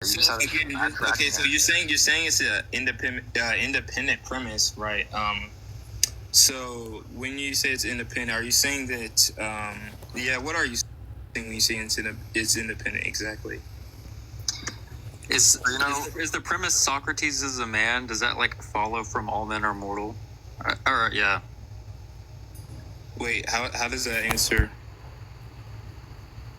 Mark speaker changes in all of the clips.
Speaker 1: You just have
Speaker 2: okay, so you're saying it's an independent premise, right? So when you say it's independent, are you saying that? What are you saying when you say it's independent exactly?
Speaker 3: Is the premise Socrates is a man? Does that like follow from all men are mortal? Or yeah.
Speaker 2: Wait, how does that answer?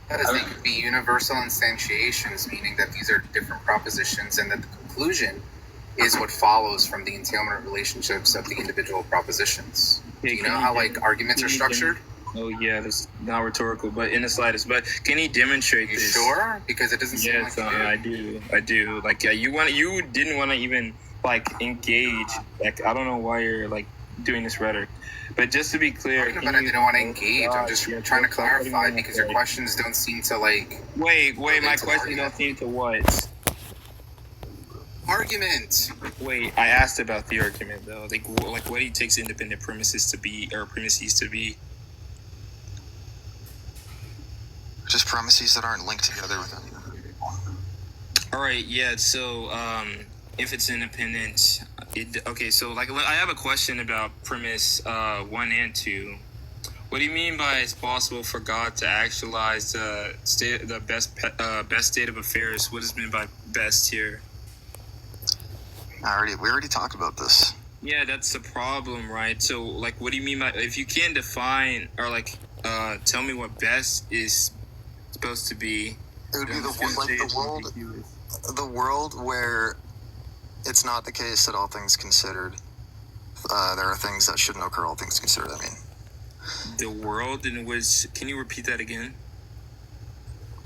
Speaker 4: That is, they could be universal instantiations, meaning that these are different propositions, and that the conclusion is what follows from the entailment relationships of the individual propositions.
Speaker 2: Okay,
Speaker 4: you know how arguments are structured?
Speaker 2: Oh yeah, that's not rhetorical, but in the slightest. But can you demonstrate
Speaker 4: you
Speaker 2: this?
Speaker 4: Sure? Because it doesn't seem like
Speaker 2: I do. Like, yeah, you didn't want to even engage. Like, I don't know why you're doing this rhetoric. But just to be clear,
Speaker 4: I didn't want to engage. I'm just trying to clarify because your questions don't seem to
Speaker 2: Wait, my questions don't seem to what?
Speaker 4: Argument.
Speaker 2: Wait, I asked about the argument though. Like what he takes independent premises to be, or premises to be.
Speaker 1: Just premises that aren't linked together with anything.
Speaker 2: All right, yeah. So, if it's independent, so I have a question about premise 1 and 2. What do you mean by it's possible for God to actualize the best state of affairs? What is meant by best here?
Speaker 1: We already talked about this.
Speaker 2: Yeah, that's the problem, right? So, what do you mean by, if you can't define or tell me what best is supposed to be?
Speaker 1: It would be the world where it's not the case that all things considered, there are things that shouldn't occur, all things considered, I mean.
Speaker 2: The world in which, can you repeat that again?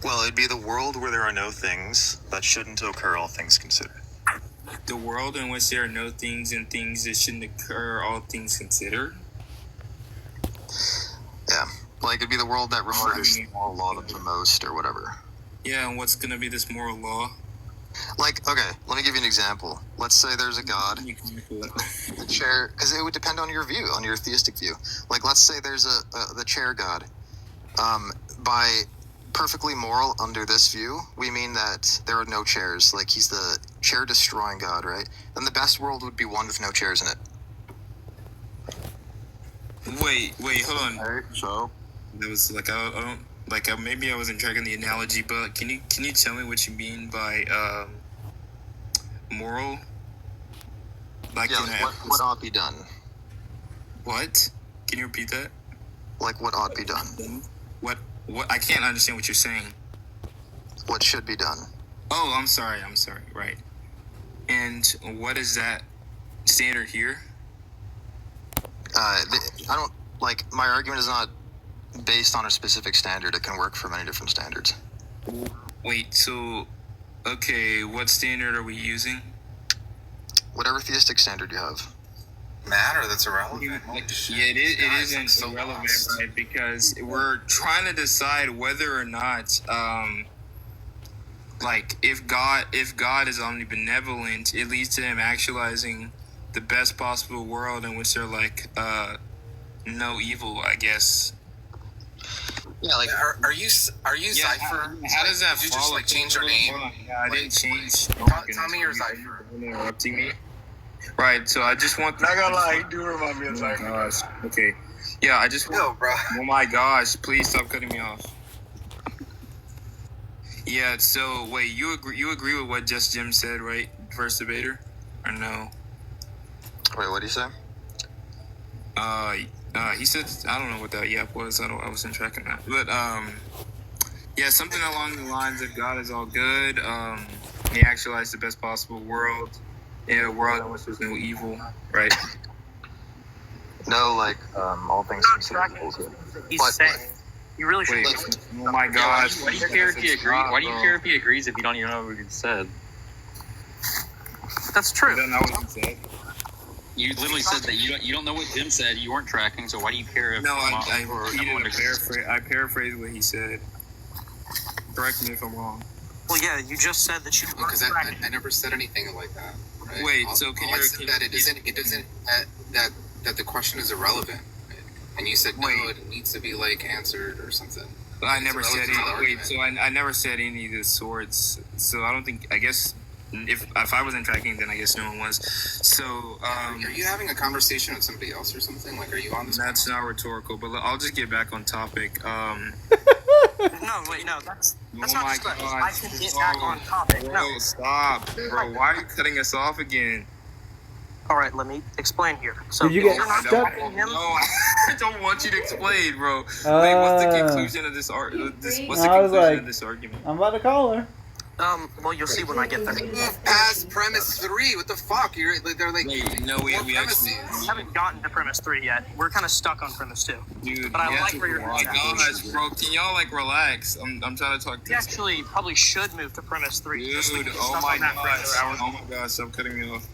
Speaker 1: Well, it'd be the world where there are no things that shouldn't occur, all things considered.
Speaker 2: The world in which there are no things and things that shouldn't occur, all things considered?
Speaker 1: Yeah, it'd be the world that refers to moral law the most or whatever.
Speaker 2: Yeah, and what's going to be this moral law?
Speaker 1: Okay, let me give you an example. Let's say there's a God, the chair, because it would depend on your view, on your theistic view. Let's say there's the chair God. By perfectly moral under this view, we mean that there are no chairs. He's the chair-destroying God, right? Then the best world would be one with no chairs in it.
Speaker 2: Wait, hold on.
Speaker 1: All right, so
Speaker 2: that was I don't maybe I wasn't tracking the analogy, but can you tell me what you mean by moral?
Speaker 1: What ought be done?
Speaker 2: What? Can you repeat that?
Speaker 1: What ought be done?
Speaker 2: What? I can't understand what you're saying.
Speaker 1: What should be done?
Speaker 2: Oh, I'm sorry. Right. And what is that standard here?
Speaker 1: I don't my argument is not based on a specific standard. It can work for many different standards.
Speaker 2: Wait, so what standard are we using?
Speaker 1: Whatever theistic standard you have.
Speaker 4: Matter that's irrelevant.
Speaker 2: It isn't irrelevant, right? Because we're trying to decide whether or not if God is omnibenevolent, it leads to him actualizing the best possible world in which there no evil, I guess.
Speaker 4: Yeah, are you Cypher?
Speaker 2: How does that
Speaker 4: did you
Speaker 2: follow?
Speaker 4: just change your name?
Speaker 2: Yeah, I didn't change.
Speaker 4: Tell me your Cypher.
Speaker 2: Interrupting me. Right, so I just want.
Speaker 5: Not gonna lie, you do remind me of Cypher.
Speaker 2: Oh my gosh. Okay. Yeah, I just.
Speaker 4: No, bro.
Speaker 2: Oh my gosh! Please stop cutting me off. Yeah. So wait, you agree with what Just Jim said, right? First debater, or no?
Speaker 1: Wait, what did he say?
Speaker 2: He said, I don't know what that yap was. I wasn't tracking that. But, yeah, something along the lines of God is all good. He actualized the best possible world. In a world in which there's no evil, right?
Speaker 1: No, all things considered.
Speaker 3: He's saying. You really should.
Speaker 2: Oh my gosh.
Speaker 3: Why do you care if he agrees? Why do you care if he agrees if you don't even know what he said? That's true.
Speaker 2: You don't know what he said?
Speaker 3: You literally said that you don't know what Jim said. You weren't tracking, so why do you care if?
Speaker 2: No, I paraphrased what he said. Correct me if I'm wrong.
Speaker 6: Well, yeah, you just said that you weren't tracking.
Speaker 4: I never said anything like that. Right?
Speaker 2: Wait, so can you?
Speaker 4: I said that it doesn't that the question is irrelevant, right? And you said no, it needs to be answered or something.
Speaker 2: I never said it. Wait, so I never said any of the swords. So I don't think. I guess if I wasn't tracking, then I guess no one was. So
Speaker 4: are you having a conversation with somebody else or something? Like, are you on this?
Speaker 2: That's not rhetorical, but I'll just get back on topic.
Speaker 6: No, wait, no, that's
Speaker 2: Oh
Speaker 6: not
Speaker 2: my
Speaker 6: discussion.
Speaker 2: God.
Speaker 6: I can get back on topic.
Speaker 2: Bro,
Speaker 6: No.
Speaker 2: stop, bro. Why are you cutting us off again?
Speaker 6: All right, let me explain here. So
Speaker 7: Did you
Speaker 6: if
Speaker 7: get
Speaker 6: you're not
Speaker 7: stuck?
Speaker 6: tracking him,
Speaker 2: No, I don't want you to explain, bro. Like, what's the conclusion of this argument?
Speaker 7: I'm about to call her.
Speaker 6: well, you'll see when I get there.
Speaker 4: Move past premise 3. What the fuck? They're like.
Speaker 2: Wait, no, we actually.
Speaker 6: We haven't gotten to premise 3 yet. We're kind of stuck on premise 2.
Speaker 2: Dude,
Speaker 6: But I like where you're
Speaker 2: oh my gosh, bro. Can y'all like relax? I'm trying to talk to
Speaker 6: We actually probably should move to premise 3. just so we
Speaker 2: Dude,
Speaker 6: can
Speaker 2: oh
Speaker 6: stop
Speaker 2: my
Speaker 6: on that for
Speaker 2: gosh.
Speaker 6: another hour.
Speaker 2: Oh my gosh, stop cutting me off.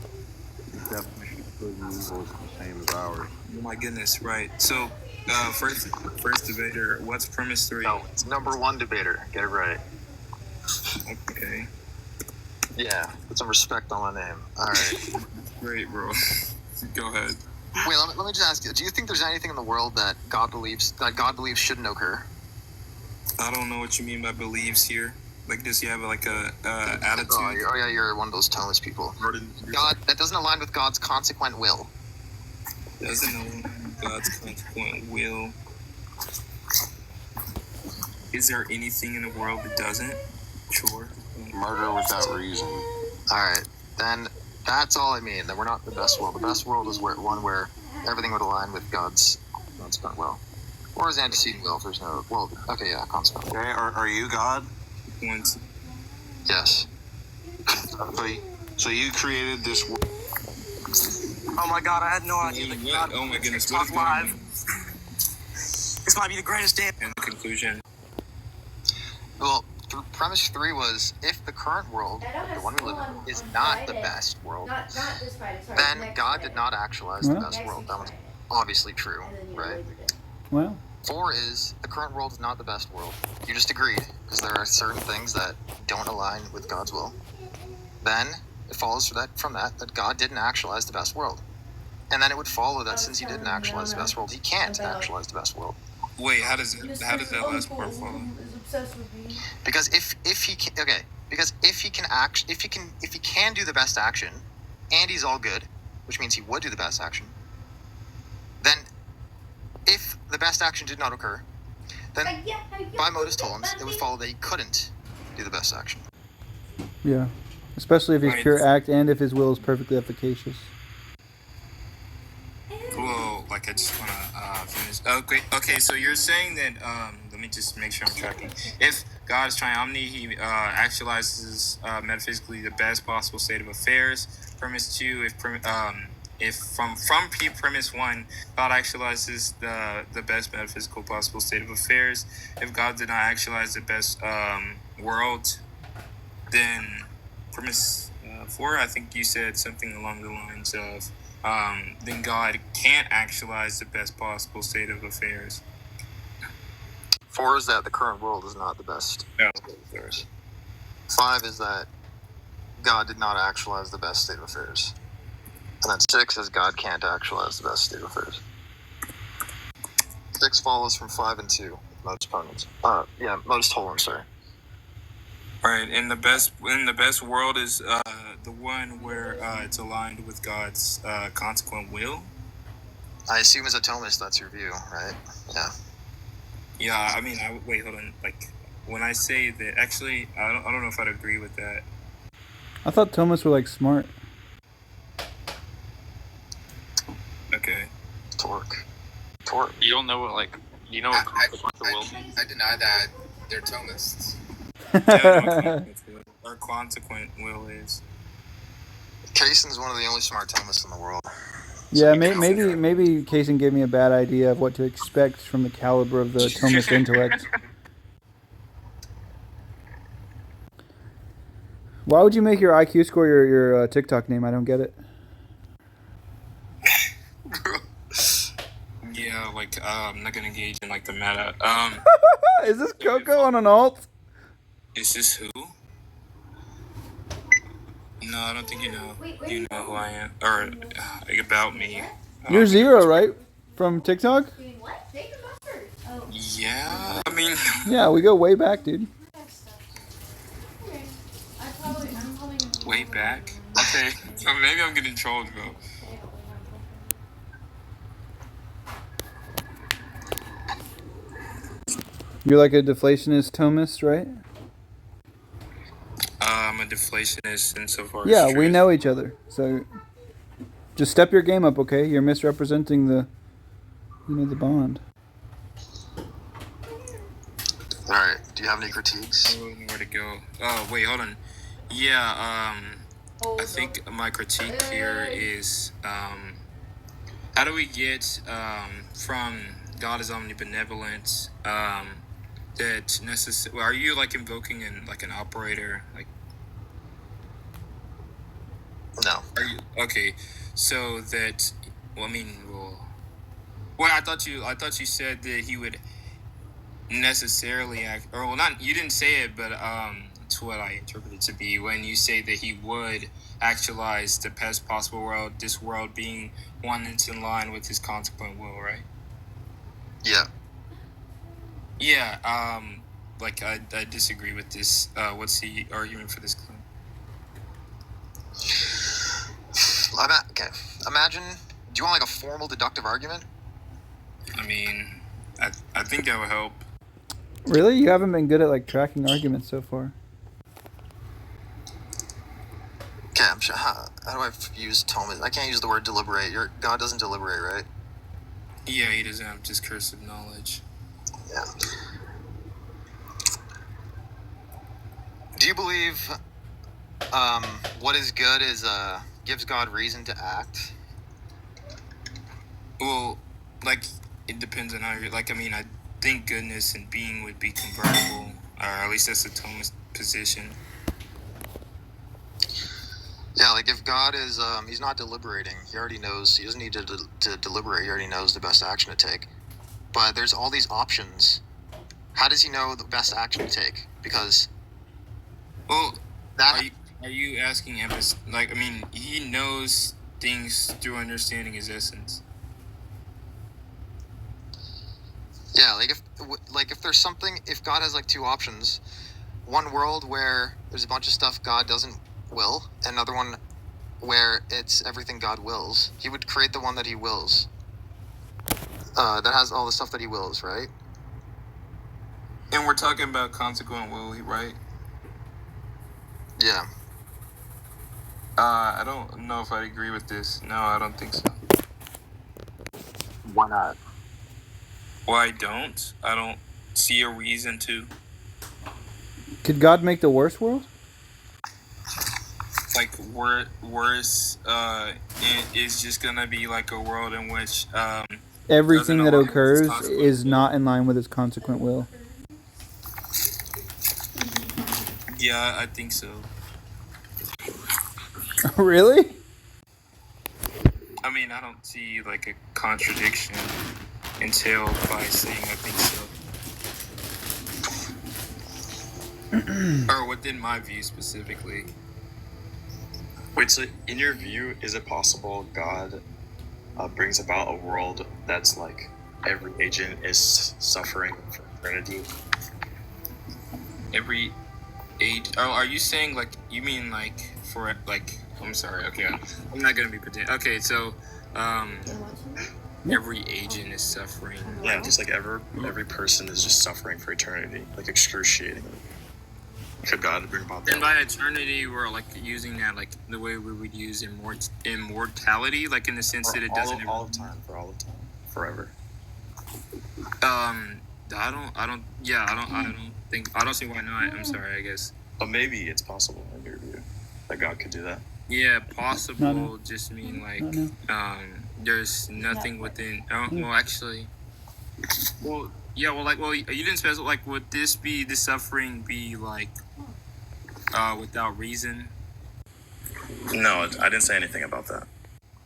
Speaker 8: Definition of good and evil is the same as ours.
Speaker 2: Oh my goodness, right. So, first debater, what's premise 3?
Speaker 1: No, it's number 1 debater. Get it right.
Speaker 2: Okay.
Speaker 1: Yeah, put some respect on my name. All right.
Speaker 2: Great, bro. Go ahead.
Speaker 1: Wait, let me just ask you. Do you think there's anything in the world that God believes shouldn't occur?
Speaker 2: I don't know what you mean by believes here. Like, does he have like a attitude?
Speaker 1: Oh yeah, you're one of those Thomist people. God, that doesn't align with God's consequent will.
Speaker 2: Doesn't align with God's consequent will. Is there anything in the world that doesn't? Sure.
Speaker 8: Murder without reason.
Speaker 1: All right, then that's all I mean. That we're not the best world. The best world is one where everything would align with God's consequent will, or his antecedent will. If there's no okay, yeah, consequent.
Speaker 8: Okay, are you God?
Speaker 2: Once.
Speaker 1: Yes.
Speaker 8: So you created this world.
Speaker 6: Oh my god, I had no idea that God
Speaker 2: Oh my goodness, what
Speaker 6: TikTok
Speaker 2: is going on?
Speaker 6: live. This might be the greatest day.
Speaker 2: And the conclusion.
Speaker 1: Well, premise 3 was if the current world, the one we live in, is not the best world,
Speaker 9: Not this Friday, sorry.
Speaker 1: then
Speaker 9: next
Speaker 1: God
Speaker 9: Friday.
Speaker 1: did not actualize the
Speaker 7: Well.
Speaker 1: best world. That was obviously true,
Speaker 9: And then you
Speaker 1: right?
Speaker 9: Labor Day.
Speaker 7: Well,
Speaker 1: 4 is the current world is not the best world. You just agreed, because there are certain things that don't align with God's will. Then it follows from that God didn't actualize the best world. And then it would follow that since he didn't actualize the best world, he can't actualize the best world.
Speaker 2: Wait, how does that last part follow?
Speaker 9: Is obsessed with me.
Speaker 1: Because if he can do the best action, and he's all good, which means he would do the best action, then if the best action did not occur, then by modus tollens, it would follow that he couldn't do the best action.
Speaker 7: yeah. Especially if he's
Speaker 2: Right.
Speaker 7: pure act and if his will is perfectly efficacious.
Speaker 2: Whoa, like I just want to finish. Okay, so you're saying that, let me just make sure I'm tracking. If God is triomni, he actualizes metaphysically the best possible state of affairs. Premise 2, if from premise 1, God actualizes the best metaphysical possible state of affairs. If God did not actualize the best world, then premise 4, I think you said something along the lines of, then God can't actualize the best possible state of affairs.
Speaker 1: 4 is that the current world is not the best
Speaker 2: Yeah.
Speaker 1: state of affairs. 5 is that God did not actualize the best state of affairs. And then 6 is God can't actualize the best state of affairs. 6 follows from 5 and 2. Modus ponens. Modus tollens, sorry.
Speaker 2: Right, and the best world is the one where it's aligned with God's consequent will.
Speaker 1: I assume as a Thomist, that's your view, right? Yeah.
Speaker 2: Yeah, I mean, wait, hold on. Like, when I say that, actually, I don't know if I'd agree with that.
Speaker 7: I thought Thomas were like smart.
Speaker 2: Okay.
Speaker 1: Torque.
Speaker 3: You don't know what what consequential will means?
Speaker 4: I deny that. They're Thomists.
Speaker 2: Our consequent will is.
Speaker 1: Kaysen's one of the only smart Thomists in the world.
Speaker 7: Yeah, maybe Kaysen gave me a bad idea of what to expect from the caliber of the Thomist intellect. Why would you make your IQ score your TikTok name? I don't get it.
Speaker 2: Yeah, I'm not gonna engage in the meta.
Speaker 7: Is this Coco on an alt?
Speaker 2: Is this who? No, I don't think you know. You know who I am, or about me.
Speaker 7: You're Zero, right? From TikTok?
Speaker 9: Doing what? Take the buffers. Oh.
Speaker 2: Yeah, I mean,
Speaker 7: Yeah, we go way back, dude.
Speaker 9: Okay. I'm probably gonna
Speaker 2: way back. Okay, so maybe I'm getting trolled, bro.
Speaker 7: You're like a deflationist Thomist, right?
Speaker 2: I'm a deflationist insofar as
Speaker 7: Yeah, we
Speaker 2: truth.
Speaker 7: know each other. So just step your game up, okay? You're misrepresenting the bond.
Speaker 1: All right. Do you have any critiques?
Speaker 2: I don't know where to go. Oh, wait, hold on. Yeah, I think my critique here is, how do we get, from God is omnibenevolent, that are you, like, invoking an operator? Like,
Speaker 1: No.
Speaker 2: are you, okay, so that, well, I thought you said that he would necessarily act, or well, not, you didn't say it, but it's what I interpret it to be when you say that he would actualize the best possible world, this world being one that's in line with his consequent will, right?
Speaker 1: Yeah.
Speaker 2: Yeah, like I disagree with this. What's the argument for this claim?
Speaker 1: Okay. Imagine. Do you want like a formal deductive argument?
Speaker 2: I mean, I think that would help.
Speaker 7: Really? You haven't been good at like tracking arguments so far.
Speaker 1: Okay. I'm sure. How do I use Thomas? I can't use the word deliberate. God doesn't deliberate, right?
Speaker 2: Yeah, he doesn't have discursive knowledge.
Speaker 1: Yeah. Do you believe what is good is gives God reason to act?
Speaker 2: Well, like, it depends on how you're, like, I mean, I think goodness and being would be convertible, or at least that's the Thomas position.
Speaker 1: Yeah, like if God is, he's not deliberating. He already knows. He doesn't need to deliberate. He already knows the best action to take. But there's all these options. How does he know the best action to take? Because,
Speaker 2: well,
Speaker 1: that
Speaker 2: are you asking him? Like, I mean, he knows things through understanding his essence.
Speaker 1: Yeah, like if there's something, if God has like two options, one world where there's a bunch of stuff God doesn't will, and another one where it's everything God wills, he would create the one that he wills. That has all the stuff that he wills, right?
Speaker 2: And we're talking about consequent will, right?
Speaker 1: Yeah.
Speaker 2: I don't know if I agree with this. No, I don't think so.
Speaker 1: Why not?
Speaker 2: Well, I don't see a reason to.
Speaker 7: Could God make the worst world?
Speaker 2: Like, worse, is just gonna be like a world in which,
Speaker 7: Everything that
Speaker 2: doesn't align with his
Speaker 7: occurs
Speaker 2: consequent
Speaker 7: is
Speaker 2: will.
Speaker 7: not in line with his consequent will.
Speaker 2: Yeah, I think so.
Speaker 7: Really?
Speaker 2: I mean, I don't see, like, a contradiction until by saying I think so. Or within my view specifically.
Speaker 10: Wait, so in your view, is it possible God brings about a world that's like every agent is suffering for eternity?
Speaker 2: Every age? Oh, are you saying, like, you mean, like, for, like, I'm sorry, okay, I'm not gonna be pretending. Okay, so, every agent is suffering.
Speaker 10: Yeah, just like every person is just suffering for eternity, like excruciatingly. Could God bring about that?
Speaker 2: And by eternity, we're, like, using that, like, the way we would use immortality, like, in the sense that it doesn't...
Speaker 10: all of time, forever.
Speaker 2: I don't see why not. I'm sorry, I guess.
Speaker 10: But maybe it's possible in your view that God could do that.
Speaker 2: Yeah, possible
Speaker 7: No.
Speaker 2: just mean, like,
Speaker 7: No.
Speaker 2: there's nothing within... well, actually... Well, yeah, well, you didn't specify, like, would the suffering be, like, without reason?
Speaker 10: No, I didn't say anything about that.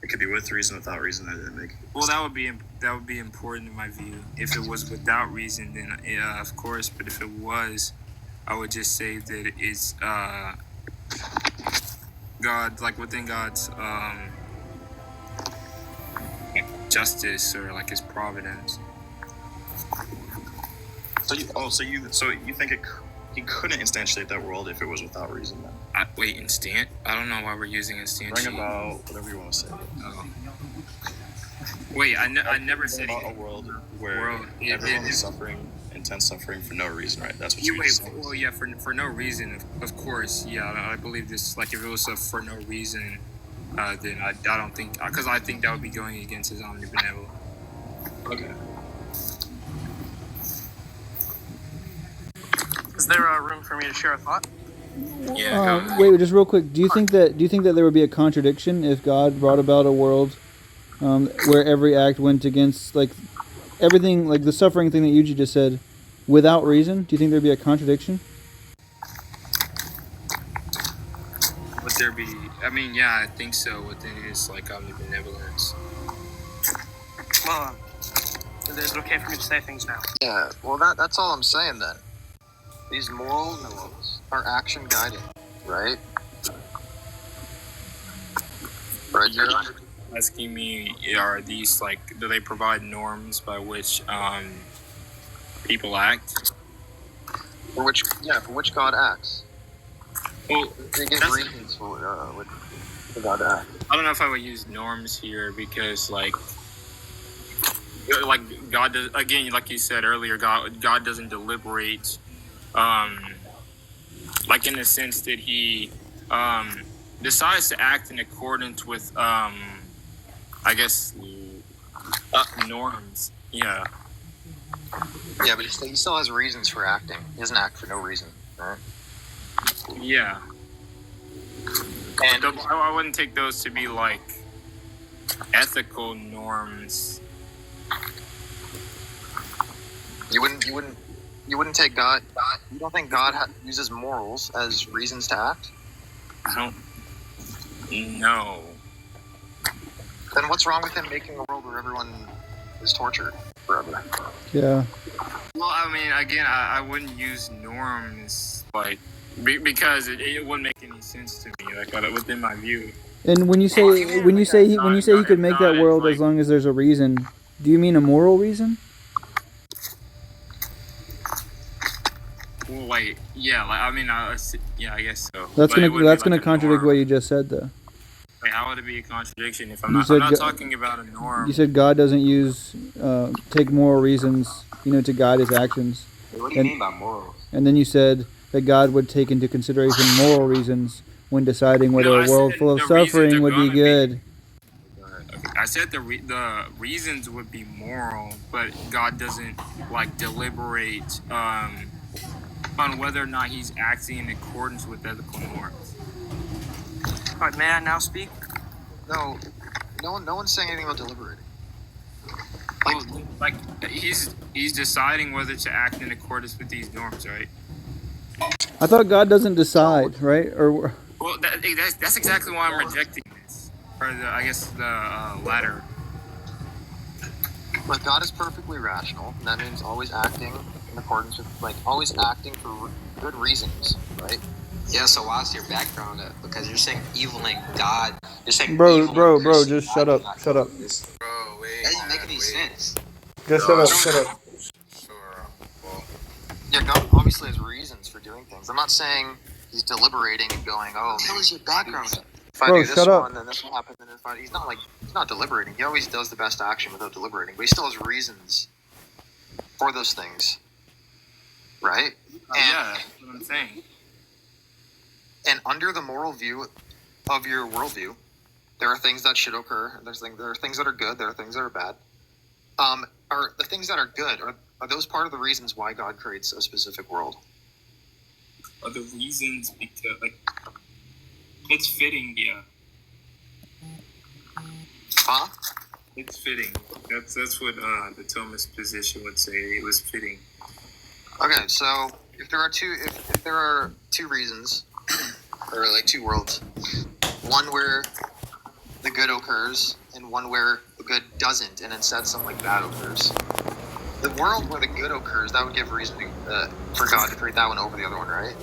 Speaker 10: It could be with reason, without reason. I didn't make.
Speaker 2: Well, that would be important in my view. If it was without reason, then of course. But if it was, I would just say that it is God, like within God's justice or like His providence.
Speaker 10: So you think he couldn't instantiate that world if it was without reason? Then
Speaker 2: Wait, instant? I don't know why we're using instantiate.
Speaker 10: bring about whatever you want to say.
Speaker 2: Oh. Wait, I never said
Speaker 10: About a world where everyone is suffering intense suffering for no reason, right? That's what you were saying.
Speaker 2: Well, yeah, for no reason, of course. Yeah, I believe this. Like, if it was for no reason, then I don't think, because I think that would be going against his omnibenevolence.
Speaker 10: Okay.
Speaker 6: Is there room for me to share a thought?
Speaker 2: Yeah.
Speaker 7: Wait, just real quick. Do you think that there would be a contradiction if God brought about a world where every act went against, like, everything, like the suffering thing that Yuji just said, without reason? Do you think there'd be a contradiction?
Speaker 2: Would there be? I mean, yeah, I think so. Within his like omnibenevolence.
Speaker 6: Well, is it okay for me to say things now?
Speaker 1: Yeah, well, that's all I'm saying then. These moral laws are action guided, right? Right,
Speaker 2: You're asking me, are these like, do they provide norms by which people act?
Speaker 1: For which God acts.
Speaker 2: Well,
Speaker 1: They give reasons for God to act.
Speaker 2: I don't know if I would use norms here because like God does, again, like you said earlier, God doesn't deliberate, like in the sense that he decides to act in accordance with I guess norms. Yeah,
Speaker 1: Yeah, but he still has reasons for acting. He doesn't act for no reason, right?
Speaker 2: yeah. And I wouldn't take those to be like ethical norms.
Speaker 1: You wouldn't take God. You don't think God uses morals as reasons to act?
Speaker 2: I don't know.
Speaker 1: Then what's wrong with him making a world where everyone is tortured forever?
Speaker 7: Yeah.
Speaker 2: Well, I mean, again, I wouldn't use norms like because it wouldn't make any sense to me, like within my view.
Speaker 7: And when you say he could make that world as long as there's a reason, do you mean a moral reason?
Speaker 2: Well, wait, yeah, like I mean, yeah, I guess so.
Speaker 7: That's gonna contradict what you just said, though.
Speaker 2: Wait, how would it be a contradiction if I'm not talking about a norm?
Speaker 7: You said God doesn't take moral reasons, to guide his actions.
Speaker 1: What do you mean by morals?
Speaker 7: And then you said that God would take into consideration moral reasons when deciding whether a world full of suffering would be good.
Speaker 2: Okay, I said the reasons would be moral, but God doesn't like deliberate on whether or not he's acting in accordance with ethical norms.
Speaker 6: All right, may I now speak?
Speaker 1: No one's saying anything about deliberating.
Speaker 2: Like he's deciding whether to act in accordance with these norms, right?
Speaker 7: I thought God doesn't decide, right? Or
Speaker 2: well, that's exactly why I'm rejecting this, or I guess the latter.
Speaker 1: But God is perfectly rational, and that means always acting in accordance with, always acting for good reasons, right?
Speaker 11: Yeah, so why's your background up? Because you're saying evil and God. You're saying
Speaker 7: bro,
Speaker 11: evil
Speaker 7: just shut up.
Speaker 11: Bro, wait. That doesn't make any sense.
Speaker 7: Just shut up.
Speaker 4: Sure. Well,
Speaker 1: Yeah, God obviously has reasons for doing things. I'm not saying he's deliberating and going, oh,
Speaker 11: What the hell is your background?
Speaker 1: if I
Speaker 7: Bro,
Speaker 1: do this
Speaker 7: shut up.
Speaker 1: one, then this will happen. Then he's not deliberating. He always does the best action without deliberating, but he still has reasons for those things, right?
Speaker 2: Yeah, that's what I'm saying.
Speaker 1: And under the moral view of your worldview, there are things that should occur. There are things that are good. There are things that are bad. Are the things that are good, are those part of the reasons why God creates a specific world?
Speaker 2: Are the reasons because it's fitting, yeah.
Speaker 1: Huh?
Speaker 2: It's fitting. That's what the Thomist position would say. It was fitting.
Speaker 1: Okay, so if there are two reasons, or two worlds, one where the good occurs and one where the good doesn't, and instead something bad occurs. The world where the good occurs, that would give reason for God to create that one over the other one, right?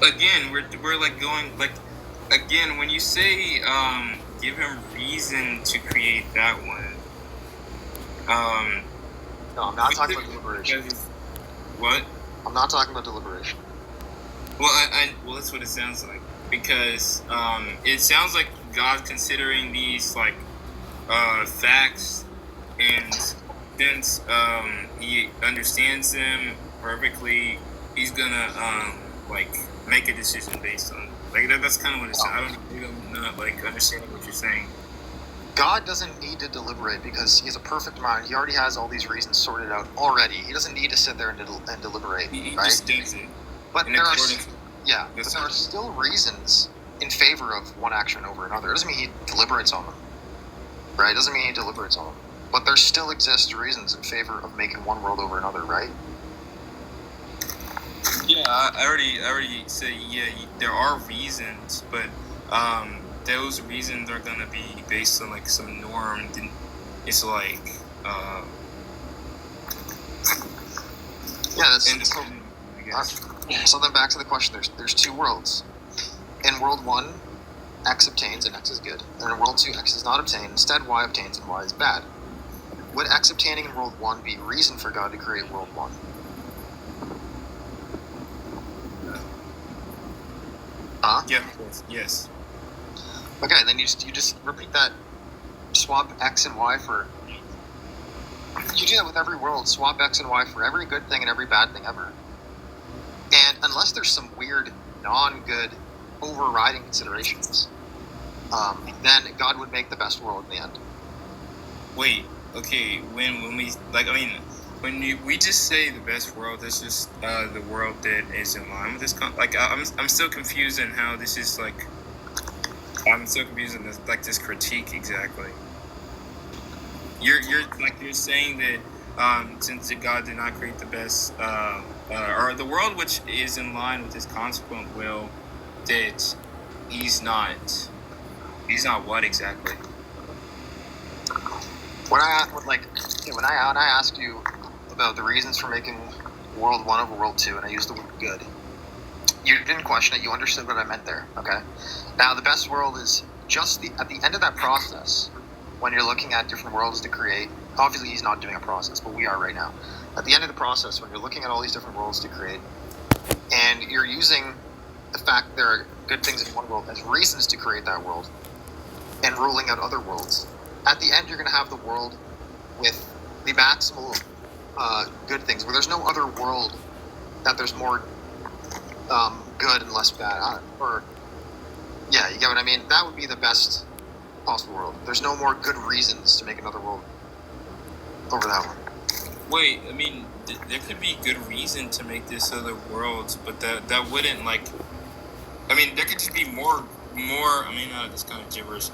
Speaker 2: Again, we're going again when you say give him reason to create that one.
Speaker 1: No, I'm not talking about deliberation.
Speaker 2: What?
Speaker 1: I'm not talking about deliberation.
Speaker 2: Well, well, that's what it sounds like, because it sounds like God considering these like facts, and since He understands them perfectly, He's gonna like make a decision based on like that. That's kind of what it sounds. I'm not like understanding what you're saying.
Speaker 1: God doesn't need to deliberate because he has a perfect mind. He already has all these reasons sorted out already. He doesn't need to sit there and deliberate.
Speaker 2: He
Speaker 1: right?
Speaker 2: just does it.
Speaker 1: But there are,
Speaker 2: yeah,
Speaker 1: but there are still reasons in favor of one action over another. It doesn't mean he deliberates on them, right? It doesn't mean he deliberates on them. But there still exist reasons in favor of making one world over another, right?
Speaker 2: Yeah, I already said there are reasons, but those reasons are gonna be based on like some norm. Then it's like
Speaker 1: yeah, that's so then back to the question. There's two worlds. In world 1, X obtains and X is good. And in world 2, X is not obtained. Instead, Y obtains and Y is bad. Would X obtaining in world 1 be reason for God to create world 1? Huh?
Speaker 2: Yeah. Yes.
Speaker 1: Okay, then you just repeat that. Swap X and Y for. You do that with every world. Swap X and Y for every good thing and every bad thing ever. And unless there's some weird, non-good, overriding considerations, then God would make the best world in the end.
Speaker 2: Wait. Okay. When we like, I mean, when we just say the best world, that's just the world that is in line with this. I'm still confused in how this is like. I'm so confused in this, like this critique exactly. You're saying that since God did not create the best or the world which is in line with His consequent will, that He's not what exactly?
Speaker 1: When I asked you about the reasons for making world 1 over world 2, and I used the word good, you didn't question it. You understood what I meant there. Okay. Now the best world is just at the end of that process. When you're looking at different worlds to create, obviously he's not doing a process, but we are right now. At the end of the process, when you're looking at all these different worlds to create, and you're using the fact there are good things in one world as reasons to create that world, and ruling out other worlds, at the end you're going to have the world with the maximal good things, where there's no other world that there's more good and less bad. Yeah, you get what I mean? That would be the best possible world. There's no more good reasons to make another world over that one.
Speaker 2: Wait, I mean, there could be good reason to make this other worlds, but that wouldn't like. I mean, there could just be more. I mean, that's kind of gibberish.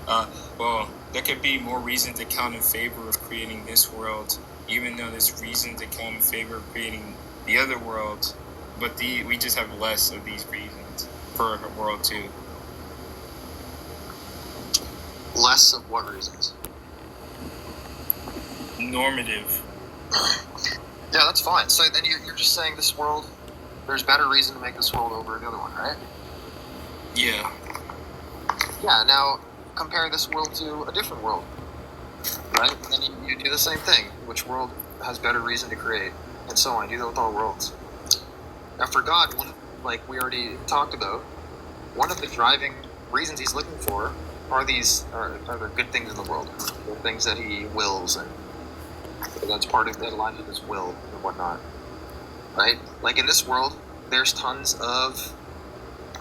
Speaker 2: Well, there could be more reasons to count in favor of creating this world, even though there's reasons to count in favor of creating the other world, but we just have less of these reasons for world 2.
Speaker 1: Less of what reasons?
Speaker 2: Normative.
Speaker 1: Yeah, that's fine. So then you're just saying this world, there's better reason to make this world over the other one, right?
Speaker 2: Yeah.
Speaker 1: Yeah, now compare this world to a different world, right? And then you do the same thing. Which world has better reason to create, and so on. You do that with all worlds. Now for God, like we already talked about, one of the driving reasons he's looking for are there good things in the world, the things that he wills, and that's part of that aligns with his will and whatnot, right? Like in this world, there's tons of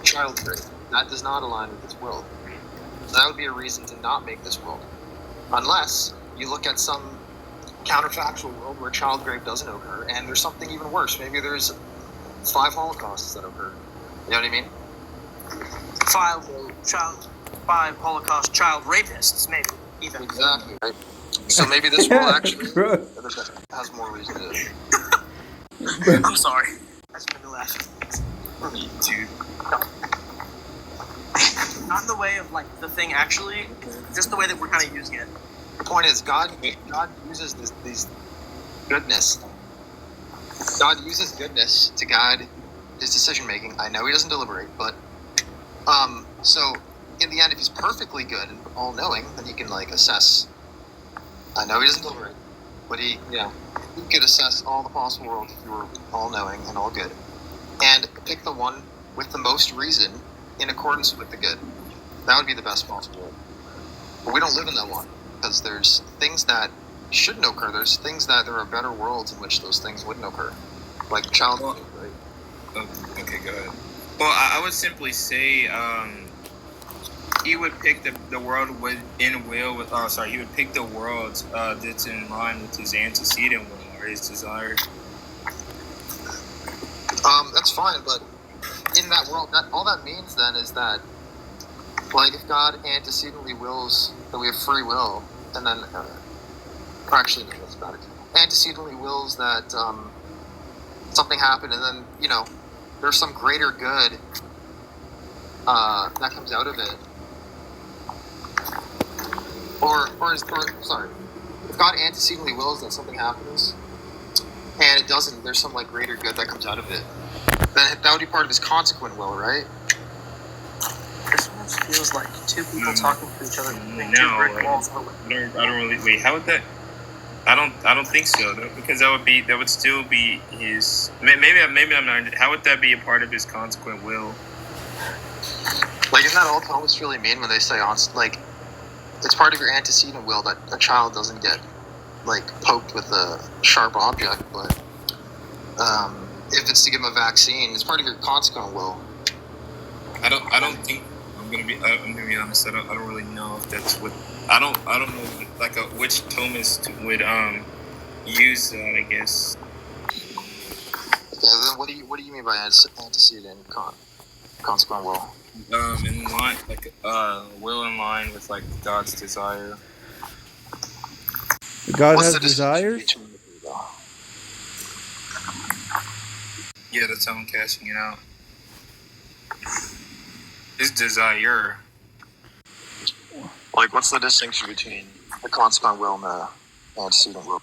Speaker 1: child rape. That does not align with his will. So that would be a reason to not make this world, unless you look at some counterfactual world where child rape doesn't occur, and there's something even worse. Maybe there's 5 Holocausts that occur. You know what I mean?
Speaker 6: 5 Holocaust child rapists, maybe even.
Speaker 1: Exactly. Right. So maybe this world actually has more reason to.
Speaker 6: I'm sorry. That's made me laugh.
Speaker 2: Dude.
Speaker 6: Not in the way of like the thing actually, just the way that we're kind of using it.
Speaker 1: The point is, God uses these goodness. God uses goodness to guide his decision making. I know he doesn't deliberate, but so in the end, if he's perfectly good and all knowing, then he can like assess. I know he doesn't deliberate, but you could assess all the possible worlds if you were all-knowing and all good, and pick the one with the most reason in accordance with the good. That would be the best possible world. But we don't live in that one, because there's things that shouldn't occur. There's things that there are better worlds in which those things wouldn't occur. Like childhood, right?
Speaker 2: Oh, okay, go ahead. Well, I would simply say he would pick the world he would pick the world that's in line with his antecedent will or his desire.
Speaker 1: That's fine, but in that world, all that means then is that, like, if God antecedently wills that we have free will, and then, or actually, no, that's a bad example. Antecedently wills that something happened, and then, you know, there's some greater good that comes out of it. Or sorry, if God antecedently wills that something happens, and it doesn't, there's some, like, greater good that comes out of it, then that would be part of his consequent will, right?
Speaker 6: This almost feels like two people talking to each other.
Speaker 2: No, I don't really. Wait, how would that? I don't think so, though, because that would still be his. Maybe I'm not. How would that be a part of his consequent will?
Speaker 1: Like, isn't that all Thomas really mean when they say like, it's part of your antecedent will that a child doesn't get, like, poked with a sharp object, but if it's to give him a vaccine, it's part of your consequent will.
Speaker 2: I don't think I'm gonna be honest. I don't really know if that's what. I don't know like which Thomist would use that. I guess.
Speaker 1: Okay, then what do you mean by antecedent consequent will?
Speaker 2: In line, like will in line with, like, God's desire.
Speaker 7: God has desires?
Speaker 2: Yeah, that's how I'm casting it out. His desire.
Speaker 1: Like, what's the distinction between the consequent will and the antecedent will?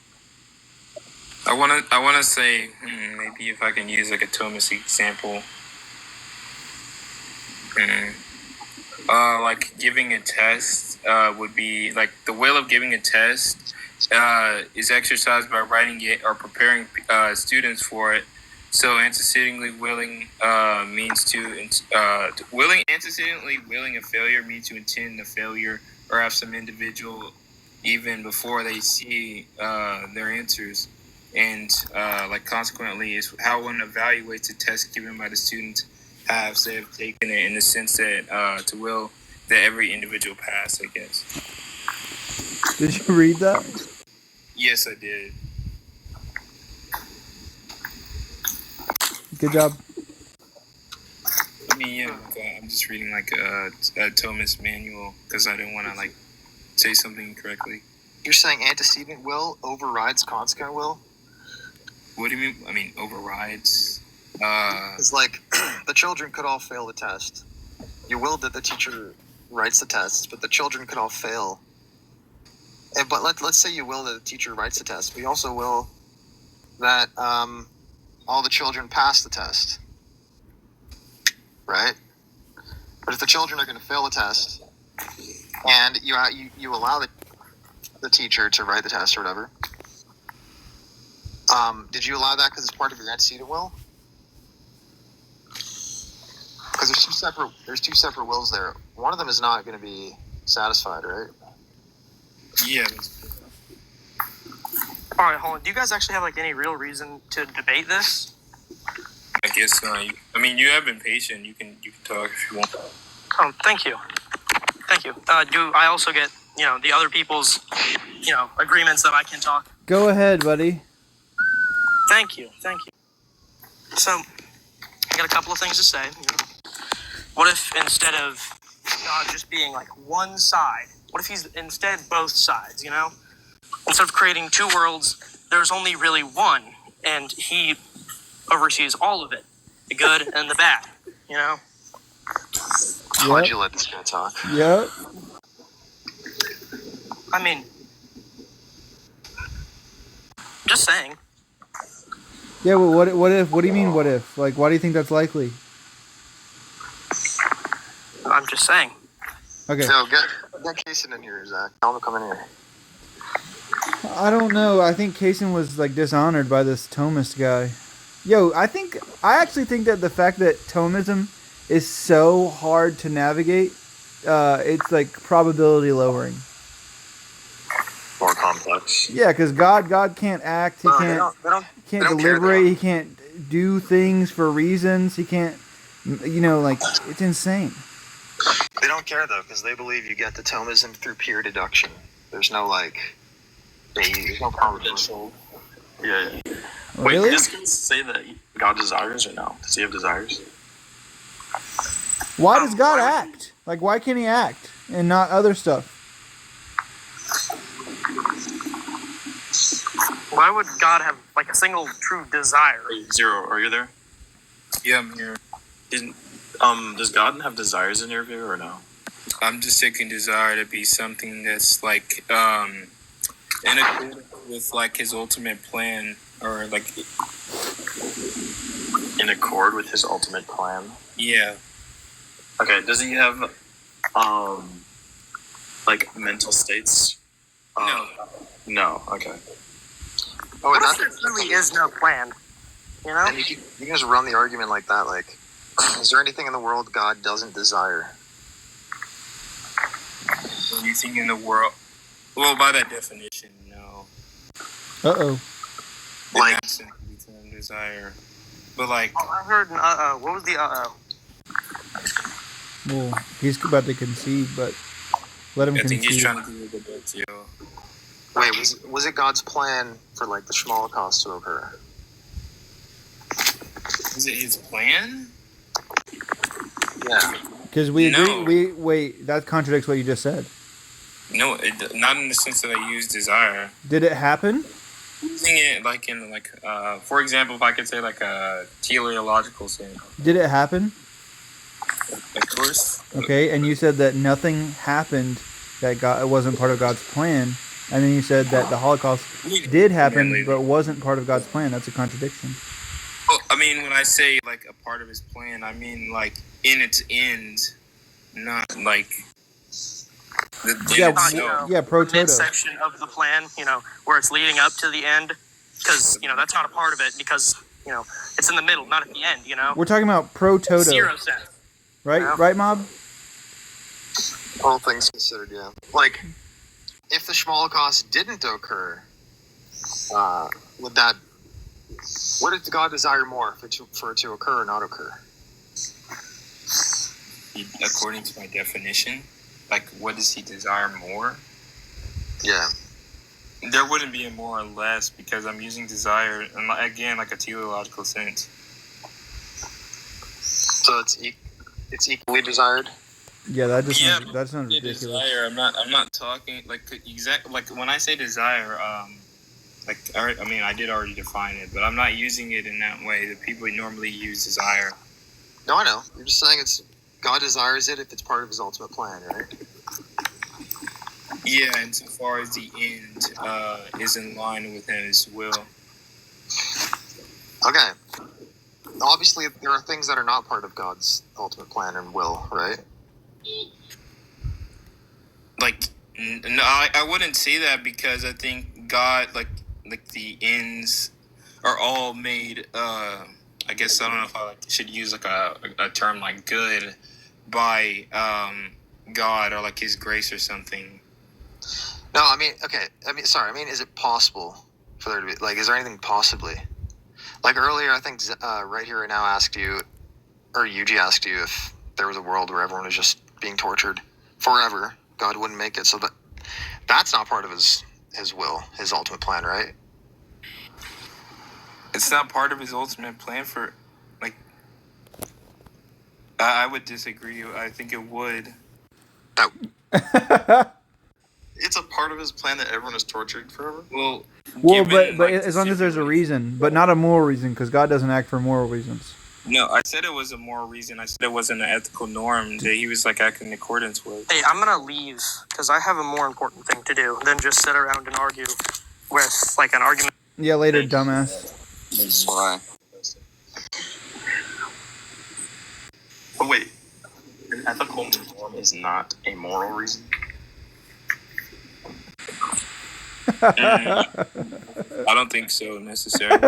Speaker 2: I wanna say maybe if I can use, like, a Thomist example. Like giving a test would be like the will of giving a test is exercised by writing it or preparing students for it. So antecedently willing means antecedently willing a failure means to intend a failure or have some individual even before they see their answers. And like consequently is how one evaluates a test given by the students have they have taken it in the sense that to will that every individual pass, I guess.
Speaker 7: Did you read that?
Speaker 2: Yes, I did.
Speaker 7: Good job.
Speaker 2: I mean, yeah, I'm just reading like a Thomist manual because I didn't want to like say something incorrectly.
Speaker 1: You're saying antecedent will overrides consequent will?
Speaker 2: What do you mean? I mean, overrides.
Speaker 1: It's like the children could all fail the test. You willed that the teacher writes the tests, but the children could all fail. But let's say you will that the teacher writes the test. We also will that all the children pass the test, right? But if the children are going to fail the test, and you allow the teacher to write the test or whatever, did you allow that because it's part of your antecedent will? Because there's two separate wills there. One of them is not going to be satisfied, right?
Speaker 2: Yeah.
Speaker 6: All right, hold on. Do you guys actually have like any real reason to debate this?
Speaker 2: I guess not. I mean, you have been patient. You can talk if you want.
Speaker 6: Oh, thank you. Do I also get the other people's agreements that I can talk?
Speaker 7: Go ahead, buddy.
Speaker 6: Thank you. So, I got a couple of things to say. What if instead of God just being like one side, what if he's instead both sides, Instead of creating two worlds, there's only really one, and he oversees all of it, the good and the bad,
Speaker 1: Why'd you let this guy talk?
Speaker 7: Yep.
Speaker 6: I mean, just saying.
Speaker 7: Yeah, well, what if? What do you mean, what if? Like, why do you think that's likely?
Speaker 6: I'm just saying.
Speaker 7: Okay.
Speaker 1: No, get Jason in here, Zach. Tell him to come in here.
Speaker 7: I don't know. I think Kaysen was like dishonored by this Thomist guy. Yo, I actually think that the fact that Thomism is so hard to navigate, it's like probability lowering.
Speaker 10: More complex.
Speaker 7: Yeah, because God can't act. He can't deliberate. He can't do things for reasons. He can't, like, it's insane.
Speaker 1: They don't care though, because they believe you get to Thomism through pure deduction. There's no there's no probability.
Speaker 10: Yeah.
Speaker 7: Really?
Speaker 10: Wait, does this say that God desires or no? Does he have desires?
Speaker 7: Why does God act? Like, why can't he act and not other stuff?
Speaker 6: Why would God have like a single true desire?
Speaker 10: Zero, are you there?
Speaker 2: Yeah, I'm here.
Speaker 10: Does God have desires in your view or no?
Speaker 2: I'm just taking desire to be something that's like in accordance with like his ultimate plan, or like
Speaker 10: in accord with his ultimate plan.
Speaker 2: Yeah.
Speaker 10: Okay. Does he have like mental states?
Speaker 2: No.
Speaker 10: No. Okay.
Speaker 1: Oh,
Speaker 6: What if there really is no plan? You know?
Speaker 1: And you can just run the argument like that. Like, is there anything in the world God doesn't desire?
Speaker 2: Anything in the world? Well, by that definition, no.
Speaker 7: Uh-oh.
Speaker 1: Like,
Speaker 2: desire. But like,
Speaker 6: I heard what was the
Speaker 7: Well, he's about to concede, but let him
Speaker 2: I think
Speaker 7: concede.
Speaker 2: he's trying to do a good bit, yo.
Speaker 1: wait, was it God's plan for like the Holocaust to occur?
Speaker 2: Is it his plan?
Speaker 1: Yeah.
Speaker 7: Because we
Speaker 2: No.
Speaker 7: agree. Wait, that contradicts what you just said.
Speaker 2: No, not in the sense that I use desire.
Speaker 7: Did it happen?
Speaker 2: Using it like in like, for example, if I could say like a teleological sense.
Speaker 7: Did it happen?
Speaker 2: Of course.
Speaker 7: Okay, and you said that nothing happened, that God, it wasn't part of God's plan, and then you said that the Holocaust did happen, but wasn't part of God's plan. That's a contradiction.
Speaker 2: Well, I mean, when I say like a part of his plan, I mean like in its end, not like
Speaker 7: pro-toto.
Speaker 6: midsection of the plan, where it's leading up to the end, because that's not a part of it, because it's in the middle, not at the end.
Speaker 7: We're talking about pro-toto.
Speaker 6: 0 sense.
Speaker 7: Right?
Speaker 6: Yeah.
Speaker 7: Right, Mob?
Speaker 1: All things considered, yeah. Like, if the Holocaust didn't occur, would that? What did God desire more for it to occur or not occur?
Speaker 2: According to my definition, like, what does he desire more?
Speaker 1: Yeah.
Speaker 2: There wouldn't be a more or less, because I'm using desire, and again, like a teleological sense.
Speaker 1: So it's equally desired.
Speaker 7: Yeah, that sounds ridiculous.
Speaker 2: Desire. I'm not talking like when I say desire. I did already define it, but I'm not using it in that way that people normally use desire.
Speaker 1: No, I know. You're just saying God desires it if it's part of his ultimate plan, right?
Speaker 2: Yeah, insofar as the end is in line with his will.
Speaker 1: Okay. Obviously, there are things that are not part of God's ultimate plan and will, right?
Speaker 2: Like, no, I wouldn't say that, because I think God, like the ends are all made. I guess I don't know if I should use like a term like good by God, or like His grace or something.
Speaker 1: No, I mean, okay. Is it possible for there to be is there anything possibly? Like earlier, I think Right Here Right Now asked you, or Yuji asked you, if there was a world where everyone was just being tortured forever. God wouldn't make it, so that's not part of his will, his ultimate plan, right?
Speaker 2: It's not part of his ultimate plan for, like, I would disagree. I think it would.
Speaker 10: It's a part of his plan that everyone is tortured forever?
Speaker 2: Well,
Speaker 7: but as long as there's a reason, but not a moral reason, because God doesn't act for moral reasons.
Speaker 2: No, I said it was a moral reason. I said it wasn't an ethical norm that he was like acting in accordance with.
Speaker 6: Hey, I'm gonna leave because I have a more important thing to do than just sit around and argue with like an argument.
Speaker 7: Yeah, later, dumbass.
Speaker 3: That's why.
Speaker 10: But wait, an ethical norm is not a moral reason?
Speaker 2: I don't think so necessarily.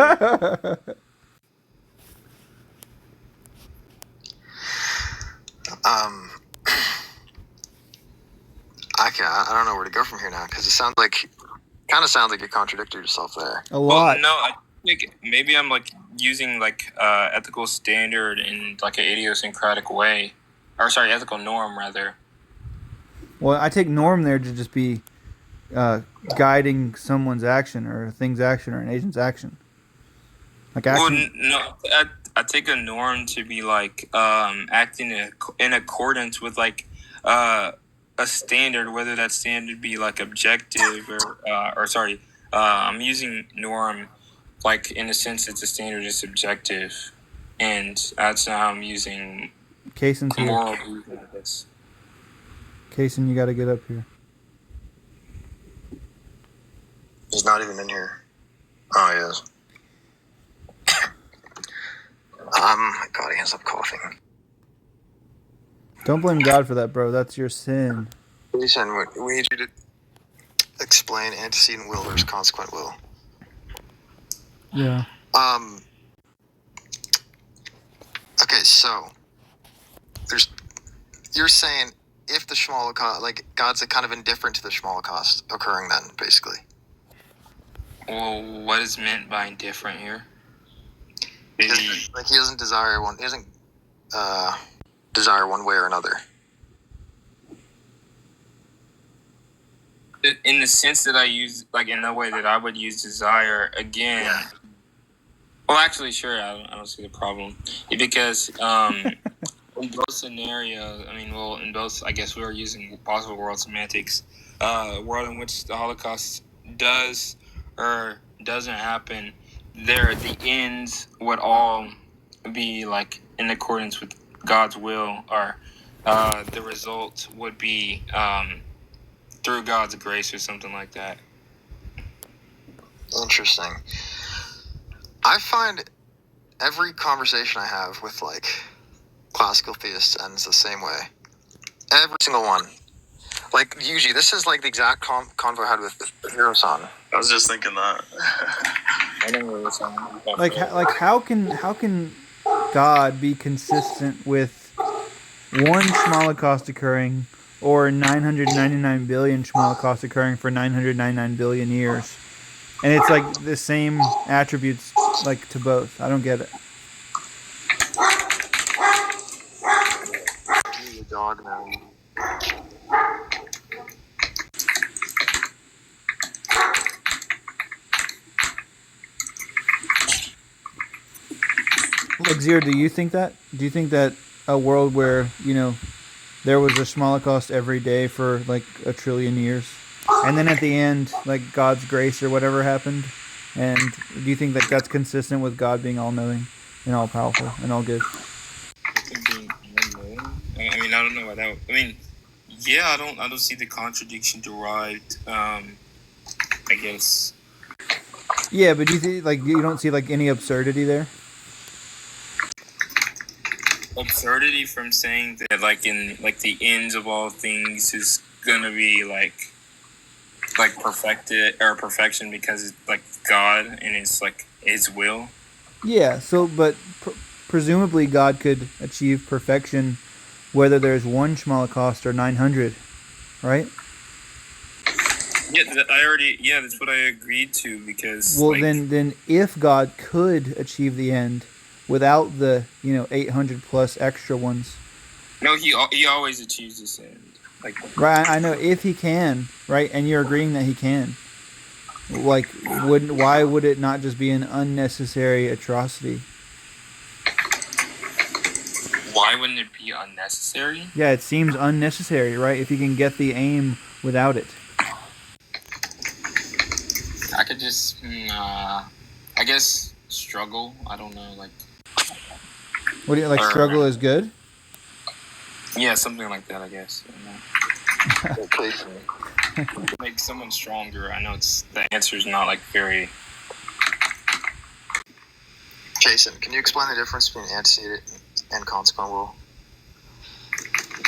Speaker 1: I don't know where to go from here now because it kind of sounds like you contradicted yourself there.
Speaker 7: A lot.
Speaker 2: Well, no, I think maybe I'm like using like ethical standard in like an idiosyncratic way, or sorry, ethical norm rather.
Speaker 7: Well, I take norm there to just be guiding someone's action or a thing's action or an agent's action. Like action.
Speaker 2: Well, no, I take a norm to be like acting in accordance with like a standard, whether that standard be like objective or sorry, I'm using norm like in the sense that the standard is subjective, and that's how I'm using
Speaker 7: Cason's here.
Speaker 2: moral reason of this.
Speaker 7: Cason, you got to get up here.
Speaker 1: He's not even in here. Oh, he is. God, he ends up coughing.
Speaker 7: Don't blame God for that, bro. That's your sin.
Speaker 1: Listen, we need you to explain antecedent will versus consequent will.
Speaker 7: Yeah.
Speaker 1: Okay, so you're saying if the Shmolokos, like God's kind of indifferent to the Shmolokos occurring, then basically.
Speaker 2: Well, what is meant by indifferent here?
Speaker 1: He doesn't desire one. He doesn't desire one way or another.
Speaker 2: In the sense that I use, like in the way that I would use desire again.
Speaker 1: Yeah.
Speaker 2: Well, actually, sure, I don't see the problem because in both scenarios, in both, I guess we are using possible world semantics. A world in which the Holocaust does or doesn't happen, the ends would all be like in accordance with God's will, or the result would be through God's grace or something like that.
Speaker 1: Interesting. I find every conversation I have with like classical theists ends the same way. Every single one. Like Yuji, this is like the exact convo I had with Hiro-san.
Speaker 10: I was just thinking that.
Speaker 2: I don't know what's on.
Speaker 7: Like how can God be consistent with one Shmolokos occurring or 999 billion Shmolokos occurring for 999 billion years? And it's like the same attributes like to both. I don't get it.
Speaker 1: The dog now.
Speaker 7: Like Zero, do you think that? Do you think that a world where, there was a Shmolokos every day for like a trillion years, and then at the end, like God's grace or whatever happened, and do you think that that's consistent with God being all-knowing and all-powerful and all good?
Speaker 2: I don't know what that. Yeah, I don't see the contradiction derived. I guess.
Speaker 7: Yeah, but do you think you don't see like any absurdity there?
Speaker 2: Absurdity from saying that like in like the ends of all things is gonna be like perfected or perfection because it's like God and it's like His will. Yeah. So, but presumably God could achieve perfection whether there's one Shmolokos or 900, right? Yeah, that's what I agreed to because. Well, then if God could achieve the end without the 800 plus extra ones. No, he always achieves this end. Right, I know if he can, right, and you're agreeing that he can. Like, why would it not just be an unnecessary atrocity? Why wouldn't it be unnecessary? Yeah, it seems unnecessary, right? If you can get the aim without it. I could just, I guess, struggle. I don't know, like. What do you like? Struggle is good. Yeah, something like that, I guess. Make someone stronger. I know the answer is not like very.
Speaker 1: Jason, can you explain the difference between antecedent and consequent will?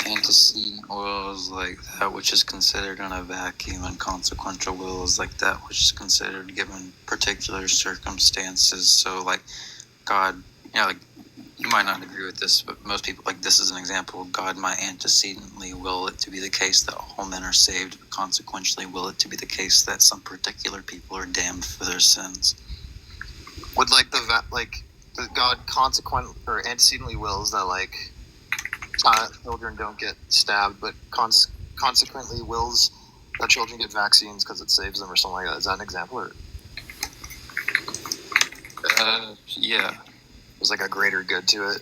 Speaker 3: Antecedent will is like that which is considered in a vacuum, and consequential will is like that which is considered given particular circumstances. So, like, God, like, you might not agree with this, but most people, like, this is an example. God might antecedently will it to be the case that all men are saved, but consequentially will it to be the case that some particular people are damned for their sins.
Speaker 1: Would, like, the God consequent or antecedently wills that, like, children don't get stabbed, but consequently wills that children get vaccines because it saves them or something like that. Is that an example? Or
Speaker 3: Yeah.
Speaker 1: there's like a greater good to it.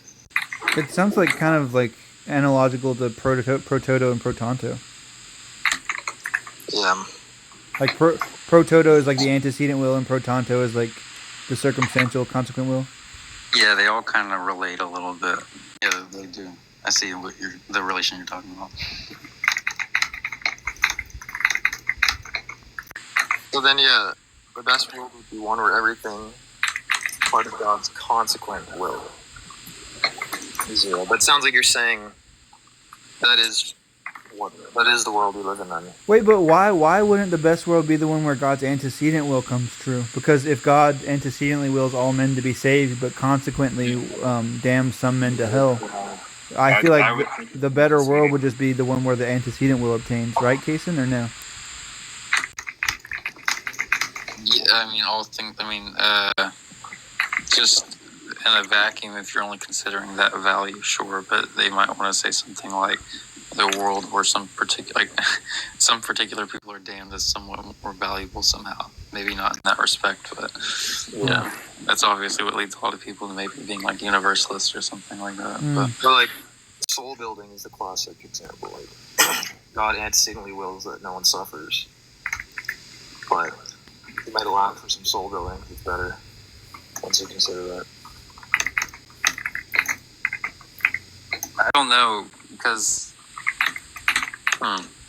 Speaker 7: It sounds like kind of like analogical to pro-toto and pro-tanto.
Speaker 1: Yeah.
Speaker 7: Like pro-toto is like the antecedent will, and pro-tanto is like the circumstantial consequent will.
Speaker 3: Yeah, they all kind of relate a little bit. Yeah, they do. I see what the relation you're talking about.
Speaker 1: So then, yeah, the best world would be one where everything part of God's consequent will is zero. But it sounds like you're saying that is the world we live in then.
Speaker 7: Wait, but why wouldn't the best world be the one where God's antecedent will comes true? Because if God antecedently wills all men to be saved, but consequently damns some men to hell, I feel like the better world would just be the one where the antecedent will obtains, right, Kason, or no?
Speaker 3: Yeah, just in a vacuum, if you're only considering that value, sure, but they might want to say something like the world where some particular people are damned is somewhat more valuable somehow. Maybe not in that respect, but that's obviously what leads a lot of people to maybe being like universalists or something like that.
Speaker 1: But like soul building is the classic example. Like God antecedently wills that no one suffers, but he might allow for some soul building. It's better once you consider that.
Speaker 3: I don't know, because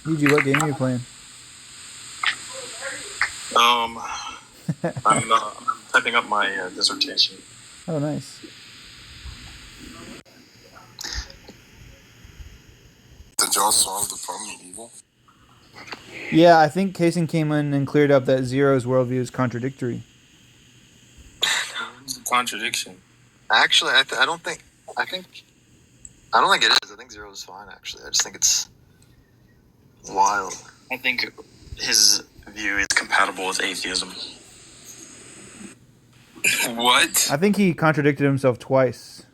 Speaker 7: Yuji, what game are you playing?
Speaker 10: I'm typing up my dissertation.
Speaker 7: Oh, nice.
Speaker 8: Did y'all solve the problem of evil?
Speaker 7: Yeah, I think Kason came in and cleared up that Zero's worldview is contradictory.
Speaker 2: Contradiction.
Speaker 1: Actually, I don't think it is. I think zero is fine. Actually, I just think it's wild.
Speaker 10: I think his view is compatible with atheism.
Speaker 2: What?
Speaker 7: I think he contradicted himself twice.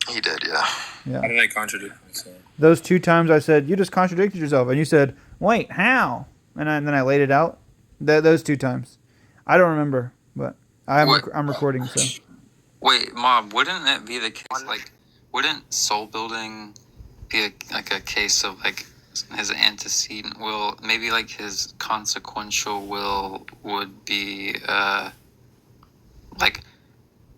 Speaker 1: He did, yeah.
Speaker 7: Yeah.
Speaker 2: How did I contradict myself?
Speaker 7: Those 2 times I said, you just contradicted yourself. And you said, wait, how? And then I laid it out. Those 2 times. I don't remember, but I'm recording, so.
Speaker 3: Wait, Mob, wouldn't it be the case, like, wouldn't soul building be a case of, like, his antecedent will, maybe, like, his consequential will would be,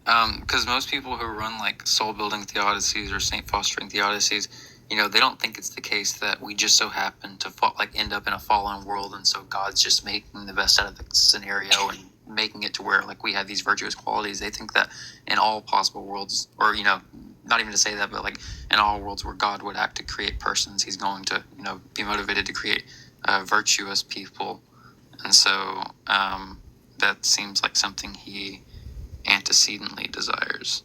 Speaker 3: because most people who run, like, soul building theodicies or saint fostering theodicies, they don't think it's the case that we just so happen to end up in a fallen world, and so God's just making the best out of the scenario and making it to where, like, we have these virtuous qualities. They think that in all possible worlds, or not even to say that, but like in all worlds where God would act to create persons, he's going to be motivated to create virtuous people. And so that seems like something he antecedently desires.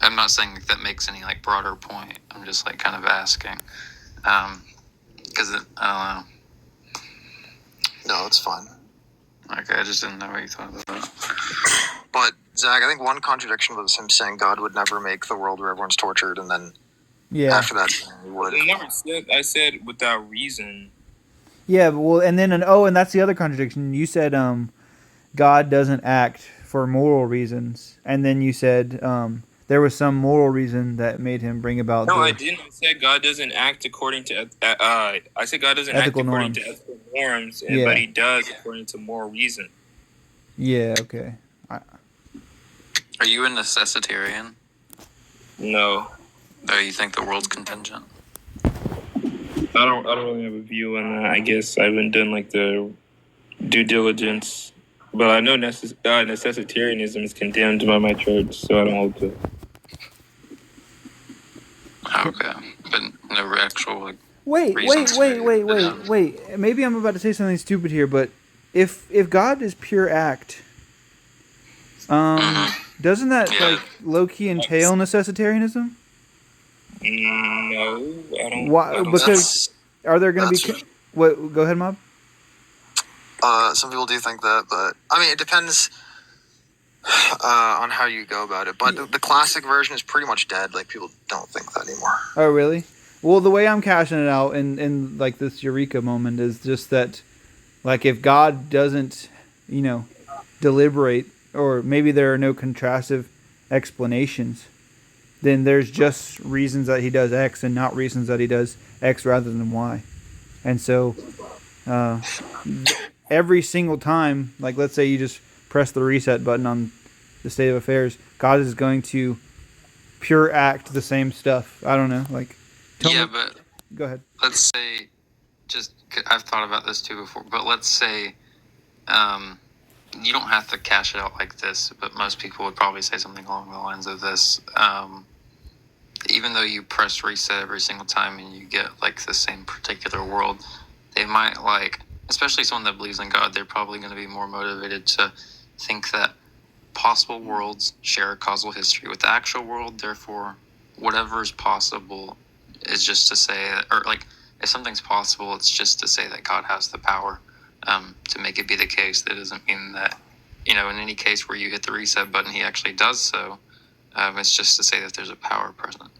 Speaker 3: I'm not saying that makes any like broader point. I'm just like kind of asking because I don't know.
Speaker 1: No, it's fine.
Speaker 3: Okay, I just didn't know what you thought about that.
Speaker 1: But Zach, I think one contradiction was him saying God would never make the world where everyone's tortured, and then after that he would.
Speaker 2: I never said. I said without reason.
Speaker 7: Yeah, well, and then and that's the other contradiction. You said God doesn't act for moral reasons, and then you said there was some moral reason that made him bring about.
Speaker 2: No, I didn't. I said God doesn't act according to. I said God doesn't act according to ethical norms, but He does according to moral reason.
Speaker 7: Yeah. Okay.
Speaker 3: Are you a necessitarian?
Speaker 2: No.
Speaker 3: Oh, you think the world's contingent?
Speaker 2: I don't really have a view on that. I guess I haven't done like the due diligence, but I know necessitarianism is condemned by my church, so I don't hold to it.
Speaker 3: Okay, but no actual like.
Speaker 7: Wait. Maybe I'm about to say something stupid here, but if God is pure act, doesn't that like low key entail necessitarianism?
Speaker 2: No, I don't.
Speaker 7: Why? Because are there going to be? What? Go ahead, Mob.
Speaker 1: Some people do think that, but I mean, it depends on how you go about it. But the classic version is pretty much dead. Like, people don't think that anymore.
Speaker 7: Oh, really? Well, the way I'm cashing it out in like this eureka moment is just that, like, if God doesn't, deliberate, or maybe there are no contrastive explanations, then there's just reasons that he does X and not reasons that he does X rather than Y. And so, every single time, like, let's say you just press the reset button on the state of affairs, God is going to pure act the same stuff. I don't know, like.
Speaker 3: But
Speaker 7: go ahead.
Speaker 3: Let's say, I've thought about this too before, but let's say, you don't have to cash it out like this, but most people would probably say something along the lines of this. Even though you press reset every single time and you get like the same particular world, they might like, especially someone that believes in God, they're probably going to be more motivated to think that possible worlds share a causal history with the actual world. Therefore, whatever is possible is just to say, or like, if something's possible, it's just to say that God has the power to make it be the case. That doesn't mean that, in any case where you hit the reset button, he actually does so. It's just to say that there's a power present.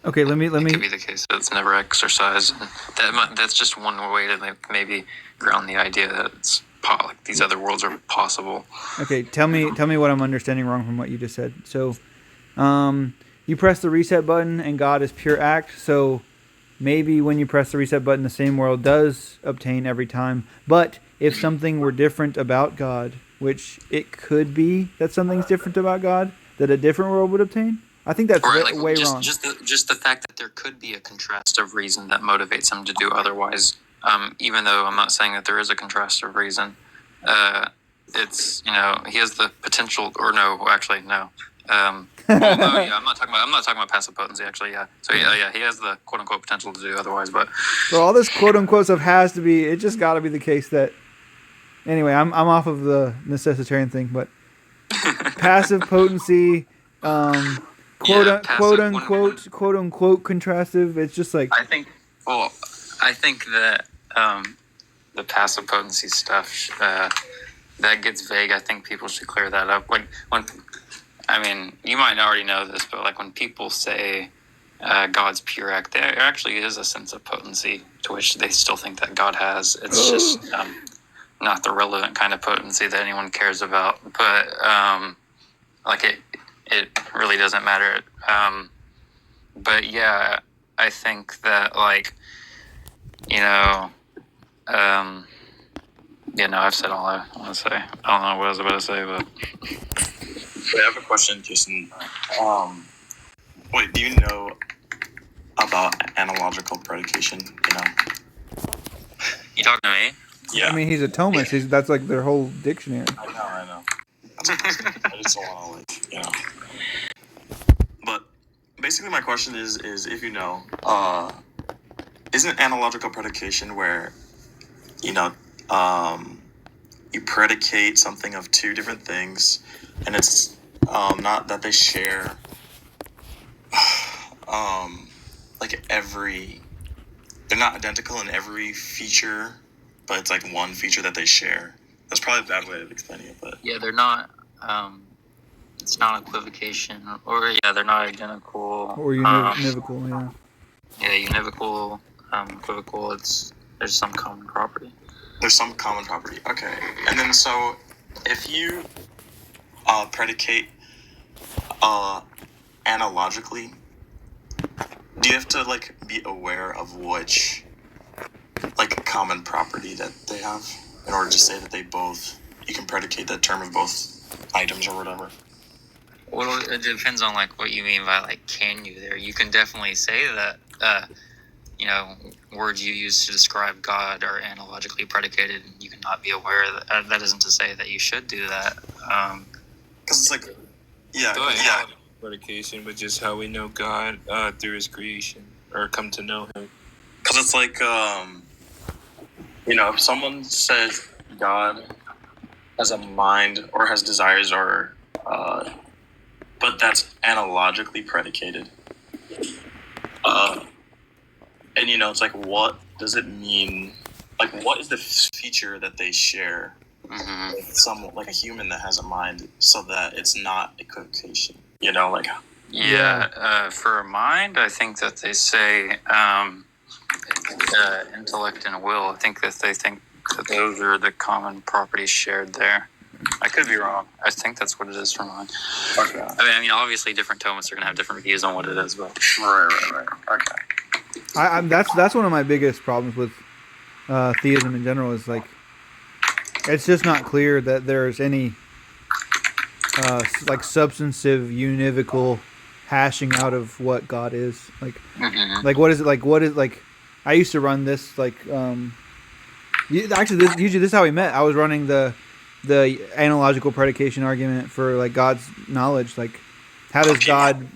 Speaker 7: Okay, let me.
Speaker 3: It could be the case that it's never exercised. That's just one way to maybe ground the idea that it's like these other worlds are possible.
Speaker 7: Okay, tell me what I'm understanding wrong from what you just said. So, you press the reset button and God is pure act. So maybe when you press the reset button, the same world does obtain every time. But if something were different about God, which it could be that something's different about God, that a different world would obtain. I think that's way wrong.
Speaker 3: Just the fact that there could be a contrastive reason that motivates him to do otherwise. Even though I'm not saying that there is a contrastive reason, it's he has the potential, or no, actually no. I'm not talking about passive potency actually. Yeah. So yeah, he has the quote unquote potential to do otherwise, but
Speaker 7: so all this quote unquote stuff has to be. It just got to be the case that. Anyway, I'm off of the necessitarian thing, but passive potency, quote unquote contrastive. It's just like
Speaker 3: I think that the passive potency stuff that gets vague. I think people should clear that up. When you might already know this, but like when people say God's pure act, there actually is a sense of potency to which they still think that God has. It's just not the relevant kind of potency that anyone cares about. But it really doesn't matter. But yeah, I think that I've said all I want to say. I don't know what I was about to say, but.
Speaker 10: Wait, I have a question, Jason. Do you know about analogical predication?
Speaker 3: You talking to me?
Speaker 10: Yeah.
Speaker 7: I mean, he's a Thomist. That's like their whole dictionary.
Speaker 10: I know. I just don't want to But basically, my question is if isn't analogical predication where you predicate something of two different things, and it's not that they share they're not identical in every feature, but it's like one feature that they share. That's probably a bad way of explaining it, but
Speaker 3: yeah, they're not it's not equivocation, or they're not identical,
Speaker 7: or univocal.
Speaker 3: Univocal, equivocal. There's some common property.
Speaker 10: There's some common property. Okay. And then so if you predicate analogically, do you have to be aware of which common property that they have in order to say that you can predicate that term of both items or whatever?
Speaker 3: Well, it depends on what you mean by can you there. You can definitely say that words you use to describe God are analogically predicated, and you cannot be aware that. That isn't to say that you should do that.
Speaker 10: Because it's yeah.
Speaker 2: predication, but just how we know God through His creation, or come to know Him.
Speaker 10: Because it's like, if someone says God has a mind or has desires, or but that's analogically predicated. And it's like, what does it mean? Like, what is the feature that they share with someone, like a human that has a mind, so that it's not equivocation?
Speaker 3: For a mind, I think that they say intellect and will. I think that they think that those are the common properties shared there. I could be wrong. I think that's what it is for mine.
Speaker 10: Okay.
Speaker 3: I mean, obviously, different Thomists are going to have different views on what it is, but
Speaker 10: Right. Okay.
Speaker 7: That's one of my biggest problems with theism in general is like it's just not clear that there's any like substantive univocal hashing out of what God is like what is it like what is like I used to run this like this is how we met. I was running the analogical predication argument for like God's knowledge. Like how does God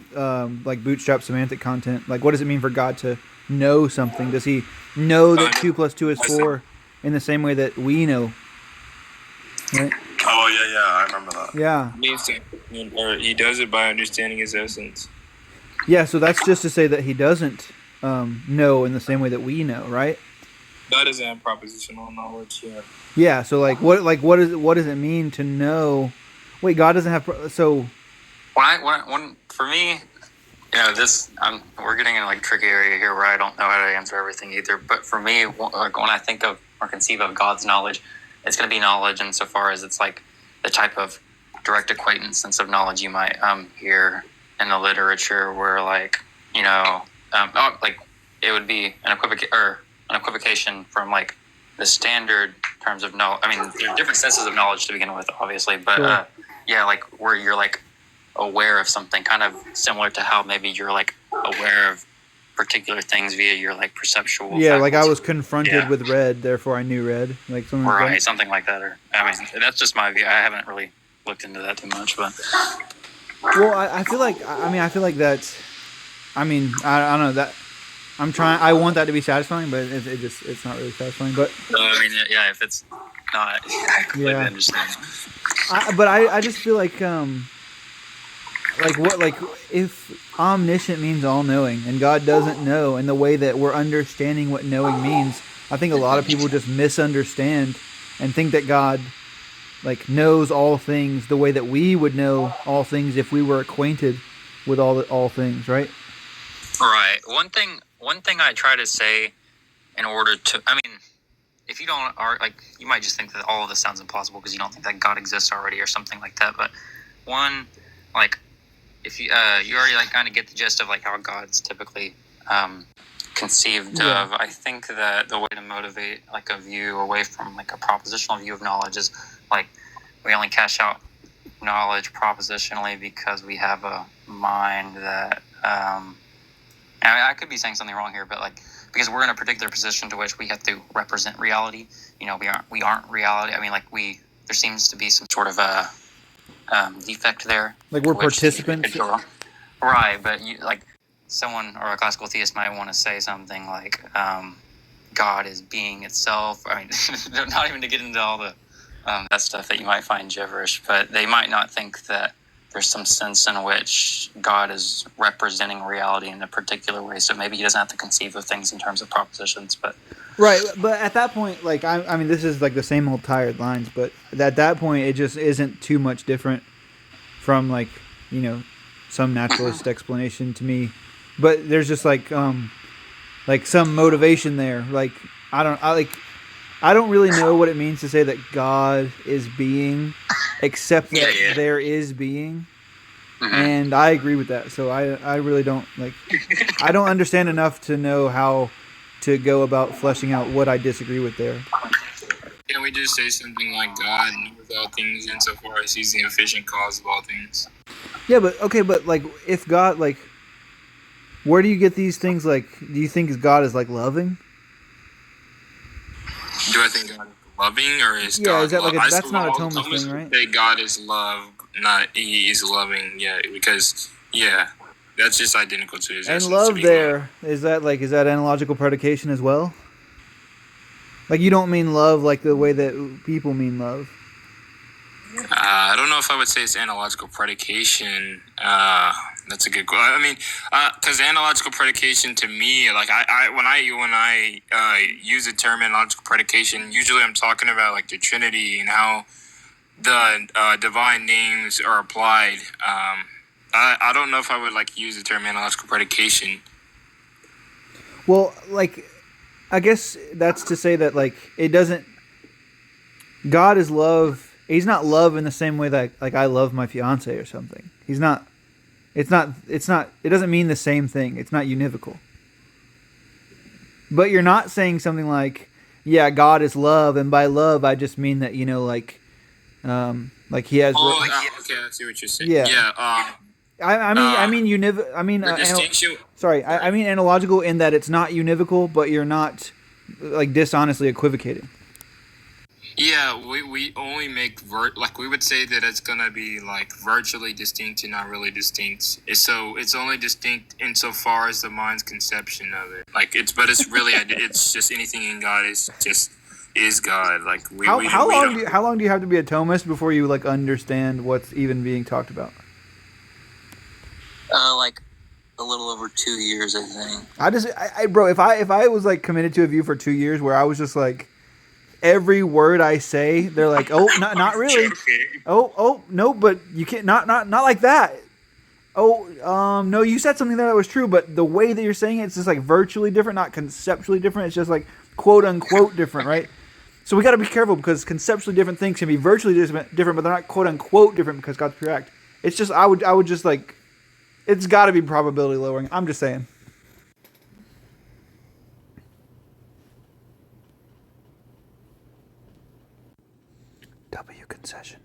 Speaker 7: like bootstrap semantic content? Like what does it mean for God to know something? Does he know that 2 + 2 is 4 in the same way that we know? Right?
Speaker 10: Oh yeah, I remember that.
Speaker 7: Yeah.
Speaker 2: Or he does it by understanding his essence.
Speaker 7: Yeah, so that's just to say that he doesn't know in the same way that we know, right?
Speaker 2: That doesn't have propositional knowledge, yeah.
Speaker 7: Yeah, so what does it mean to know? Wait, God doesn't have so.
Speaker 3: When for me, we're getting in like tricky area here where I don't know how to answer everything either. But for me, like when I think of or conceive of God's knowledge, it's going to be knowledge insofar as it's like the type of direct acquaintance of knowledge you might hear in the literature, where like like it would be an equivocation from like the standard terms of knowledge. I mean, there are different senses of knowledge to begin with, obviously, but
Speaker 7: Sure.
Speaker 3: like where you're like aware of something, kind of similar to how maybe you're like aware of particular things via your like perceptual
Speaker 7: Yeah,
Speaker 3: faculty.
Speaker 7: like I was confronted with red, therefore I knew red. Like something like that.
Speaker 3: Something like that. Or I mean, that's just my view. I haven't really looked into that too much, but
Speaker 7: Well, I feel like that's. I mean, I don't know that. I'm trying. I want that to be satisfying, but it's not really satisfying. But
Speaker 3: I mean, yeah, if it's not, I completely understand.
Speaker 7: But I just feel like if omniscient means all knowing and God doesn't know in the way that we're understanding what knowing means, I think a lot of people just misunderstand and think that God like knows all things the way that we would know all things if we were acquainted with all things, right?
Speaker 3: Right. One thing I try to say in order to, I mean, if you don't like, you might just think that all of this sounds implausible because you don't think that God exists already or something like that. But one, like, if you already like kind of get the gist of like how God's typically conceived of, I think that the way to motivate like a view away from like a propositional view of knowledge is like we only cash out knowledge propositionally because we have a mind that I could be saying something wrong here, but like because we're in a particular position to which we have to represent reality. We aren't reality. I mean, like there seems to be some sort of a defect there.
Speaker 7: Like we're participants.
Speaker 3: Right, but like someone or a classical theist might want to say something like God is being itself. I mean, not even to get into all the that stuff that you might find gibberish, but they might not think that there's some sense in which God is representing reality in a particular way. So maybe he doesn't have to conceive of things in terms of propositions, but
Speaker 7: right. But at that point, like I mean, this is like the same old tired lines. But at that point, it just isn't too much different from like some naturalist explanation to me. But there's just like some motivation there. Like I don't really know what it means to say that God is being, except that there is being. And I agree with that. So I really don't I don't understand enough to know how to go about fleshing out what I disagree with there.
Speaker 2: Can we just say something like God knows all things insofar as he's the efficient cause of all things?
Speaker 7: Yeah, but like if God where do you get these things? Like, do you think God is like loving?
Speaker 2: Do I think God is loving, or is
Speaker 7: yeah,
Speaker 2: God?
Speaker 7: Is that like that's not a
Speaker 2: Thomas
Speaker 7: Thomist thing, right?
Speaker 2: Say God is love, not he is loving. Yeah, because Yeah, that's just identical to his
Speaker 7: And
Speaker 2: essence.
Speaker 7: love there, is that analogical predication as well? Like, you don't mean love like the way that people mean love.
Speaker 2: I don't know if I would say it's analogical predication. That's a good question. I mean, because analogical predication to me, like when I use the term analogical predication, usually I'm talking about like the Trinity and how the divine names are applied. I don't know if I would like use the term analogical predication.
Speaker 7: Well, like, I guess that's to say that, like, it doesn't. God is love. He's not love in the same way that, like, I love my fiance or something. He's not. It's not. It doesn't mean the same thing. It's not univocal. But you're not saying something like, yeah, God is love, and by love I just mean that, like he has.
Speaker 2: Okay, I see what you're saying.
Speaker 7: Yeah. I mean
Speaker 2: the distinction.
Speaker 7: Sorry, I mean analogical in that it's not univocal, but you're not like dishonestly equivocating.
Speaker 2: Yeah, we only make like we would say that it's gonna be like virtually distinct and not really distinct. So it's only distinct insofar as the mind's conception of it. Like it's really it's just anything in God is God. Like
Speaker 7: how long do you have to be a Thomist before you like understand what's even being talked about?
Speaker 3: Like a little over 2 years, I think.
Speaker 7: Bro, if I was like committed to a view for 2 years where I was just like every word I say, they're like, oh, not really. Oh, no, but you can't, not like that. Oh, no, you said something there that was true, but the way that you're saying it's just like virtually different, not conceptually different. It's just like quote unquote different, right? So we got to be careful because conceptually different things can be virtually different, but they're not quote unquote different because God's pure act. It's just I would just like, it's got to be probability lowering. I'm just saying. W concession.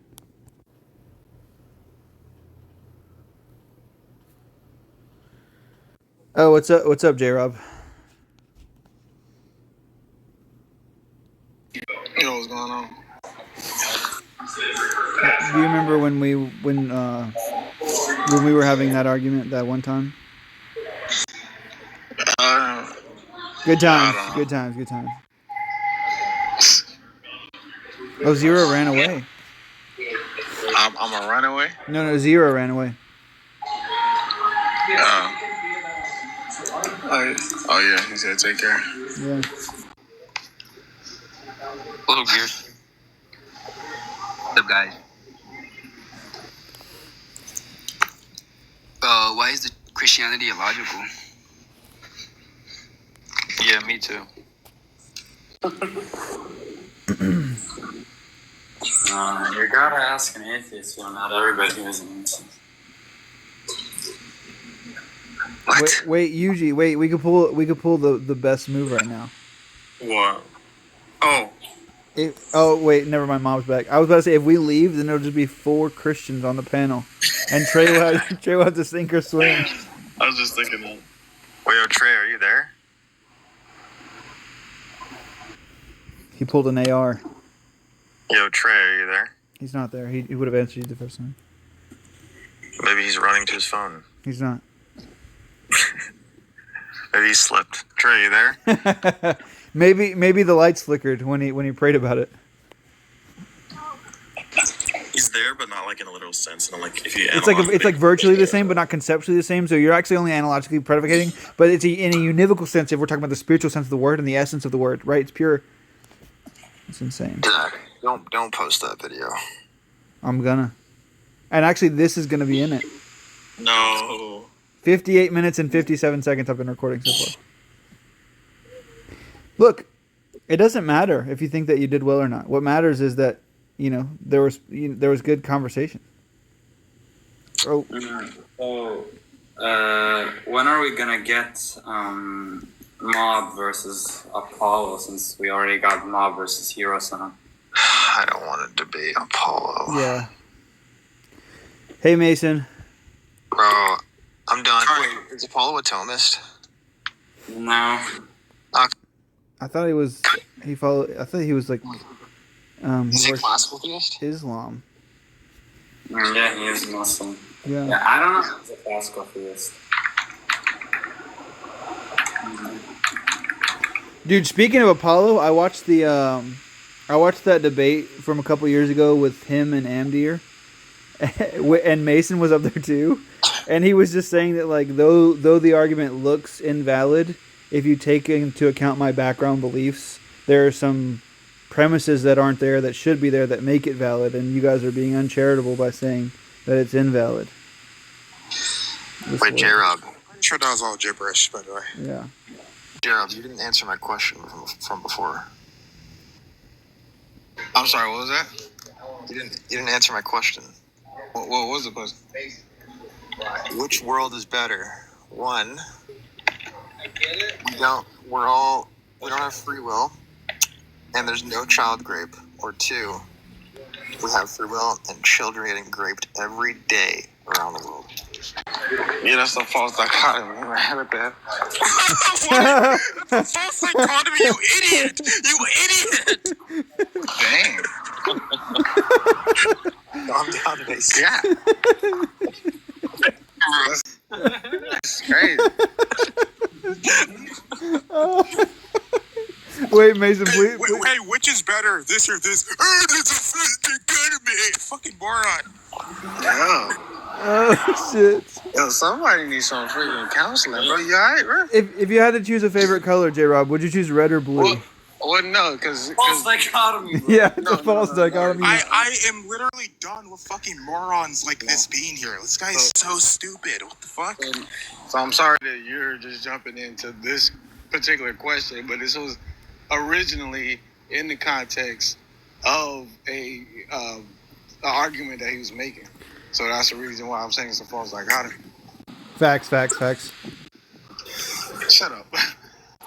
Speaker 7: Oh, what's up? What's up, Jrob?
Speaker 5: Yo, what's going on?
Speaker 7: Do you remember when we were having that argument that one time? Good times. Good times. Good times. Oh, Zero ran away.
Speaker 5: I'm a runaway?
Speaker 7: No, Zero ran away.
Speaker 5: Oh yeah, he said take care.
Speaker 7: Yeah.
Speaker 3: Little gears. What's up, guys? Why is the Christianity illogical? Yeah, me too.
Speaker 12: You gotta ask an atheist, not everybody has an answer.
Speaker 3: What?
Speaker 7: Wait, Yuji, we could pull the best move right now.
Speaker 2: What?
Speaker 7: Wait, never mind. Mom's back. I was about to say if we leave, then it'll just be 4 Christians on the panel, and Trey will have to sink or swim.
Speaker 10: I was just thinking that. Wait, Trey, are you there?
Speaker 7: He pulled an AR.
Speaker 10: Yo, Trey, are you there?
Speaker 7: He's not there. He would have answered you the first time.
Speaker 10: Maybe he's running to his phone.
Speaker 7: He's not.
Speaker 10: Maybe he slipped. Trey, are you there?
Speaker 7: Maybe the lights flickered when he prayed about it.
Speaker 10: He's there, but not like in a literal sense. And like if you,
Speaker 7: it's like virtually the same, but not conceptually the same. So you're actually only analogically predicating, but it's in a univocal sense. If we're talking about the spiritual sense of the word and the essence of the word, right? It's pure. It's insane.
Speaker 1: Zach, don't post that video.
Speaker 7: I'm gonna. And actually, this is gonna be in it.
Speaker 10: No.
Speaker 7: 58 minutes and 57 seconds I've been recording so far. Look, it doesn't matter if you think that you did well or not. What matters is that there was good conversation.
Speaker 12: So, when are we gonna get Mob versus Apollo? Since we already got Mob versus Hero-san.
Speaker 1: I don't want to debate Apollo.
Speaker 7: Yeah. Hey, Mason.
Speaker 1: Bro, I'm done. Wait, is Apollo a Thomist?
Speaker 12: No.
Speaker 7: I thought he was. I thought he was like.
Speaker 1: Is he a classical theist?
Speaker 7: Islam.
Speaker 12: Yeah, he is Muslim. Yeah, I don't know. It's a classical theist.
Speaker 7: Dude, speaking of Apollo, I watched that debate from a couple years ago with him and Amdir, and Mason was up there too, and he was just saying that like though the argument looks invalid, if you take into account my background beliefs, there are some premises that aren't there that should be there that make it valid, and you guys are being uncharitable by saying that it's invalid.
Speaker 1: Wait, Jrob.
Speaker 5: I'm sure that was all gibberish, by the way.
Speaker 7: Yeah.
Speaker 1: Jrob, you didn't answer my question from before.
Speaker 5: I'm sorry, what was that?
Speaker 1: You didn't answer my question.
Speaker 5: What was the question?
Speaker 1: Which world is better? One, we don't have free will, and there's no child grape. Or two, we have free will and children are getting raped every day around the world.
Speaker 5: Yeah, that's a false dichotomy. What the
Speaker 10: What? False dichotomy, you idiot! You idiot!
Speaker 5: Dang.
Speaker 1: Calm down, Mason.
Speaker 5: Yeah. That's crazy.
Speaker 7: Wait, Mason, please.
Speaker 10: Hey, which is better, this or this? This is false dichotomy, fucking moron.
Speaker 5: Yeah.
Speaker 7: Oh shit!
Speaker 5: Yo, somebody needs some freaking counseling, bro. You alright, bro?
Speaker 7: If you had to choose a favorite color, J-Rob, would you choose red or blue?
Speaker 5: Well, no, because
Speaker 12: False dichotomy, bro.
Speaker 7: Yeah, it's a false dichotomy.
Speaker 10: I am literally done with fucking morons like this being here. This guy is so stupid. What the fuck?
Speaker 5: So I'm sorry that you're just jumping into this particular question, but this was originally in the context of a argument that he was making. So that's the reason why I'm saying it's a false dichotomy.
Speaker 7: Facts.
Speaker 5: Shut up.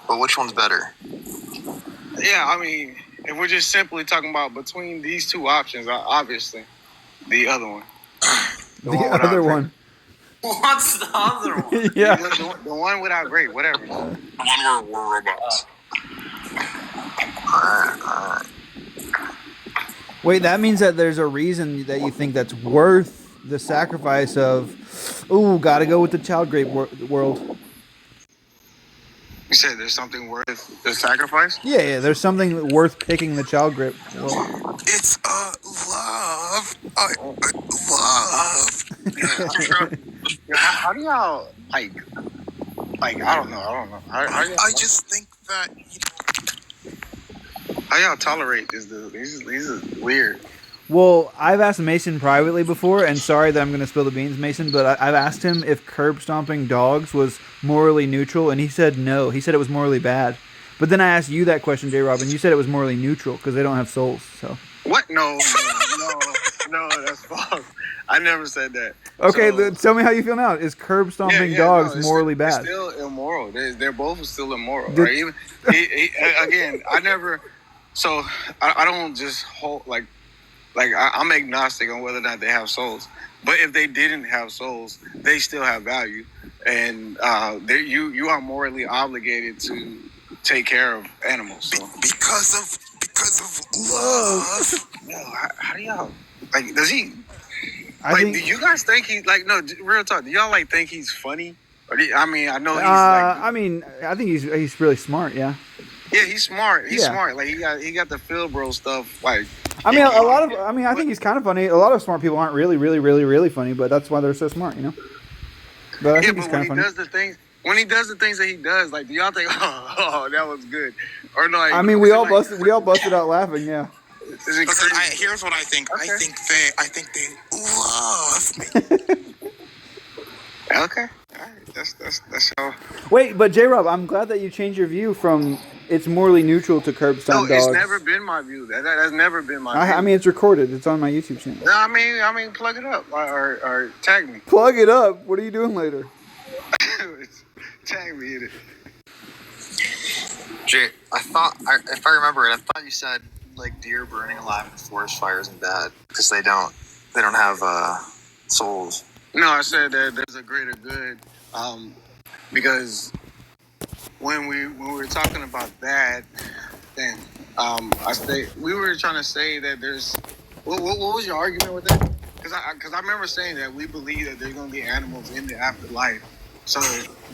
Speaker 1: But which one's better?
Speaker 5: Yeah, I mean, if we're just simply talking about between these two options, obviously, the other one.
Speaker 7: The other one.
Speaker 12: What's the other one?
Speaker 7: Yeah.
Speaker 5: The one without grape, whatever.
Speaker 10: The one where we're robots.
Speaker 1: Alright.
Speaker 7: Wait, that means that there's a reason that you think that's worth the sacrifice of, gotta go with the child grape world.
Speaker 5: You said there's something worth the sacrifice?
Speaker 7: Yeah, there's something worth picking the child grape world.
Speaker 10: It's love. Love.
Speaker 5: How do y'all, like, I don't know.
Speaker 10: I just think that,
Speaker 5: how y'all tolerate this dude? These is weird.
Speaker 7: Well, I've asked Mason privately before, and sorry that I'm going to spill the beans, Mason, but I've asked him if curb stomping dogs was morally neutral, and he said no. He said it was morally bad. But then I asked you that question, J-Rob, and you said it was morally neutral because they don't have souls. So.
Speaker 5: What? No, that's false. I never said that.
Speaker 7: Okay,
Speaker 5: So,
Speaker 7: tell me how you feel now. Is curb stomping dogs
Speaker 5: it's
Speaker 7: morally
Speaker 5: it's
Speaker 7: bad?
Speaker 5: still immoral. They're both still immoral. Right? Even again, I never. So I don't just hold like I'm agnostic on whether or not they have souls. But if they didn't have souls, they still have value, and you are morally obligated to take care of animals. So.
Speaker 10: because of love.
Speaker 5: No, how do y'all like? Does he?
Speaker 7: I
Speaker 5: Like,
Speaker 7: think,
Speaker 5: do you guys think he's like? No, real talk. Do y'all like think he's funny? Or I mean, I know he's
Speaker 7: I think he's really smart. Yeah.
Speaker 5: Yeah, he's smart. He's
Speaker 7: Yeah.
Speaker 5: smart. Like he got the Phil Bro stuff. Like,
Speaker 7: I mean, I think he's kind of funny. A lot of smart people aren't really, really, really, really funny, but that's why they're so smart, you know. But I think he's
Speaker 5: but
Speaker 7: kind
Speaker 5: when
Speaker 7: of funny.
Speaker 5: he does the things that he does, like, do y'all think, oh, that was good, or no? Like,
Speaker 7: I mean, we all busted out laughing. Yeah.
Speaker 5: Is it
Speaker 10: Listen,
Speaker 5: crazy?
Speaker 10: here's what I think.
Speaker 5: Okay.
Speaker 10: I think they love me.
Speaker 5: Okay. All right. That's all.
Speaker 7: Wait, but J-Rob, I'm glad that you changed your view from it's morally neutral to curb
Speaker 5: No,
Speaker 7: stomp dogs.
Speaker 5: it's never been my view. That's never been my view.
Speaker 7: I mean, it's recorded. It's on my YouTube channel.
Speaker 5: No, I mean, plug it up or tag me.
Speaker 7: Plug it up. What are you doing later?
Speaker 5: Tag me in it.
Speaker 1: Jay, if I remember it, I thought you said like deer burning alive in forest fires and bad because they don't have souls.
Speaker 5: No, I said that there's a greater good, because when we were talking about that, then we were trying to say that there's what was your argument with that? Because because I remember saying that we believe that there's going to be animals in the afterlife. So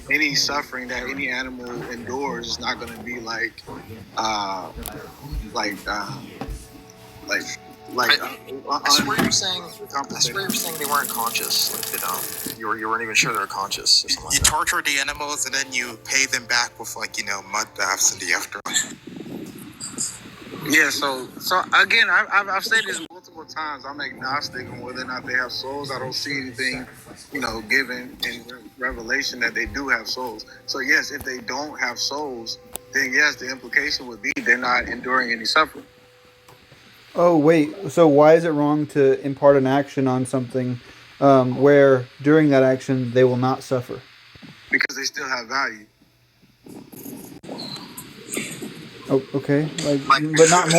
Speaker 5: any suffering that any animal endures is not going to be like I
Speaker 1: swear you're saying. I swear you're saying they weren't conscious. Like they don't. You weren't even sure they were conscious or something.
Speaker 13: You torture the animals and then you pay them back with mud baths in the afterlife.
Speaker 5: Yeah, so again, I've said this multiple times. I'm agnostic on whether or not they have souls. I don't see anything, given in Revelation that they do have souls. So yes, if they don't have souls, then yes, the implication would be they're not enduring any suffering.
Speaker 7: Oh wait, so why is it wrong to impart an action on something where during that action they will not suffer?
Speaker 5: Because they still have value.
Speaker 7: Oh, okay, but not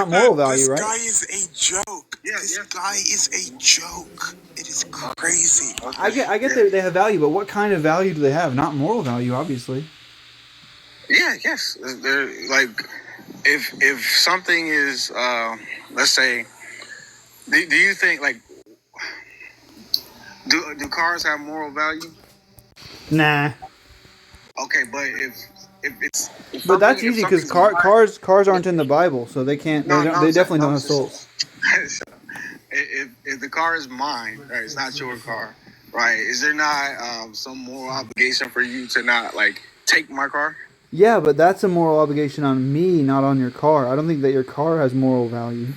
Speaker 7: moral value, right?
Speaker 13: This guy is a joke. Yeah, this guy is a joke. It is crazy.
Speaker 7: Okay. I get that they have value, but what kind of value do they have? Not moral value, obviously.
Speaker 5: Yeah, yes. They're like, if something is, let's say, do you think do cars have moral value?
Speaker 7: Nah.
Speaker 5: Okay, but if
Speaker 7: but that's easy because cars aren't in the Bible, so they can't. They definitely don't have souls.
Speaker 5: If the car is mine, right, it's not your car, right? Is there not some moral obligation for you to not take my car?
Speaker 7: Yeah, but that's a moral obligation on me, not on your car. I don't think that your car has moral value.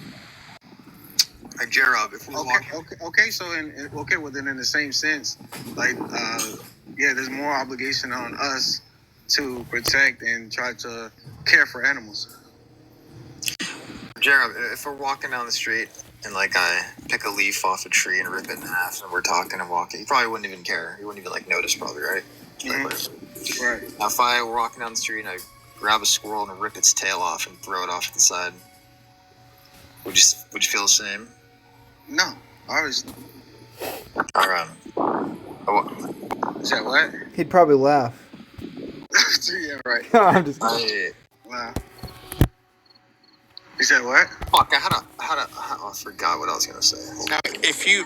Speaker 1: Jrob, if we
Speaker 5: okay, so well then in the same sense, there's more obligation on us to protect and try to care for animals.
Speaker 1: Jrob, if we're walking down the street and I pick a leaf off a tree and rip it in half, and we're talking and walking, you probably wouldn't even care. You wouldn't even notice, probably, right?
Speaker 5: Mm-hmm. Right.
Speaker 1: Now, if I were walking down the street and I grab a squirrel and rip its tail off and throw it off to the side, would you feel the same?
Speaker 5: No, obviously.
Speaker 1: All right. Is that what?
Speaker 7: He'd probably laugh.
Speaker 5: Yeah, right.
Speaker 7: I'm just kidding.
Speaker 5: Wow. You said what?
Speaker 1: Fuck, I forgot what I was gonna say.
Speaker 13: Now, if you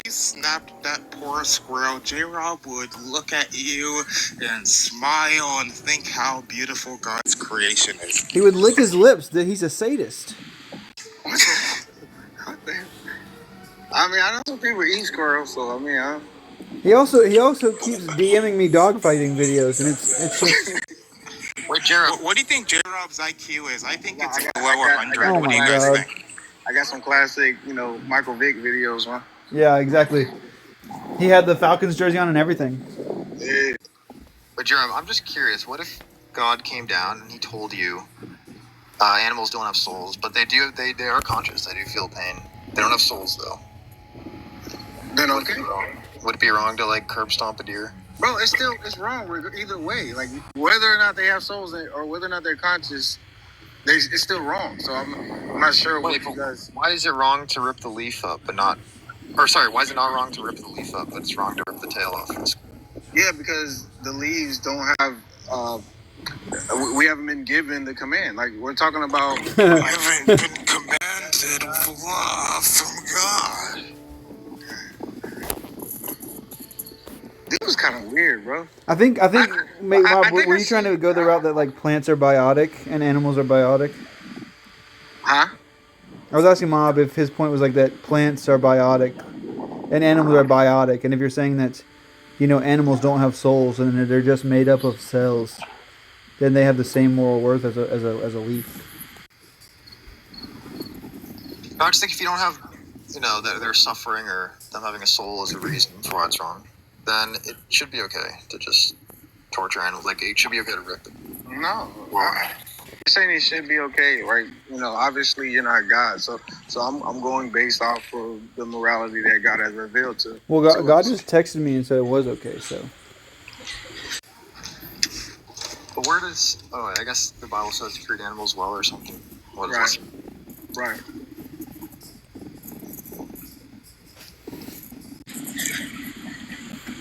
Speaker 13: snapped that poor squirrel, Jrob would look at you and smile and think how beautiful God's creation is.
Speaker 7: He would lick his lips. That he's a sadist.
Speaker 5: I mean, I know some people eat squirrels, so I mean,
Speaker 7: He also keeps DMing me dogfighting videos, and it's just.
Speaker 1: Wait, Jrob.
Speaker 13: What do you think Jrob's IQ is? I think it's below 100.
Speaker 7: Oh
Speaker 13: what do you
Speaker 7: my
Speaker 13: guys
Speaker 7: God.
Speaker 13: think?
Speaker 5: I got some classic, Michael Vick videos, man.
Speaker 7: Yeah, exactly. He had the Falcons jersey on and everything.
Speaker 5: Yeah.
Speaker 1: But Jrob, I'm just curious. What if God came down and he told you animals don't have souls, but they do? They are conscious. They do feel pain. They don't have souls though.
Speaker 5: Then okay.
Speaker 1: Would it be wrong to curb stomp a deer?
Speaker 5: Bro, it's wrong either way. Whether or not they have souls or whether or not they're conscious, it's still wrong. So I'm not sure what you guys.
Speaker 1: Why is it wrong to rip the leaf up, but not? Or sorry, why is it not wrong to rip the leaf up, but it's wrong to rip the tail off?
Speaker 5: Yeah, because the leaves don't have. We haven't been given the command. We're talking about.
Speaker 13: We haven't been commanded with love from God.
Speaker 5: This was kind of weird, bro.
Speaker 7: I think. Were you trying to go the route that plants are biotic and animals are biotic?
Speaker 5: Huh?
Speaker 7: I was asking Mob if his point was that plants are biotic and animals are biotic, and if you're saying that, animals don't have souls and they're just made up of cells, then they have the same moral worth as a leaf.
Speaker 1: I just think if you don't have, their suffering or them having a soul as a reason for why it's wrong, then it should be okay to just torture animals. It should be okay to rip it.
Speaker 5: No. Why? You're saying it should be okay, right? Obviously you're not God, so I'm going based off of the morality that God has revealed to.
Speaker 7: Well, God just texted me and said it was okay, so.
Speaker 1: But where does? Oh, I guess the Bible says to treat animals well or something.
Speaker 5: Right. Right.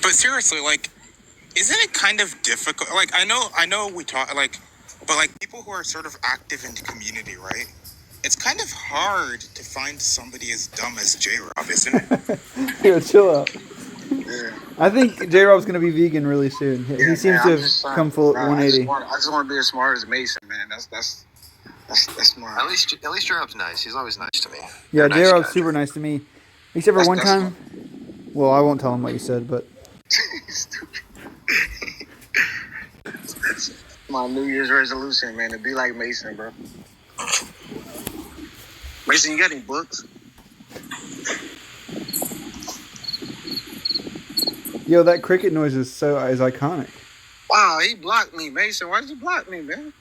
Speaker 13: But seriously, isn't it kind of difficult? I know we talk, but people who are sort of active in the community, right? it's kind of hard to find somebody as dumb as Jrob, isn't it?
Speaker 7: Yo, chill out.
Speaker 5: Yeah.
Speaker 7: I think J-Rob's gonna be vegan really soon. He seems to have come full 180.
Speaker 5: I just want to be as smart as Mason, man. That's smart.
Speaker 1: At least Jrob's nice. He's always nice to me.
Speaker 7: Yeah,
Speaker 1: You're a nice
Speaker 7: J-Rob's
Speaker 1: guy.
Speaker 7: super nice to me. Except for one time. Well, I won't tell him what you said, but.
Speaker 5: That's my New Year's resolution, man, to be like Mason, bro. Mason, you got any books?
Speaker 7: Yo, that cricket noise is iconic.
Speaker 5: Wow, he blocked me, Mason. Why did you block me, man?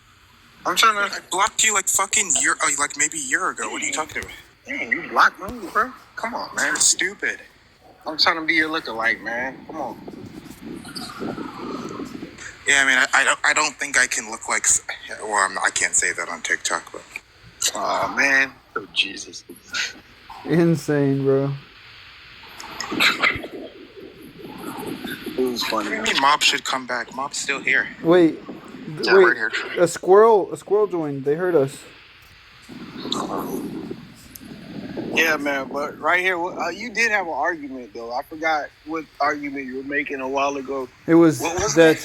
Speaker 5: I'm trying to.
Speaker 13: I blocked you like fucking like maybe a year ago. What are you talking about?
Speaker 5: Dang, you blocked me, bro. Come on, man.
Speaker 13: You're stupid.
Speaker 5: I'm trying to be your lookalike, man. Come on.
Speaker 13: Yeah, I mean, I don't think I can look like. Well, I can't say that on TikTok, but.
Speaker 5: Oh man.
Speaker 1: Oh Jesus.
Speaker 7: Insane, bro.
Speaker 5: It was funny.
Speaker 13: I mean, Mob should come back. Mob's still here.
Speaker 7: Wait,
Speaker 1: Yeah, right here.
Speaker 7: a squirrel joined. They heard us.
Speaker 5: Yeah, man. But right here, you did have an argument, though. I forgot what argument you were making a while ago.
Speaker 7: It was that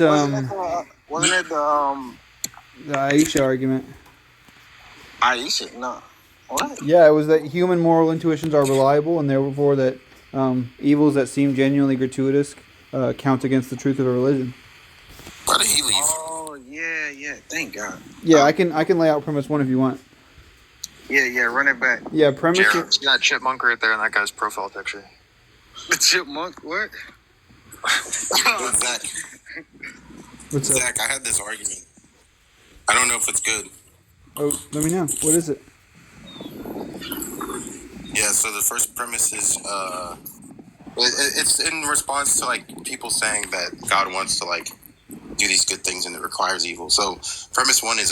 Speaker 5: Wasn't it
Speaker 7: the Aisha argument.
Speaker 5: Aisha? No. What?
Speaker 7: Yeah, it was that human moral intuitions are reliable, and therefore that evils that seem genuinely gratuitous count against the truth of a religion.
Speaker 13: Why did he leave?
Speaker 5: Oh yeah. Thank God.
Speaker 7: Yeah, I can lay out premise 1 if you want.
Speaker 5: Yeah. Run it back.
Speaker 7: Yeah, premise.
Speaker 1: Jrob's got chipmunk right there in that guy's profile picture.
Speaker 5: The chipmunk. What?
Speaker 13: Zach,
Speaker 7: What's up?
Speaker 13: Zach, I had this argument. I don't know if it's good.
Speaker 7: Oh, let me know. What is it?
Speaker 13: Yeah, so the first premise is, it's in response to, like, people saying that God wants to, like, do these good things and it requires evil. So, premise 1 is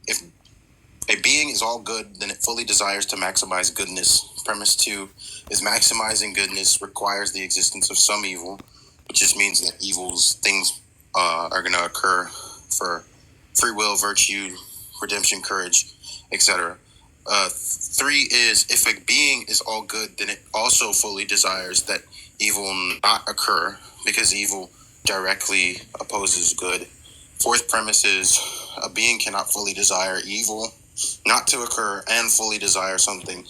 Speaker 13: if a being is all good, then it fully desires to maximize goodness. Premise 2 is maximizing goodness requires the existence of some evil, which just means that things are going to occur for free will, virtue, redemption, courage, etc. 3 is if a being is all good, then it also fully desires that evil not occur because evil directly opposes good. 4th premise is a being cannot fully desire evil not to occur and fully desire something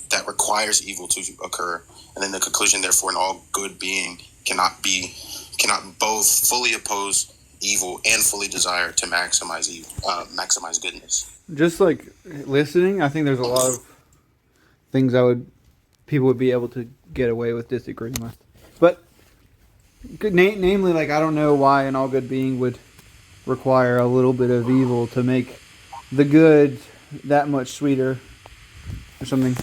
Speaker 13: that requires evil to occur. And then the conclusion, therefore, an all good being cannot both fully oppose evil and fully desire to maximize goodness.
Speaker 7: Just like listening, I think there's a lot of things people would be able to get away with disagreeing with. But namely, like, I don't know why an all good being would require a little bit of evil to make the good that much sweeter or something.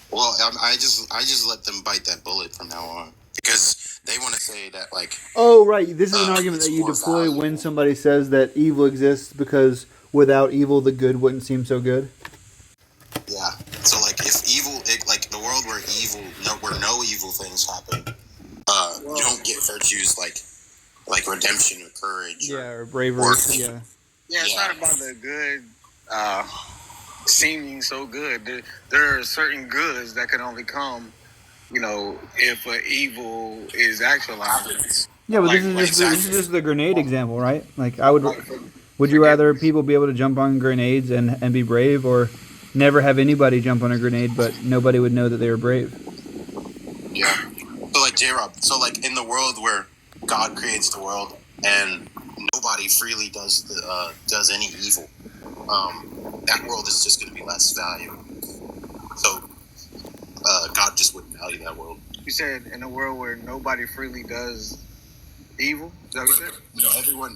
Speaker 13: Well, I just let them bite that bullet from now on because they want to say that, like.
Speaker 7: Oh, right. This is an argument that you
Speaker 13: more
Speaker 7: deploy
Speaker 13: valuable.
Speaker 7: when somebody says that evil exists because without evil, the good wouldn't seem so good.
Speaker 13: Yeah. So, like, if evil, like the world where no evil things happen, you don't get virtues like redemption or courage.
Speaker 7: Or bravery. Yeah.
Speaker 5: Yeah, it's not about the good seeming so good. There are certain goods that can only come, if an evil is actualized.
Speaker 7: Yeah, but this is just the grenade example, right? Like, would you rather people be able to jump on grenades and be brave, or never have anybody jump on a grenade but nobody would know that they were brave?
Speaker 13: Yeah. So, like, Jrob, in the world where God creates the world and nobody freely does any evil, that world is just going to be less valuable. So God just wouldn't value that world.
Speaker 5: You said in a world where nobody freely does evil? Is that what you said?
Speaker 13: No,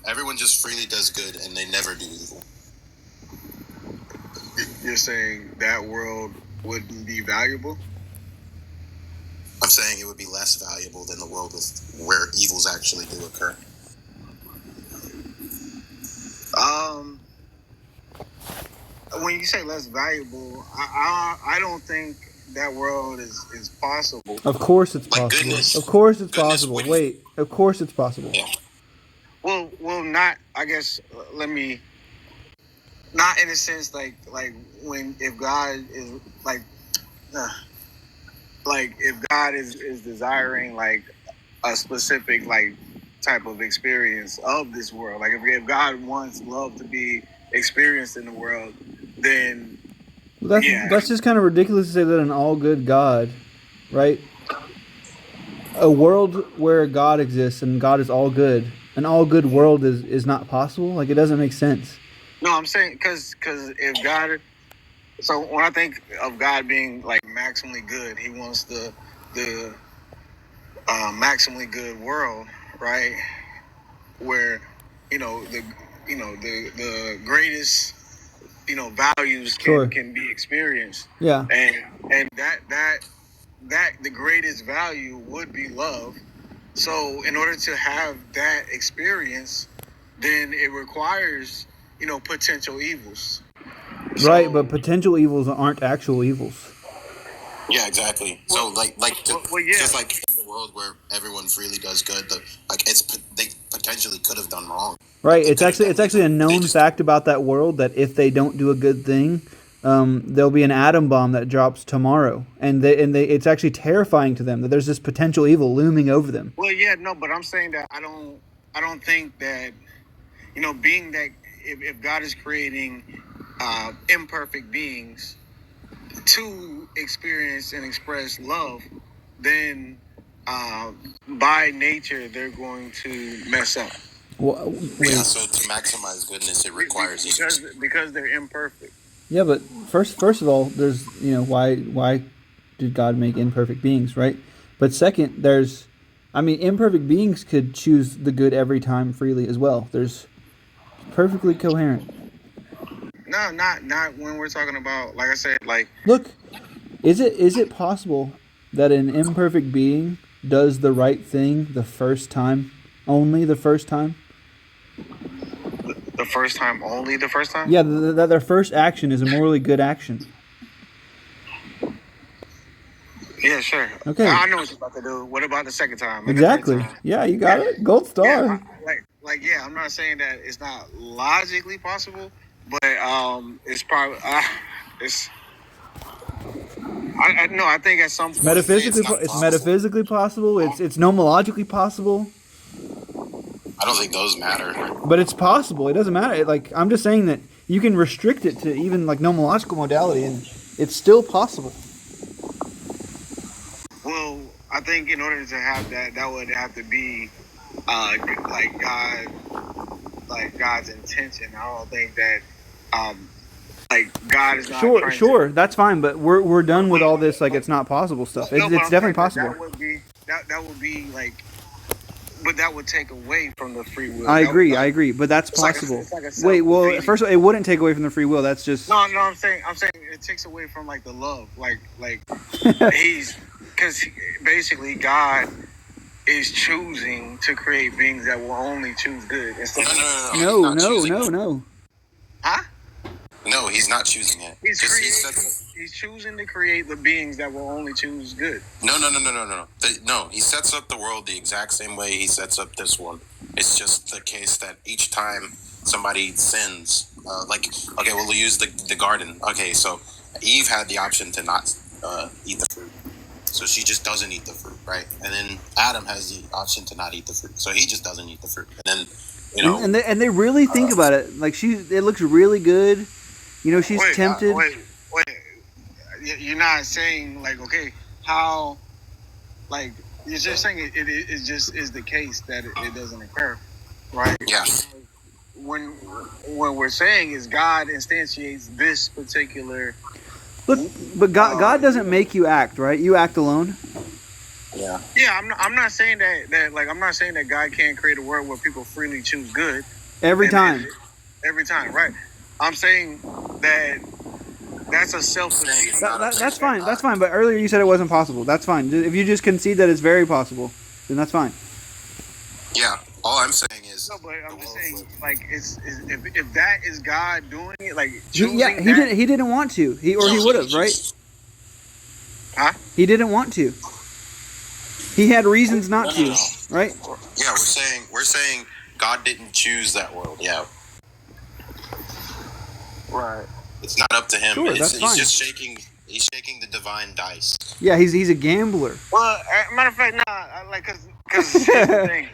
Speaker 13: everyone just freely does good and they never do evil.
Speaker 5: You're saying that world wouldn't be valuable?
Speaker 13: I'm saying it would be less valuable than the world where evils actually do occur.
Speaker 5: When you say less valuable, I don't think that world is possible.
Speaker 7: Of course it's possible.
Speaker 13: Goodness.
Speaker 7: Of course it's possible. Wait, of course it's possible.
Speaker 13: Yeah.
Speaker 5: Well, not. I guess. Let me not in a sense like when if God is uh, like if God is desiring like a specific like type of experience of this world. Like if God wants love to be experienced in the world, then
Speaker 7: That's just kind of ridiculous to say that an all good God, right? A world where God exists and God is all good, an all good world is not possible. Like it doesn't make sense.
Speaker 5: No, I'm saying because if God, so when I think of God being like maximally good, He wants the maximally good world, right? Where the greatest values can be experienced.
Speaker 7: Yeah.
Speaker 5: And that the greatest value would be love. So in order to have that experience, then it requires potential evils.
Speaker 7: Right, but potential evils aren't actual evils.
Speaker 13: Yeah, exactly. So just like in the world where everyone freely does good, they potentially could have done wrong.
Speaker 7: Right. It's actually a known fact about that world that if they don't do a good thing, there'll be an atom bomb that drops tomorrow, and it's actually terrifying to them that there's this potential evil looming over them.
Speaker 5: Well, yeah, no, but I'm saying that I don't think that being that if God is creating imperfect beings to experience and express love, then by nature they're going to mess up.
Speaker 7: Well,
Speaker 13: yeah, so to maximize goodness, it requires
Speaker 5: because they're imperfect.
Speaker 7: Yeah, but first of all, there's why did God make imperfect beings, right? But second, imperfect beings could choose the good every time freely as well. There's perfectly coherent.
Speaker 5: No, not when we're talking about, like I said, like
Speaker 7: look, is it possible that an imperfect being does the right thing the first time, only the first time?
Speaker 5: The first time, only the first time?
Speaker 7: Yeah, that their first action is a morally good action.
Speaker 5: Yeah, sure.
Speaker 7: Okay.
Speaker 5: I know what you're about to do. What about the second time?
Speaker 7: Exactly.
Speaker 5: Time?
Speaker 7: Yeah, you got it. Gold star.
Speaker 5: Yeah, yeah, I'm not saying that it's not logically possible, but it's probably it's. I think at some point
Speaker 7: it's metaphysically possible. It's nomologically possible.
Speaker 13: I don't think those matter.
Speaker 7: But it's possible. It doesn't matter. I'm just saying that you can restrict it to even like nomological modality, and it's still possible.
Speaker 5: Well, I think in order to have that would have to be like God's intention. I don't think that God is not
Speaker 7: Sure, that's fine. But we're done with all this like it's not possible stuff. It's definitely possible.
Speaker 5: That would be like. But that would take away from the free will.
Speaker 7: I agree, but that's possible. Wait, well, first of all, it wouldn't take away from the free will. That's just
Speaker 5: no. I'm saying it takes away from like the love, like because basically God is choosing to create beings that will only choose good.
Speaker 7: No.
Speaker 5: Huh?
Speaker 13: No, he's not choosing it.
Speaker 5: He's choosing to create the beings that will only choose good.
Speaker 13: No. No, he sets up the world the exact same way he sets up this one. It's just the case that each time somebody sins, we'll use the garden. Okay, so Eve had the option to not eat the fruit. So she just doesn't eat the fruit, right? And then Adam has the option to not eat the fruit. So he just doesn't eat the fruit. And then,
Speaker 7: and they really think about it. Like it looks really good. She's tempted.
Speaker 5: Wait. You're not saying like, okay, how, like, you're just saying it just is the case that it doesn't occur, right?
Speaker 13: Yeah.
Speaker 5: When we're saying is God instantiates this particular.
Speaker 7: Look, but God doesn't make you act, right? You act alone.
Speaker 13: Yeah.
Speaker 5: Yeah, I'm not saying that I'm not saying that God can't create a world where people freely choose good.
Speaker 7: Every time,
Speaker 5: right? I'm saying that that's a self-defeating.
Speaker 7: That's fine. That's fine. But earlier you said it wasn't possible. That's fine. If you just concede that it's very possible, then that's fine.
Speaker 13: Yeah. All I'm saying is.
Speaker 5: No, but I'm just saying, like, if that is God doing it, like,
Speaker 7: he didn't want to. He would have, right?
Speaker 5: Huh?
Speaker 7: He didn't want to. He had reasons not to, right?
Speaker 13: Yeah, we're saying God didn't choose that world. Yeah.
Speaker 5: Right.
Speaker 13: It's not up to him.
Speaker 7: Sure, that's fine.
Speaker 13: He's just shaking. He's shaking the divine dice.
Speaker 7: Yeah, he's a gambler.
Speaker 5: Well, matter of fact, because here's the thing.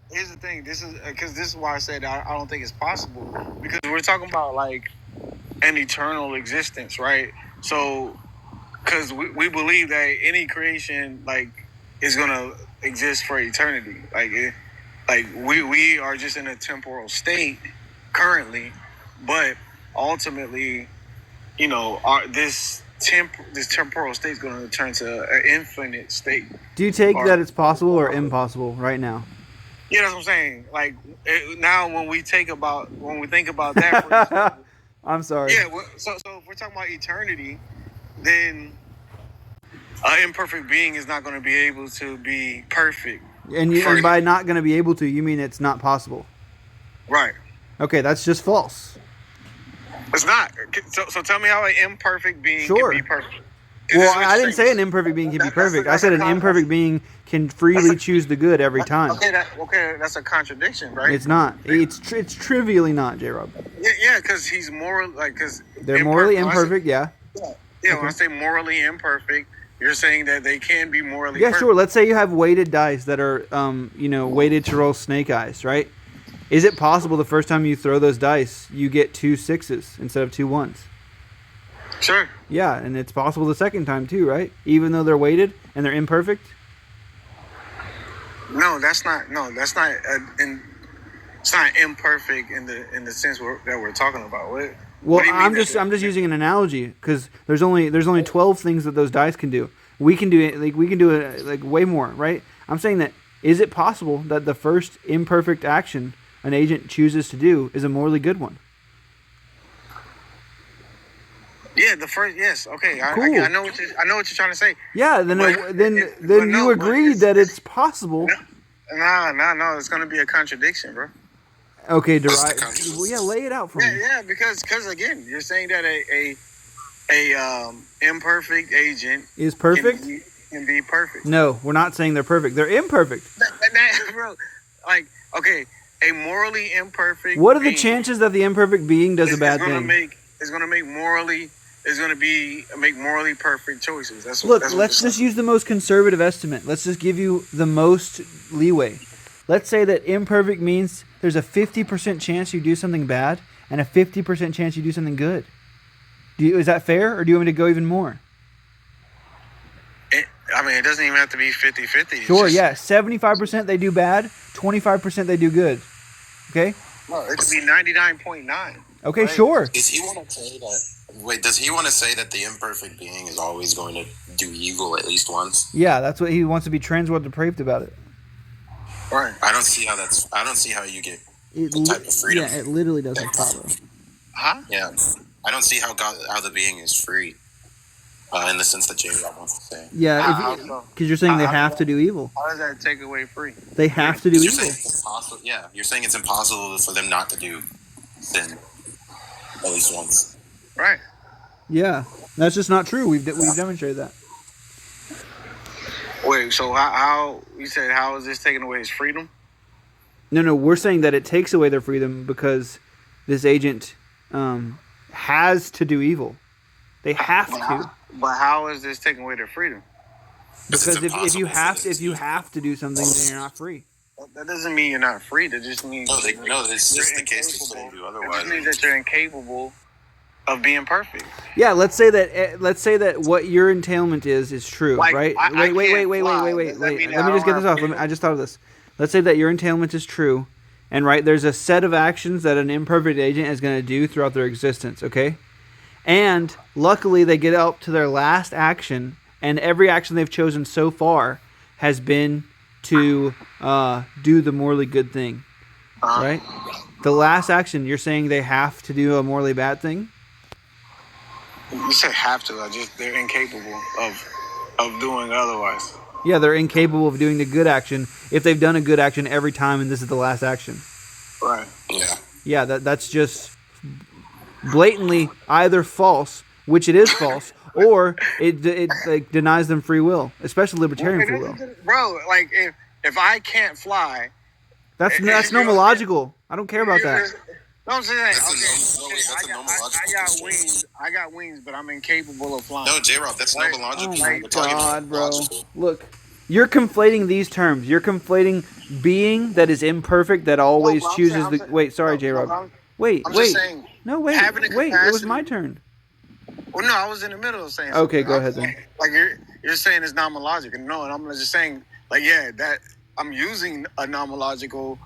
Speaker 5: Here's the thing. This is because this is why I said I don't think it's possible, because we're talking about like an eternal existence, right? So, because we believe that any creation like is gonna exist for eternity. We are just in a temporal state currently, but ultimately, this temporal state is going to turn to an infinite state.
Speaker 7: Do you take that it's possible or impossible right now?
Speaker 5: Yeah, that's what I'm saying. Like now, when we think about that, for example,
Speaker 7: I'm sorry.
Speaker 5: yeah. So if we're talking about eternity, then an imperfect being is not going to be able to be perfect.
Speaker 7: And by not going to be able to, you mean it's not possible?
Speaker 5: Right.
Speaker 7: Okay, that's just false.
Speaker 5: It's not. So tell me how an imperfect being can be perfect.
Speaker 7: Well, I didn't say an imperfect being can be perfect. I said an imperfect being can freely choose the good every time.
Speaker 5: Okay, that's a contradiction, right?
Speaker 7: It's not. It's trivially not, Jrob.
Speaker 5: Yeah, because he's moral. Because
Speaker 7: they're morally imperfect. Yeah.
Speaker 5: Yeah. When I say morally imperfect, you're saying that they can be morally.
Speaker 7: Yeah,
Speaker 5: perfect.
Speaker 7: sure. Let's say you have weighted dice that are, weighted to roll snake eyes, right? Is it possible the first time you throw those dice, you get 2 6s instead of 2 1s?
Speaker 5: Sure.
Speaker 7: Yeah, and it's possible the second time too, right? Even though they're weighted and they're imperfect.
Speaker 5: No, that's not. No, that's not. It's not imperfect in the sense that we're talking about.
Speaker 7: Well, I'm just using an analogy because there's only 12 things that those dice can do. We can do it like way more, right? I'm saying that is it possible that the first imperfect action an agent chooses to do is a morally good one?
Speaker 5: Yeah, the first. Yes. Okay.
Speaker 7: Cool.
Speaker 5: I know what you're trying to say.
Speaker 7: Yeah. Then you agreed that it's possible.
Speaker 5: No. It's going to be a contradiction, bro.
Speaker 7: Okay, well, yeah, lay it out for me.
Speaker 5: Yeah, because again, you're saying that a imperfect agent
Speaker 7: is perfect.
Speaker 5: Can be perfect.
Speaker 7: No, we're not saying they're perfect. They're imperfect.
Speaker 5: Bro, a morally imperfect.
Speaker 7: What are the chances that the imperfect being does a bad thing?
Speaker 5: It's going to make morally perfect choices.
Speaker 7: Let's just use the most conservative estimate. Let's just give you the most leeway. Let's say that imperfect means there's a 50% chance you do something bad and a 50% chance you do something good. Is that fair, or do you want me to go even more?
Speaker 5: It doesn't even have to be 50-50.
Speaker 7: Sure, yeah. 75% they do bad, 25% they do good. Okay?
Speaker 5: No, it could be 99.9.
Speaker 7: Okay, right? Sure.
Speaker 13: Does he want to say that? Wait, does he want to say that the imperfect being is always going to do evil at least once?
Speaker 7: Yeah, that's what he wants to be transworld depraved about it.
Speaker 5: Right.
Speaker 13: I don't see how you get that type of freedom.
Speaker 7: Yeah, it literally doesn't follow.
Speaker 5: Huh?
Speaker 13: Yeah. I don't see how the being is free. In the sense that Jrob wants to say.
Speaker 7: Yeah, because you're saying they have to do evil.
Speaker 5: How does that take away free?
Speaker 7: They have to do evil.
Speaker 13: You're saying it's impossible for them not to do sin at least once.
Speaker 5: Right.
Speaker 7: Yeah, that's just not true. We've demonstrated that.
Speaker 5: Wait, so how you said how is this taking away his freedom?
Speaker 7: No, we're saying that it takes away their freedom because this agent has to do evil. They have to.
Speaker 5: But how is this taking away their freedom?
Speaker 7: Because if you have to do something, then you're not free.
Speaker 5: That doesn't mean you're not free. That just means
Speaker 13: it's just the case they couldn't do otherwise.
Speaker 5: It just means that you're incapable of being perfect.
Speaker 7: Yeah, let's say that what your entailment is true, right? Wait. Let me just get this off. I just thought of this. Let's say that your entailment is true, and right there's a set of actions that an imperfect agent is going to do throughout their existence. Okay. And luckily, they get up to their last action, and every action they've chosen so far has been to do the morally good thing, right? The last action, you're saying they have to do a morally bad thing?
Speaker 5: You said have to. They're incapable of doing otherwise.
Speaker 7: Yeah, they're incapable of doing the good action if they've done a good action every time, and this is the last action.
Speaker 5: Right.
Speaker 13: Yeah.
Speaker 7: Yeah, that's just blatantly either false, which it is false, or it like denies them free will, especially libertarian free will.
Speaker 5: Bro, like if I can't fly,
Speaker 7: that's nomological. I don't care about that.
Speaker 5: No, I'm saying,
Speaker 13: That's
Speaker 5: okay,
Speaker 13: a nomological
Speaker 5: I got
Speaker 13: constraint.
Speaker 5: wings. I got wings, but I'm incapable of flying.
Speaker 13: No, J-Rob, that's
Speaker 5: Right?
Speaker 13: nomological.
Speaker 7: Oh my
Speaker 13: We're talking about
Speaker 7: God, bro!
Speaker 13: logical.
Speaker 7: Look, you're conflating these terms. You're conflating being that is imperfect that always
Speaker 5: No, but
Speaker 7: chooses
Speaker 5: I'm
Speaker 7: the.
Speaker 5: saying,
Speaker 7: Wait, sorry,
Speaker 5: no,
Speaker 7: J-Rob.
Speaker 5: I'm
Speaker 7: Wait,
Speaker 5: just
Speaker 7: wait.
Speaker 5: saying,
Speaker 7: No, wait,
Speaker 5: having the
Speaker 7: wait. It was
Speaker 5: capacity.
Speaker 7: my turn.
Speaker 5: Well, no, I was in the middle of saying
Speaker 7: Okay,
Speaker 5: something.
Speaker 7: go ahead then.
Speaker 5: Like you're saying it's nomological. No, and I'm just saying, like, yeah, that I'm using a nomological,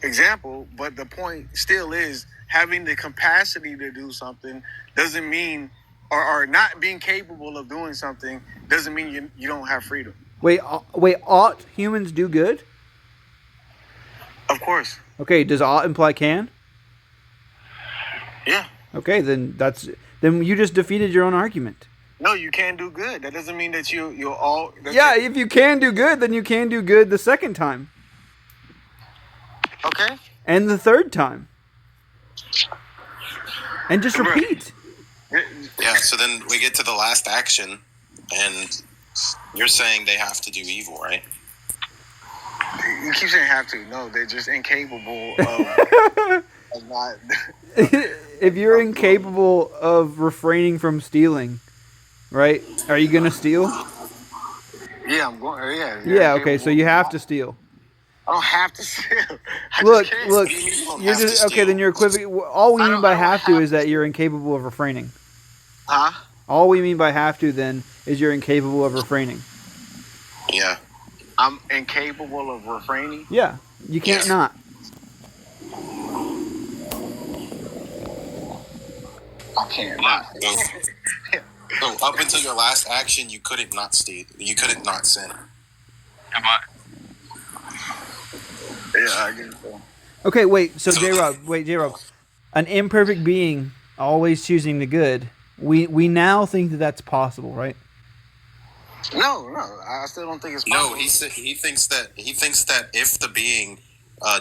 Speaker 5: example, but the point still is having the capacity to do something doesn't mean, or not being capable of doing something doesn't mean you don't have freedom.
Speaker 7: Wait, ought humans do good?
Speaker 5: Of course.
Speaker 7: Okay, does ought imply can?
Speaker 5: Yeah.
Speaker 7: Okay, then you just defeated your own argument.
Speaker 5: No, you can do good. That doesn't mean that you're all.
Speaker 7: Yeah, if you can do good, then you can do good the second time.
Speaker 5: Okay.
Speaker 7: And the third time. And just repeat.
Speaker 13: Yeah, so then we get to the last action, and you're saying they have to do evil, right?
Speaker 5: You keep saying have to. No, they're just incapable of not.
Speaker 7: If you're incapable of refraining from stealing, right? Are you gonna steal?
Speaker 5: Yeah, I'm going. Yeah.
Speaker 7: Yeah. Okay, so you have to steal.
Speaker 5: I don't have to steal.
Speaker 7: Look.
Speaker 5: You're
Speaker 7: Just okay. Then you're equivocating. All we mean by have to is that you're incapable of refraining.
Speaker 5: Huh?
Speaker 7: All we mean by have to then is you're incapable of refraining.
Speaker 13: Yeah.
Speaker 5: I'm incapable of refraining.
Speaker 7: Yeah. You can't not.
Speaker 5: I can't not.
Speaker 13: So up until your last action, you couldn't not steal. You couldn't not sin.
Speaker 5: Yeah, I guess so.
Speaker 7: Okay, wait. So J-Rob, an imperfect being always choosing the good. We now think that that's possible, right?
Speaker 5: No, I still don't think it's possible.
Speaker 13: No, he thinks that if the being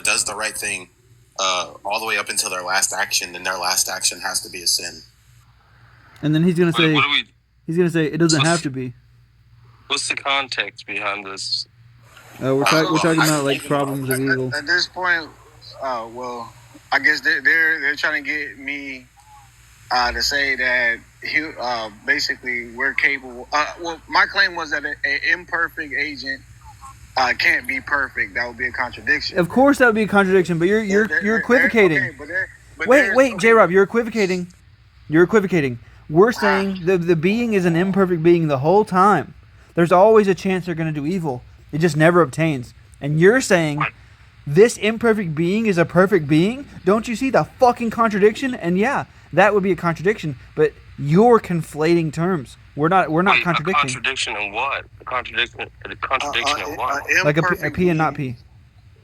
Speaker 13: does the right thing all the way up until their last action, then their last action has to be a sin.
Speaker 7: And then he's gonna say, it doesn't have to be.
Speaker 14: What's the context behind this?
Speaker 7: We're talking about like problems of evil.
Speaker 5: At this point, well, I guess they're trying to get me to say that basically we're capable. Well, my claim was that an imperfect agent can't be perfect. That would be a contradiction.
Speaker 7: Of course, that would be a contradiction. But you're equivocating. Wait, J-Rob, you're equivocating. You're equivocating. We're saying the being is an imperfect being the whole time. There's always a chance they're going to do evil. It just never obtains. And you're saying this imperfect being is a perfect being? Don't you see the fucking contradiction? And yeah, that would be a contradiction. But you're conflating terms. We're not contradicting.
Speaker 14: A contradiction in what? A contradiction in what?
Speaker 7: Like a P and not P.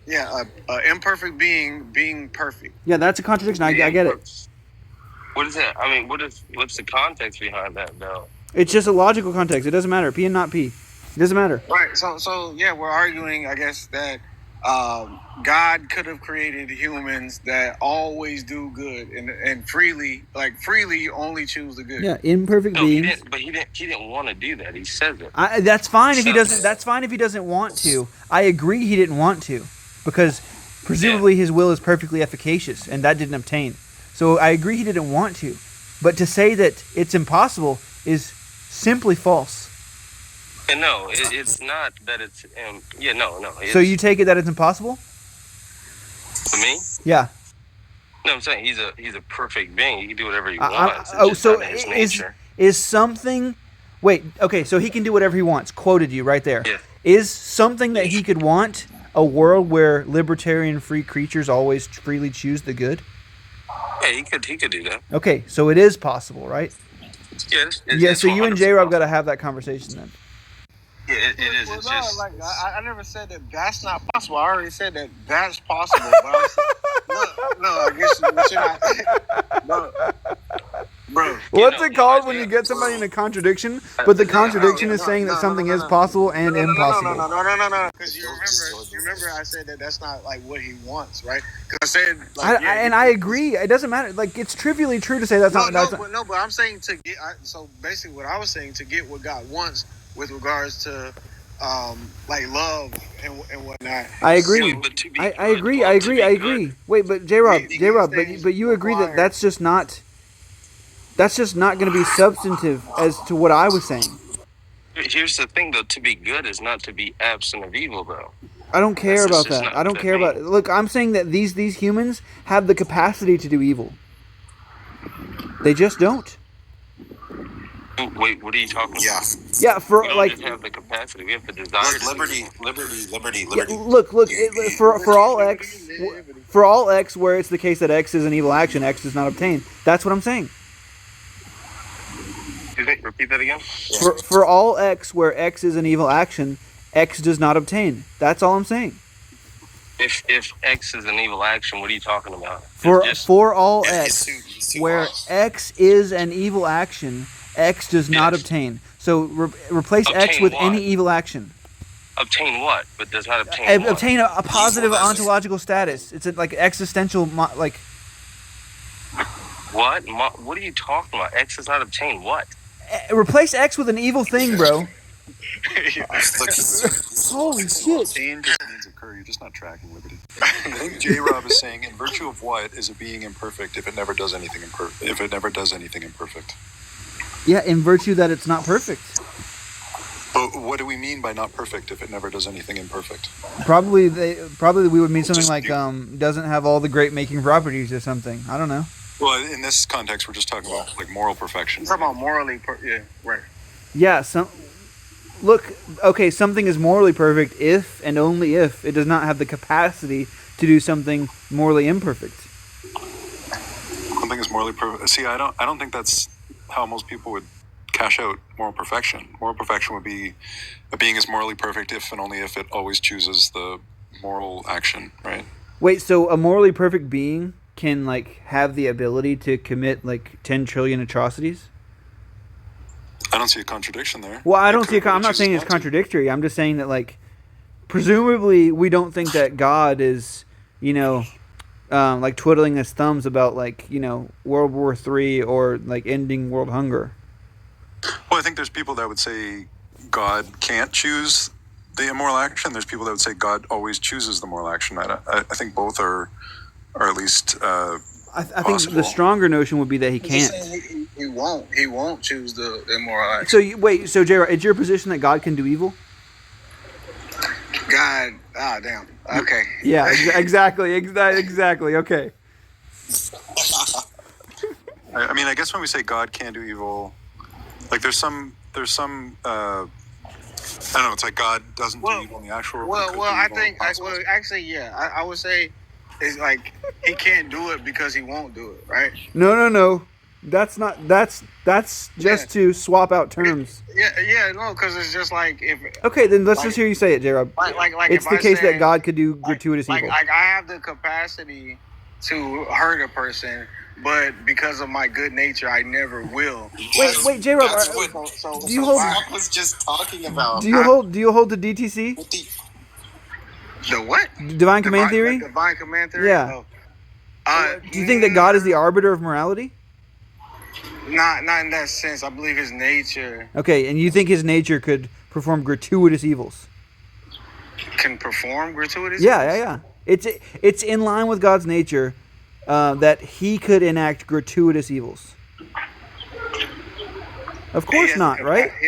Speaker 5: Yeah, imperfect being perfect.
Speaker 7: Yeah, that's a contradiction. I get it.
Speaker 14: What is that? I mean, what's the context behind that, though?
Speaker 7: It's just a logical context. It doesn't matter. P and not P. It doesn't matter.
Speaker 5: Right. So yeah, we're arguing, I guess, that God could have created humans that always do good and freely only choose the good.
Speaker 7: Yeah, imperfect beings.
Speaker 14: He didn't want to do that. He says it.
Speaker 7: That's fine if he doesn't. That's fine if he doesn't want to. I agree he didn't want to, because presumably his will is perfectly efficacious, and that didn't obtain. So I agree he didn't want to, but to say that it's impossible is simply false.
Speaker 14: And no, it's not that it's. No.
Speaker 7: So you take it that it's impossible?
Speaker 14: For me?
Speaker 7: Yeah.
Speaker 14: No, I'm saying he's a perfect being. He can do whatever he wants.
Speaker 7: Is something? Wait. Okay. So he can do whatever he wants. Quoted you right there.
Speaker 14: Yeah.
Speaker 7: Is something that he could want a world where libertarian free creatures always freely choose the good?
Speaker 14: Yeah, he could do that.
Speaker 7: Okay, so it is possible, right?
Speaker 14: Yeah.
Speaker 7: So you and J-Rob got to have that conversation then.
Speaker 14: Yeah, it is.
Speaker 5: Well,
Speaker 14: It's just.
Speaker 5: like I never said that that's not possible. I already said that that's possible. But I guess but you're not. Bro.
Speaker 7: What's it called when you get somebody in a contradiction, but the contradiction is saying that something is possible and impossible?
Speaker 5: No. Because you remember I said that that's not like what he wants, right? Because I said
Speaker 7: I agree. It doesn't matter. Like, it's trivially true to say that's not.
Speaker 5: But I'm saying to get. So basically, what I was saying, to get what God wants with regards to like love and whatnot.
Speaker 7: I agree.
Speaker 14: But to be
Speaker 7: I
Speaker 14: good,
Speaker 7: agree.
Speaker 14: well,
Speaker 7: I
Speaker 14: to
Speaker 7: agree.
Speaker 14: be
Speaker 7: I
Speaker 14: good-
Speaker 7: agree. Wait, but J-Rob,
Speaker 5: These
Speaker 7: but you agree that
Speaker 5: require-
Speaker 7: that's just not going to be substantive as to what I was saying.
Speaker 14: Here's the thing, though. To be good is not to be absent of evil, though.
Speaker 7: I don't care
Speaker 14: That's
Speaker 7: about
Speaker 14: just
Speaker 7: that.
Speaker 14: not
Speaker 7: I don't
Speaker 14: what
Speaker 7: care
Speaker 14: that
Speaker 7: about. Look, I'm saying that these humans have the capacity to do evil. They just don't.
Speaker 14: Wait, what are you talking about?
Speaker 13: Yeah.
Speaker 7: Yeah, for
Speaker 14: We don't
Speaker 7: like
Speaker 14: just have the capacity; we have the desire.
Speaker 13: Like
Speaker 14: to do
Speaker 13: liberty,
Speaker 14: evil.
Speaker 13: liberty.
Speaker 7: yeah, look, for all x, where it's the case that x is an evil action, x does not obtain. That's what I'm saying.
Speaker 14: Repeat that again.
Speaker 7: For all x where x is an evil action, x does not obtain. That's all I'm saying.
Speaker 14: If X is an evil action, what are you talking about?
Speaker 7: For all
Speaker 13: Yeah,
Speaker 7: x
Speaker 13: it's too
Speaker 7: where
Speaker 13: wild.
Speaker 7: x is an evil action, x does not
Speaker 14: Yes.
Speaker 7: obtain. So replace x
Speaker 14: Obtain
Speaker 7: with
Speaker 14: what?
Speaker 7: any evil action.
Speaker 14: Obtain what? But does not obtain what?
Speaker 7: Obtain a positive
Speaker 13: Evil action.
Speaker 7: ontological status. It's like existential, like
Speaker 14: What? What are you talking about? X does not obtain what?
Speaker 7: replace x with an evil thing, bro. Holy shit!
Speaker 15: Obtain just means occur. You're just not tracking Liberty. I think Jrob is saying, in virtue of what is a being imperfect if it never does anything imperfect? If it never does anything imperfect.
Speaker 7: Yeah, in virtue that it's not perfect.
Speaker 15: But what do we mean by not perfect if it never does anything imperfect?
Speaker 7: Probably we would mean something like doesn't have all the great making properties or something. I don't know.
Speaker 15: Well, in this context, we're just talking about like moral perfection.
Speaker 5: We're talking about morally, yeah, right.
Speaker 7: Yeah, look, okay, something is morally perfect if and only if it does not have the capacity to do something morally imperfect.
Speaker 15: Something is morally perfect. See, I don't think that's how most people would cash out moral perfection. Moral perfection would be a being is morally perfect if and only if it always chooses the moral action, right?
Speaker 7: Wait, so a morally perfect being can like have the ability to commit like 10 trillion atrocities?
Speaker 15: I don't see a contradiction there.
Speaker 7: Well, I don't see. I'm not saying it's contradictory. I'm just saying that, like, presumably, we don't think that God is, like twiddling his thumbs about, like, World War III or like ending world hunger.
Speaker 15: Well, I think there's people that would say God can't choose the immoral action. There's people that would say God always chooses the moral action. I think both are at least.
Speaker 7: I think the stronger notion would be that he can't.
Speaker 5: He won't choose the immoral action.
Speaker 7: So so J-Rod, it's your position that God can do evil?
Speaker 5: God, damn. Okay.
Speaker 7: Yeah, exactly. Okay.
Speaker 15: I mean, I guess when we say God can do evil, like there's some I don't know. It's like God doesn't do evil in the actual world.
Speaker 5: Well, I would say it's like he can't do it because he won't do it, right?
Speaker 7: No. That's just to swap out terms.
Speaker 5: No, because it's just like if.
Speaker 7: Okay, then let's just hear you say it, Jrob.
Speaker 5: Like
Speaker 7: it's the case that God could do gratuitous evil.
Speaker 5: Like I have the capacity to hurt a person, but because of my good nature, I never will.
Speaker 7: Wait, Jrob. Do you hold?
Speaker 13: Zach was just talking about.
Speaker 7: Do you hold the DTC?
Speaker 5: The what?
Speaker 7: Divine Command Theory?
Speaker 5: Divine Command Theory?
Speaker 7: Yeah. Do you think that God is the arbiter of morality?
Speaker 5: Not in that sense. I believe his nature.
Speaker 7: Okay, and you think his nature could perform gratuitous evils?
Speaker 5: Can perform gratuitous evils?
Speaker 7: Yeah. It's in line with God's nature that he could enact gratuitous evils. Of course not, right?
Speaker 5: He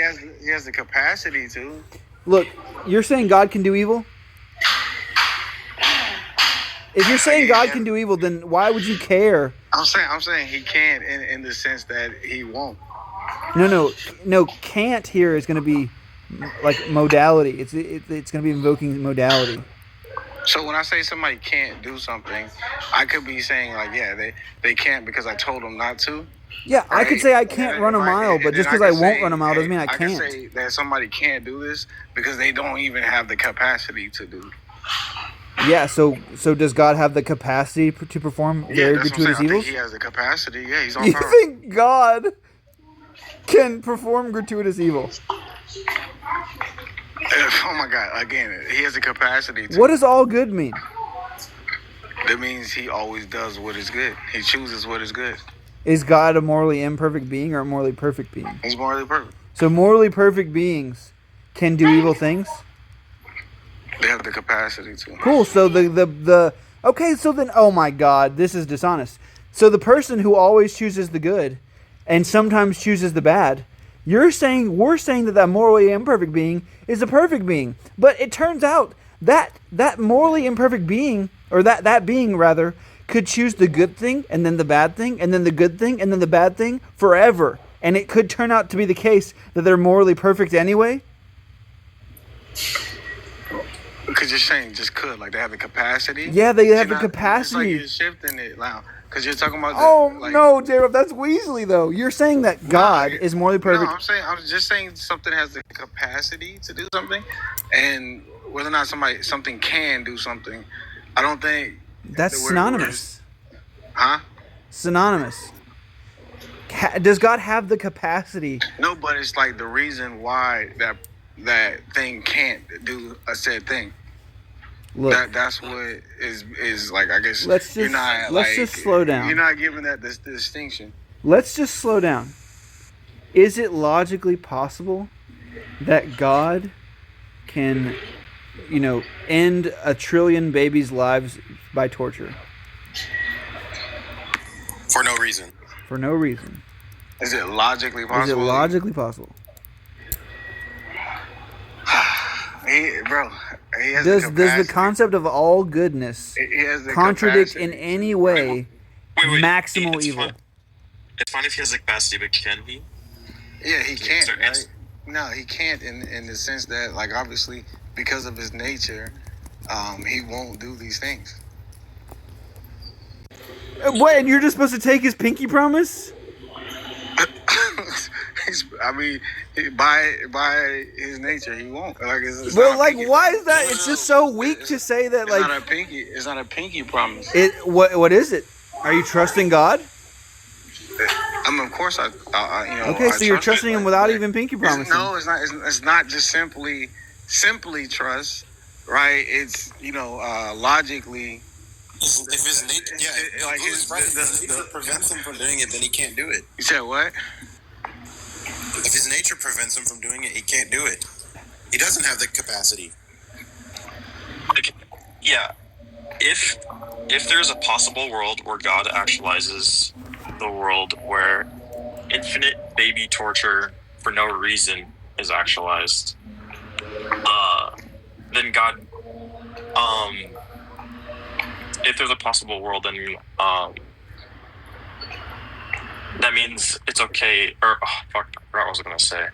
Speaker 5: has the capacity to.
Speaker 7: Look, you're saying God can do evil? If you're saying God can do evil, then why would you care?
Speaker 5: I'm saying he can in the sense that he won't.
Speaker 7: No. Can't here is going to be like modality. It's going to be invoking modality.
Speaker 5: So when I say somebody can't do something, I could be saying like, yeah, they can't because I told them not to.
Speaker 7: Yeah,
Speaker 5: right?
Speaker 7: I could say I can't run a mile, but just because I won't run a mile doesn't mean I can't.
Speaker 5: I can say that somebody can't do this because they don't even have the capacity to do it.
Speaker 7: Yeah, so does God have the capacity to perform very gratuitous evils?
Speaker 5: I think he has the capacity. Yeah, he's on
Speaker 7: You
Speaker 5: power.
Speaker 7: think God can perform gratuitous evil?
Speaker 5: Oh my God! Again, he has the capacity to.
Speaker 7: What does all good mean?
Speaker 5: That means he always does what is good. He chooses what is good.
Speaker 7: Is God a morally imperfect being or a morally perfect being?
Speaker 5: He's morally perfect.
Speaker 7: So morally perfect beings can do evil things?
Speaker 5: They have the capacity to.
Speaker 7: Cool. So the okay. So then, oh my God, this is dishonest. So the person who always chooses the good, and sometimes chooses the bad, we're saying that morally imperfect being is a perfect being. But it turns out that morally imperfect being, or that being rather, could choose the good thing and then the bad thing and then the good thing and then the bad thing forever. And it could turn out to be the case that they're morally perfect anyway.
Speaker 5: Because you're saying just could, like they have the capacity.
Speaker 7: Yeah, they have the capacity.
Speaker 5: It's like you're shifting it now. Because you're talking about.
Speaker 7: No, Jrob, that's Weasley though. You're saying that God is morally perfect.
Speaker 5: No, I'm just saying something has the capacity to do something, and whether or not something can do something, I don't think.
Speaker 7: That's synonymous.
Speaker 5: Huh?
Speaker 7: Synonymous. Does God have the capacity?
Speaker 5: No, but it's like the reason why that thing can't do a said thing.
Speaker 7: Look,
Speaker 5: that's what is like. I guess
Speaker 7: let's just slow down.
Speaker 5: You're not giving that this distinction.
Speaker 7: Let's just slow down. Is it logically possible that God can, end 1 trillion babies' lives by torture?
Speaker 13: For no reason.
Speaker 7: For no reason.
Speaker 5: Is it logically possible?
Speaker 7: Is it logically possible? Does the concept of all goodness contradict in any way maximal evil?
Speaker 10: It's fine if he has the capacity, but can he?
Speaker 5: Yeah, he can't. Right? No, he can't in the sense that, like, obviously, because of his nature, he won't do these things.
Speaker 7: What? And you're just supposed to take his pinky promise?
Speaker 5: I mean, by his nature, he won't. Like,
Speaker 7: why is that? It's just so weak to say that. Like,
Speaker 5: it's not a pinky promise.
Speaker 7: What is it? Are you trusting God?
Speaker 5: I mean, of course,
Speaker 7: Okay, so you're trusting him without even pinky promising.
Speaker 5: No, it's not. It's not just simply trust, right? It's logically.
Speaker 13: If his nature, prevents him from doing it, then he can't do it.
Speaker 5: You said what?
Speaker 13: If his nature prevents him from doing it, he can't do it. He doesn't have the capacity.
Speaker 10: Yeah. If there's a possible world where God actualizes the world where infinite baby torture for no reason is actualized, then God, if there's a possible world, then that means it's okay. Or I forgot what I was gonna say.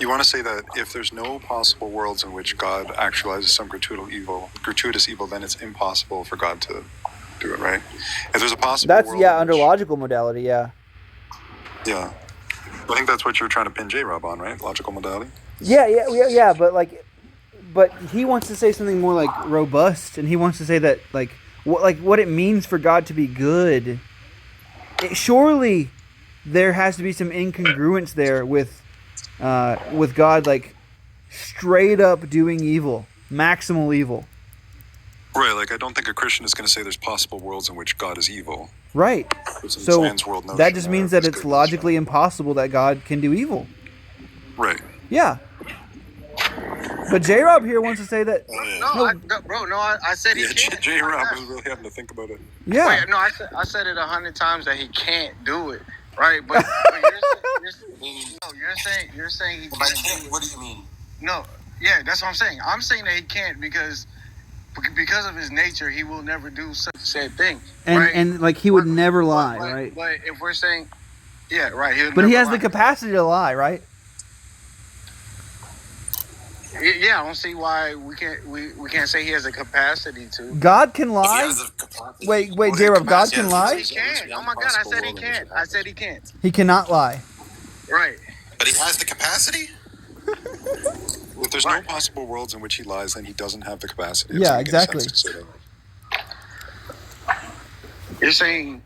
Speaker 15: You want to say that if there's no possible worlds in which God actualizes some gratuitous evil, then it's impossible for God to do it, right? If there's a possible world
Speaker 7: under logical modality, yeah.
Speaker 15: Yeah. I think that's what you're trying to pin Jrob on, right? Logical modality?
Speaker 7: Yeah, but he wants to say something more like robust, and he wants to say that what it means for God to be good. Surely there has to be some incongruence there with God, like straight up doing evil, maximal evil.
Speaker 15: Right, like I don't think a Christian is going to say there's possible worlds in which God is evil.
Speaker 7: Right. So that just means that it's logically impossible that God can do evil.
Speaker 15: Right.
Speaker 7: Yeah. But Jrob here wants to say that.
Speaker 5: I said he can't.
Speaker 15: Jrob was really having to think about it.
Speaker 7: Yeah.
Speaker 5: I said it 100 times that he can't do it. Right, but you're saying he can't.
Speaker 13: What do you mean?
Speaker 5: No, yeah, that's what I'm saying. I'm saying that he can't because of his nature, he will never do such a said thing.
Speaker 7: And like he would never lie, right?
Speaker 5: But if we're saying, yeah, right.
Speaker 7: But he has the capacity to lie, right?
Speaker 5: Yeah, I don't see why we can't say he has a capacity to.
Speaker 7: God can lie? Wait, Jrob, God can lie?
Speaker 5: He can. Oh my God, I said he can't. I said he can't.
Speaker 7: He cannot lie.
Speaker 5: Right.
Speaker 13: But he has the capacity?
Speaker 15: If there's no possible worlds in which he lies, then he doesn't have the capacity.
Speaker 7: Yeah, exactly.
Speaker 5: You're saying...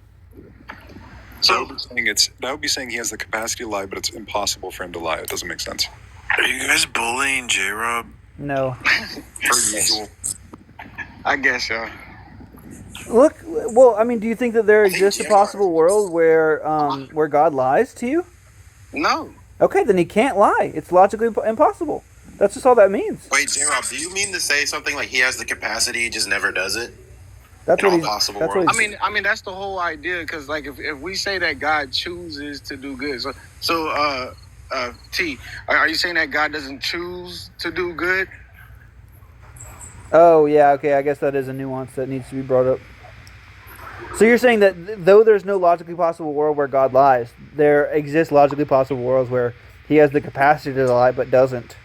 Speaker 15: That would be saying he has the capacity to lie, but it's impossible for him to lie. It doesn't make sense.
Speaker 8: Are you guys bullying Jrob?
Speaker 7: No.
Speaker 15: Per usual.
Speaker 5: I guess so.
Speaker 7: Look, well, I mean, do you think that there exists a possible world where God lies to you?
Speaker 5: No.
Speaker 7: Okay, then he can't lie. It's logically impossible. That's just all that means.
Speaker 13: Wait, Jrob, do you mean to say something like he has the capacity, he just never does it?
Speaker 7: That's
Speaker 13: In
Speaker 7: what
Speaker 13: all
Speaker 7: he's.
Speaker 13: possible
Speaker 7: That's what
Speaker 13: worlds?
Speaker 7: he's.
Speaker 5: I mean, that's the whole idea. Because like, if we say that God chooses to do good, so T, are you saying that God doesn't choose to do good?
Speaker 7: Oh yeah, okay. I guess that is a nuance that needs to be brought up. So you're saying that though there's no logically possible world where God lies, there exists logically possible worlds where He has the capacity to lie but doesn't.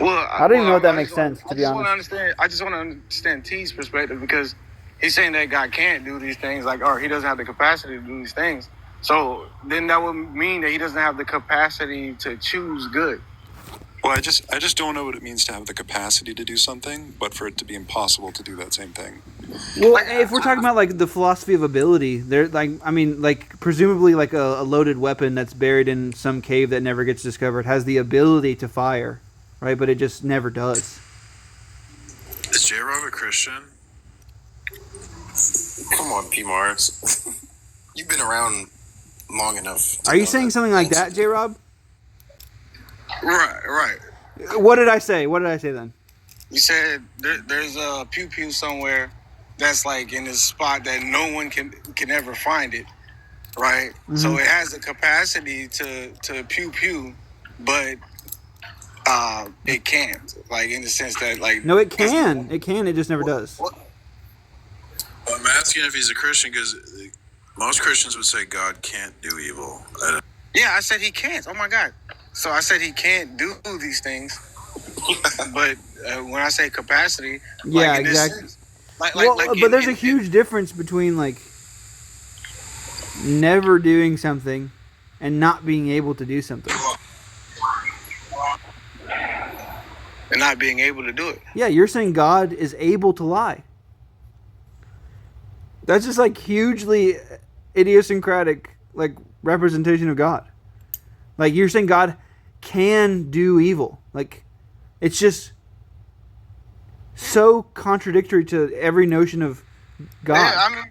Speaker 5: Well,
Speaker 7: I don't even know if that makes sense, to be honest.
Speaker 5: I just want to understand T's perspective, because he's saying that God can't do these things, like, or he doesn't have the capacity to do these things. So then that would mean that he doesn't have the capacity to choose good.
Speaker 15: Well, I just don't know what it means to have the capacity to do something, but for it to be impossible to do that same thing.
Speaker 7: Well, if we're talking about like the philosophy of ability, there, like, I mean, like presumably like a loaded weapon that's buried in some cave that never gets discovered has the ability to fire, right? But it just never does.
Speaker 16: Is Jrob a Christian?
Speaker 13: Come on, P. Mars. You've been around long enough.
Speaker 7: Are you saying something like that, Jrob?
Speaker 5: Right.
Speaker 7: What did I say? What did I say then?
Speaker 5: You said there's a pew pew somewhere that's like in this spot that no one can ever find it, right?
Speaker 7: Mm-hmm.
Speaker 5: So it has the capacity to pew pew, but it can't. Like, in the sense that, like,
Speaker 7: No, it can. It can. It just never does.
Speaker 16: Well, I'm asking if he's a Christian because most Christians would say God can't do evil.
Speaker 5: Yeah, I said he can't. Oh my God. So I said he can't do these things, but when I say capacity,
Speaker 7: Yeah,
Speaker 5: like, in this
Speaker 7: exactly.
Speaker 5: sense,
Speaker 7: But there's a huge difference between like never doing something and not being able to do something.
Speaker 5: And not being able to do it.
Speaker 7: Yeah, you're saying God is able to lie. That's just like hugely idiosyncratic like representation of God. Like, you're saying God can do evil. Like, it's just so contradictory to every notion of God.
Speaker 5: Yeah, I mean,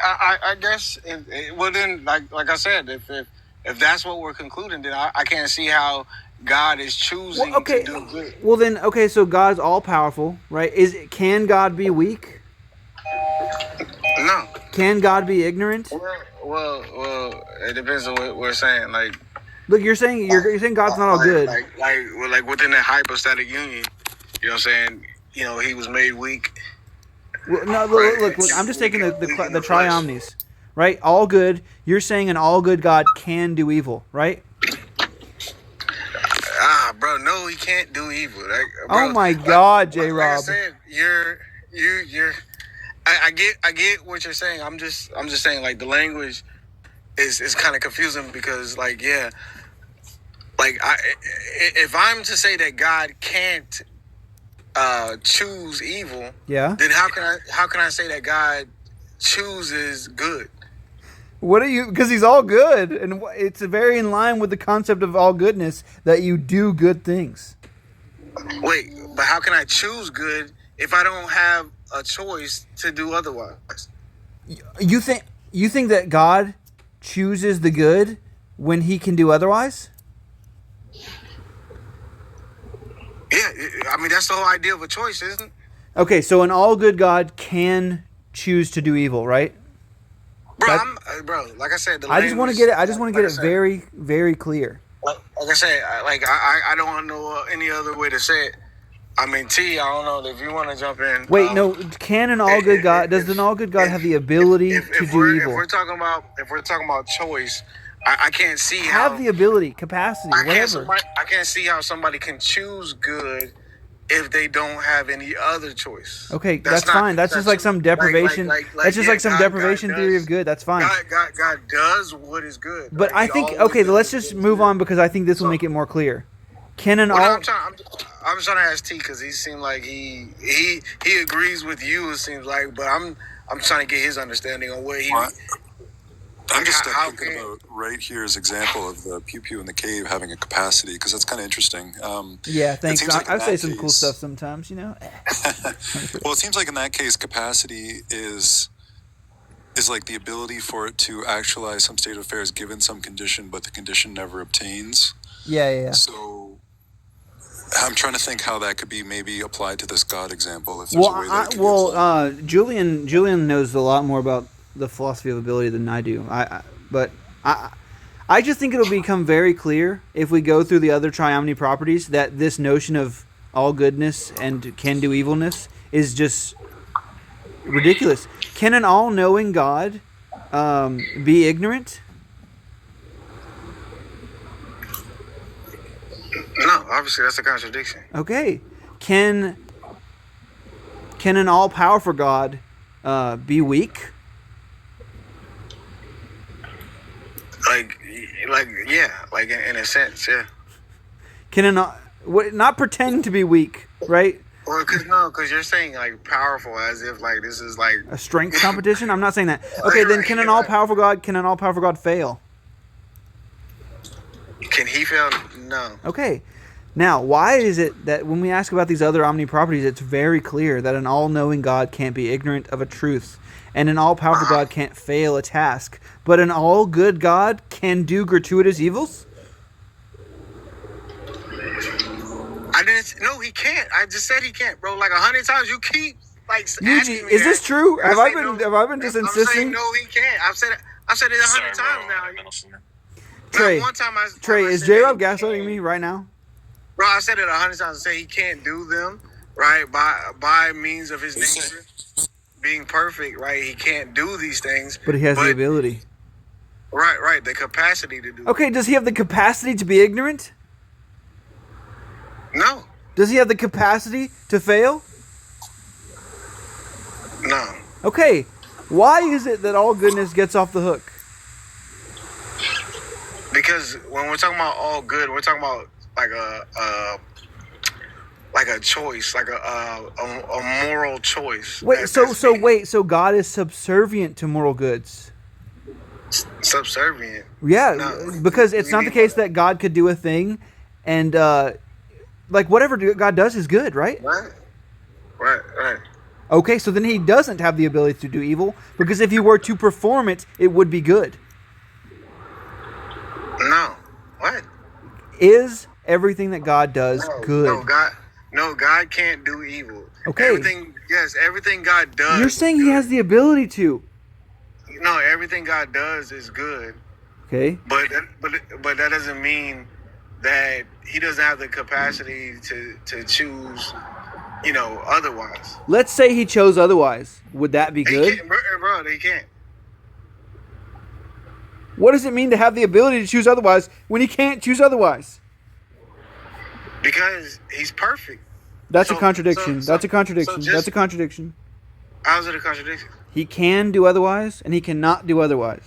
Speaker 5: I guess. Well, then, like I said, if that's what we're concluding, then I can't see how God is choosing to do good.
Speaker 7: Well, then, okay, so God's all powerful, right? Can God be weak?
Speaker 5: No.
Speaker 7: Can God be ignorant?
Speaker 5: Well, it depends on what we're saying. Like,
Speaker 7: look, you're saying God's not all good.
Speaker 5: Like within that hypostatic union, you know what I'm saying? You know, he was made weak.
Speaker 7: Well, no, look, I'm just taking the triomnies, right? All good. You're saying an all good God can do evil, right?
Speaker 5: Bro, no, he can't do evil. Like, bro,
Speaker 7: oh my God, Jrob.
Speaker 5: Like I said, you're. I get what you're saying. I'm just saying, like, the language is kind of confusing because, like, yeah, like, if I'm to say that God can't choose evil,
Speaker 7: yeah,
Speaker 5: then how can I say that God chooses good?
Speaker 7: What are you? Because he's all good, and it's very in line with the concept of all goodness that you do good things.
Speaker 5: Wait, but how can I choose good if I don't have a choice to do otherwise?
Speaker 7: You think that God chooses the good when he can do otherwise?
Speaker 5: Yeah, I mean, that's the whole idea of a choice, isn't it?
Speaker 7: Okay, so an all good God can choose to do evil, right?
Speaker 5: Bro, like I said,
Speaker 7: I just want to get it. I just want to get it very, very clear.
Speaker 5: Like I said, I don't know any other way to say it. I mean, T, I don't know if you want to jump in.
Speaker 7: Wait, no. Can an all good God? Does an all good God have the ability to do evil?
Speaker 5: If we're talking about choice, I can't see
Speaker 7: have the ability, capacity, whatever.
Speaker 5: I can't see how somebody can choose good if they don't have any other choice.
Speaker 7: Okay, that's fine. That's just like some deprivation. That's just like some deprivation theory of good. That's fine.
Speaker 5: God does what is good.
Speaker 7: But I think let's just move on because I think this will make it more clear. Can an all?
Speaker 5: I'm trying to ask T because he seemed like he agrees with you. It seems like, but I'm trying to get his understanding on what he.
Speaker 15: I'm just thinking about right here's example of the pew pew in the cave having a capacity because that's kind of interesting.
Speaker 7: Yeah, thanks. I say some cool stuff sometimes, you know.
Speaker 15: Well, it seems like in that case, capacity is like the ability for it to actualize some state of affairs given some condition, but the condition never obtains.
Speaker 7: Yeah.
Speaker 15: So I'm trying to think how that could be maybe applied to this God example. If there's a way that it could be applied.
Speaker 7: Julian knows a lot more about the philosophy of ability than I do. But I just think it'll become very clear if we go through the other triomny properties that this notion of all goodness and can do evilness is just ridiculous. Can an all-knowing God be ignorant?
Speaker 5: No, obviously that's a contradiction.
Speaker 7: Okay. Can an all-powerful God be weak?
Speaker 5: Like in a sense, yeah.
Speaker 7: Can an not pretend to be weak, right?
Speaker 5: Well, because you're saying like powerful as if like this is like
Speaker 7: A strength competition? I'm not saying that. Okay, then can an all-powerful God fail?
Speaker 5: Can he fail? No.
Speaker 7: Okay. Now, why is it that when we ask about these other omni properties, it's very clear that an all-knowing God can't be ignorant of a truth, and an all-powerful God can't fail a task, but an all-good God can do gratuitous evils?
Speaker 5: I didn't. No, he can't. I just said he can't, bro. Like 100 times. You keep like asking
Speaker 7: Yuji,
Speaker 5: me
Speaker 7: is this
Speaker 5: that.
Speaker 7: true? Have I been just
Speaker 5: I'm
Speaker 7: insisting?
Speaker 5: saying no, he can't. I've said it 100 times now.
Speaker 7: Trey,
Speaker 5: Not one time
Speaker 7: Trey, is Jrob gaslighting me right now?
Speaker 5: Bro, I said it 100 times. I said he can't do them, right? By means of his nature being perfect, right? He can't do these things.
Speaker 7: But he has the ability.
Speaker 5: Right. The capacity to do.
Speaker 7: Okay, does he have the capacity to be ignorant?
Speaker 5: No.
Speaker 7: Does he have the capacity to fail?
Speaker 5: No.
Speaker 7: Okay, why is it that all goodness gets off the hook?
Speaker 5: Because when we're talking about all good, we're talking about like a choice, like a moral choice.
Speaker 7: So God is subservient to moral goods.
Speaker 5: Subservient.
Speaker 7: Yeah,
Speaker 5: No.
Speaker 7: because it's not the case that God could do a thing, and like whatever God does is good, right?
Speaker 5: Right.
Speaker 7: Okay, so then he doesn't have the ability to do evil, because if he were to perform it, it would be good.
Speaker 5: No. What?
Speaker 7: Is everything that God does good?
Speaker 5: God can't do evil.
Speaker 7: Okay.
Speaker 5: Everything God does.
Speaker 7: You're saying he has the ability to.
Speaker 5: No, everything God does is good.
Speaker 7: Okay.
Speaker 5: But that doesn't mean that he doesn't have the capacity to choose, otherwise.
Speaker 7: Let's say he chose otherwise. Would that be good?
Speaker 5: He can't, bro, he can't.
Speaker 7: What does it mean to have the ability to choose otherwise when he can't choose otherwise?
Speaker 5: Because he's perfect.
Speaker 7: That's a contradiction. That's a contradiction. That's a contradiction.
Speaker 5: How's it a contradiction?
Speaker 7: He can do otherwise, and he cannot do otherwise.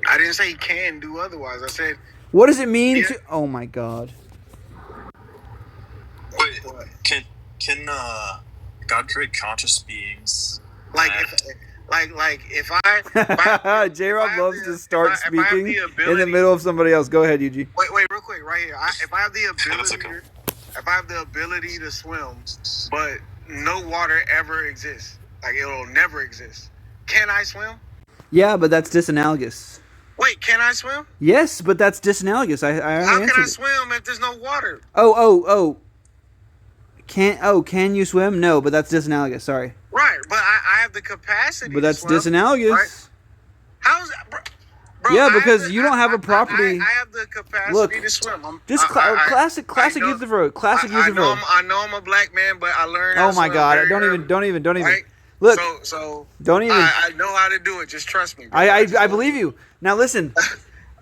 Speaker 5: I didn't say he can do otherwise. I said...
Speaker 7: What does it mean to... Oh, my God.
Speaker 10: Wait, can God create conscious beings?
Speaker 5: If I
Speaker 7: J-Rob loves to start speaking in the middle of somebody else. Go ahead, Yuji.
Speaker 5: Wait, real quick, right here. If I have the ability to swim, but no water ever exists, like it'll never exist, can I swim?
Speaker 7: Yeah, but that's disanalogous.
Speaker 5: Wait, can I swim?
Speaker 7: Yes, but that's disanalogous.
Speaker 5: How can I swim if there's no water?
Speaker 7: Oh. Can you swim? No, but that's disanalogous. Sorry.
Speaker 5: Right, but I have the capacity.
Speaker 7: But that's
Speaker 5: to swim,
Speaker 7: disanalogous.
Speaker 5: Right? How's that, bro?
Speaker 7: Yeah, because you don't have a property.
Speaker 5: I have the capacity to swim.
Speaker 7: Classic use the road. Classic use the road.
Speaker 5: I know I'm a black man, but I learned.
Speaker 7: Oh my God! Don't even.
Speaker 5: Right?
Speaker 7: Look.
Speaker 5: So
Speaker 7: don't even.
Speaker 5: I know how to do it. Just trust me. Bro.
Speaker 7: I believe you. Now listen.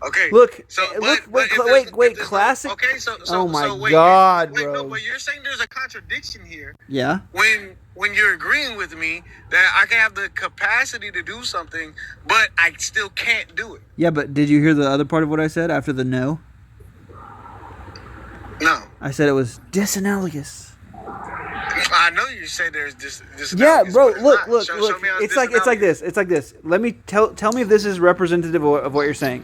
Speaker 5: Okay.
Speaker 7: Look.
Speaker 5: So,
Speaker 7: wait. Classic.
Speaker 5: Okay.
Speaker 7: Oh my God,
Speaker 5: bro.
Speaker 7: No,
Speaker 5: but you're saying there's a contradiction here.
Speaker 7: Yeah.
Speaker 5: When you're agreeing with me that I can have the capacity to do something, but I still can't do it.
Speaker 7: Yeah, but did you hear the other part of what I said after the no?
Speaker 5: No.
Speaker 7: I said it was disanalogous.
Speaker 5: I know you say there's this.
Speaker 7: Yeah, bro. Look. It's like this. Let me tell me if this is representative of what you're saying.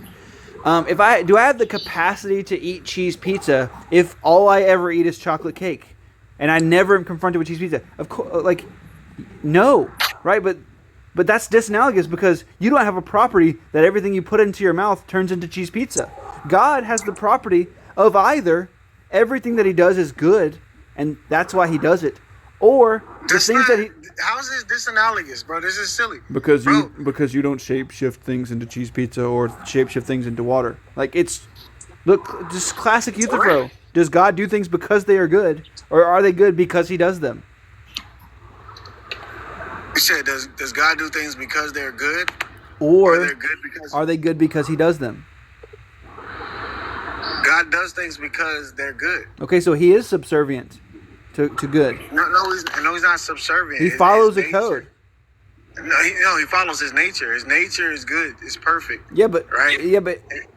Speaker 7: Do I have the capacity to eat cheese pizza if all I ever eat is chocolate cake, and I never am confronted with cheese pizza? Of course, no, right? But that's disanalogous because you don't have a property that everything you put into your mouth turns into cheese pizza. God has the property of either everything that he does is good and that's why he does it. Or the things that he
Speaker 5: How is this analogous, bro? This is silly.
Speaker 7: because you don't shapeshift things into cheese pizza or shapeshift things into water. Like it's look just classic Euthyphro. Does God do things because they are good, or are they good because he does them?
Speaker 5: You said, does God do things because they're good?
Speaker 7: Or
Speaker 5: are they good because
Speaker 7: he does them?
Speaker 5: God does things because they're good.
Speaker 7: Okay, so he is subservient to good.
Speaker 5: No, he's not subservient.
Speaker 7: He follows a code.
Speaker 5: No, he follows his nature. His nature is good. It's perfect.
Speaker 7: Yeah, but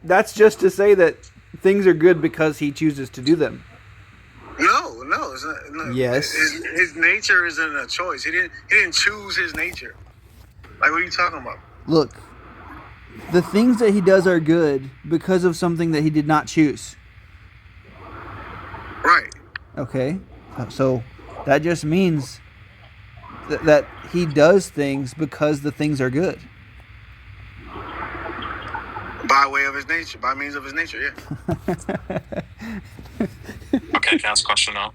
Speaker 7: that's just to say that things are good because he chooses to do them.
Speaker 5: No, it's not, no.
Speaker 7: Yes.
Speaker 5: His nature isn't a choice. He didn't choose his nature. Like, what are you talking about?
Speaker 7: Look, the things that he does are good because of something that he did not choose.
Speaker 5: Right.
Speaker 7: Okay, so that just means that he does things because the things are good.
Speaker 5: By way of his nature, by means of his nature, yeah.
Speaker 10: Okay, can I ask a question now?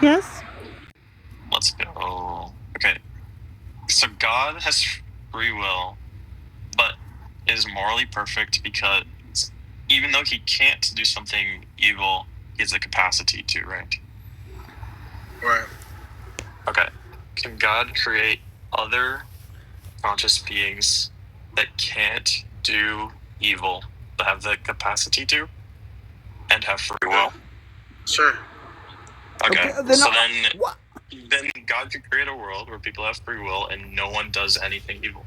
Speaker 7: Yes.
Speaker 10: Let's go. Okay. So God has free will, but is morally perfect because even though he can't do something evil, he has the capacity to, right?
Speaker 5: Right.
Speaker 10: Okay. Can God create other conscious beings that can't do evil, but have the capacity to, and have free will?
Speaker 5: Sure.
Speaker 10: Okay.
Speaker 7: then
Speaker 10: So then God could create a world where people have free will and no one does anything evil.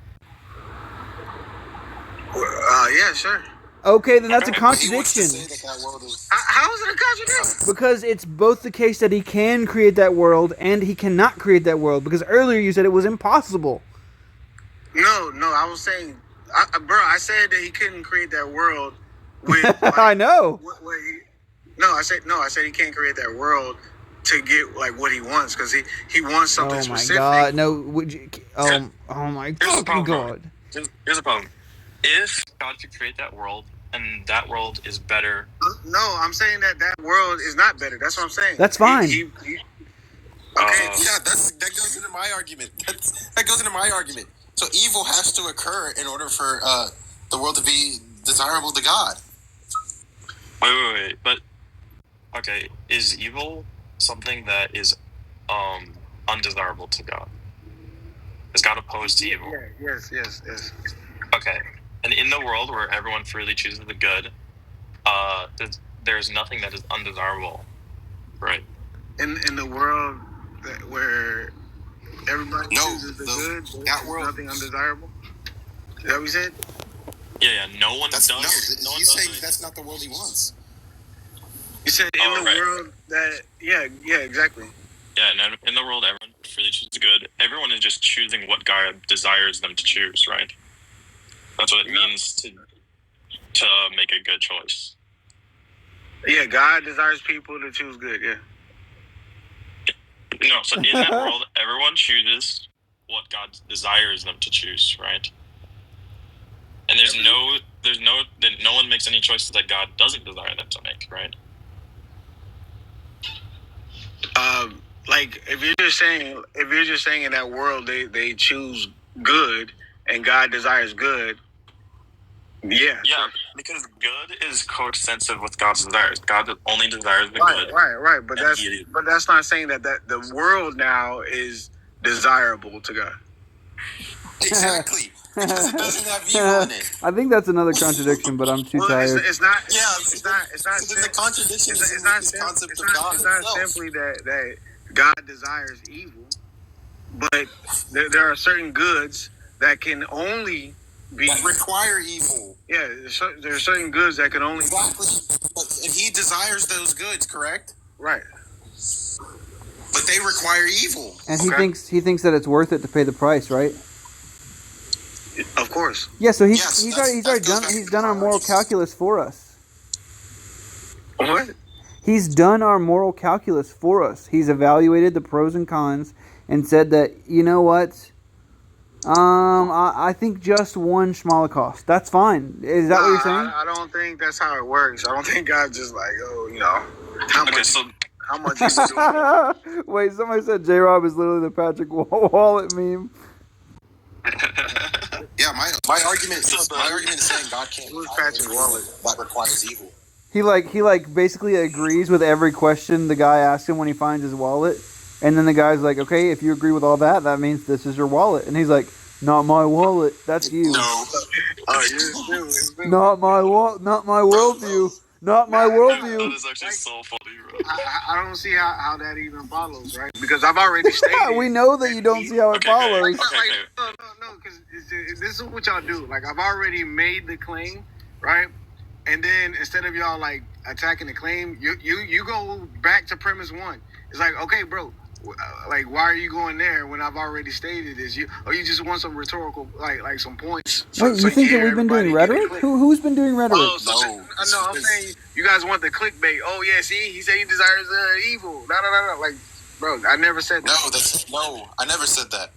Speaker 5: Yeah, sure.
Speaker 7: Okay, then that's a contradiction.
Speaker 5: How is it a contradiction?
Speaker 7: Because it's both the case that he can create that world and he cannot create that world. Because earlier you said it was impossible.
Speaker 5: No, I was saying, I said that he couldn't create that world with. Like,
Speaker 7: I know.
Speaker 5: I said he can't create that world to get like what he wants because he wants something specific.
Speaker 7: Oh my God! No, would you? Oh my fucking God!
Speaker 10: Here's a problem. If God could create that world and that world is better.
Speaker 5: No, I'm saying that world is not better. That's what I'm saying.
Speaker 7: That's fine.
Speaker 5: Okay.
Speaker 13: Yeah, that goes into my argument. That goes into my argument. So evil has to occur in order for the world to be desirable to God.
Speaker 10: Wait. But okay, is evil something that is undesirable to God? Is God opposed to evil?
Speaker 5: Yeah, yes.
Speaker 10: Okay. And in the world where everyone freely chooses the good, there's nothing that is undesirable, right?
Speaker 5: In the world where everybody chooses the good, there's nothing undesirable. Is that what you said?
Speaker 10: Yeah. No one does.
Speaker 13: He's saying that's not the world he wants.
Speaker 5: You said in the world that yeah, exactly.
Speaker 10: Yeah, and in the world everyone freely chooses good. Everyone is just choosing what God desires them to choose, right? That's what it means to make a good choice.
Speaker 5: Yeah, God desires people to choose good, yeah.
Speaker 10: No, so in that world, everyone chooses what God desires them to choose, right? And no one makes any choices that God doesn't desire them to make, right?
Speaker 5: Like if you're just saying in that world they choose good and God desires good. Yeah.
Speaker 10: Yeah, because good is coextensive with God's desires. God only desires the good.
Speaker 5: Right. But that's not saying that the world now is desirable to God.
Speaker 13: Exactly. Because it doesn't have evil in it.
Speaker 7: I think that's another contradiction, but I'm too tired.
Speaker 5: It's not.
Speaker 13: Yeah, it's not. Then the contradiction is in the concept of God
Speaker 5: It's not simply that God desires evil, but there are certain goods that can only
Speaker 13: that require evil.
Speaker 5: Yeah, there are certain goods that can only
Speaker 13: and he desires those goods, correct?
Speaker 5: Right.
Speaker 13: But they require evil.
Speaker 7: And he thinks that it's worth it to pay the price, right?
Speaker 5: Of course.
Speaker 7: Yeah, so he's done our moral calculus for us.
Speaker 5: What?
Speaker 7: He's done our moral calculus for us. He's evaluated the pros and cons and said that, you know what? I think just one Schmolokos. That's fine. Is that what you're saying?
Speaker 5: I don't think that's how it works. I don't think God just like, how much? how much evil do I want?
Speaker 7: Wait, somebody said J-Rob is literally the Patrick Wallet meme.
Speaker 13: Yeah, my argument is saying God can't
Speaker 5: Patrick Wallet
Speaker 13: that requires evil.
Speaker 7: He basically agrees with every question the guy asks him when he finds his wallet, and then the guy's like, okay, if you agree with all that, that means this is your wallet, and he's like, not my wallet, that's you.
Speaker 13: No.
Speaker 7: Not my worldview. Not my worldview.
Speaker 10: That is actually so funny, bro.
Speaker 5: I don't see how that even follows, right? Because I've already stated.
Speaker 7: We know that you don't see how it follows.
Speaker 5: No, because this is what y'all do. Like, I've already made the claim, right? And then instead of y'all like attacking the claim, you go back to premise one. It's like, okay, bro, like, why are you going there when I've already stated this? You just want some rhetorical, like some points.
Speaker 7: Wait, you think that we've been doing rhetoric? Who's been doing rhetoric?
Speaker 5: Oh, so no, I'm saying you guys want the clickbait. Oh yeah, see, he said he desires evil. No. Like, bro, I never said that.
Speaker 13: No, I never said that.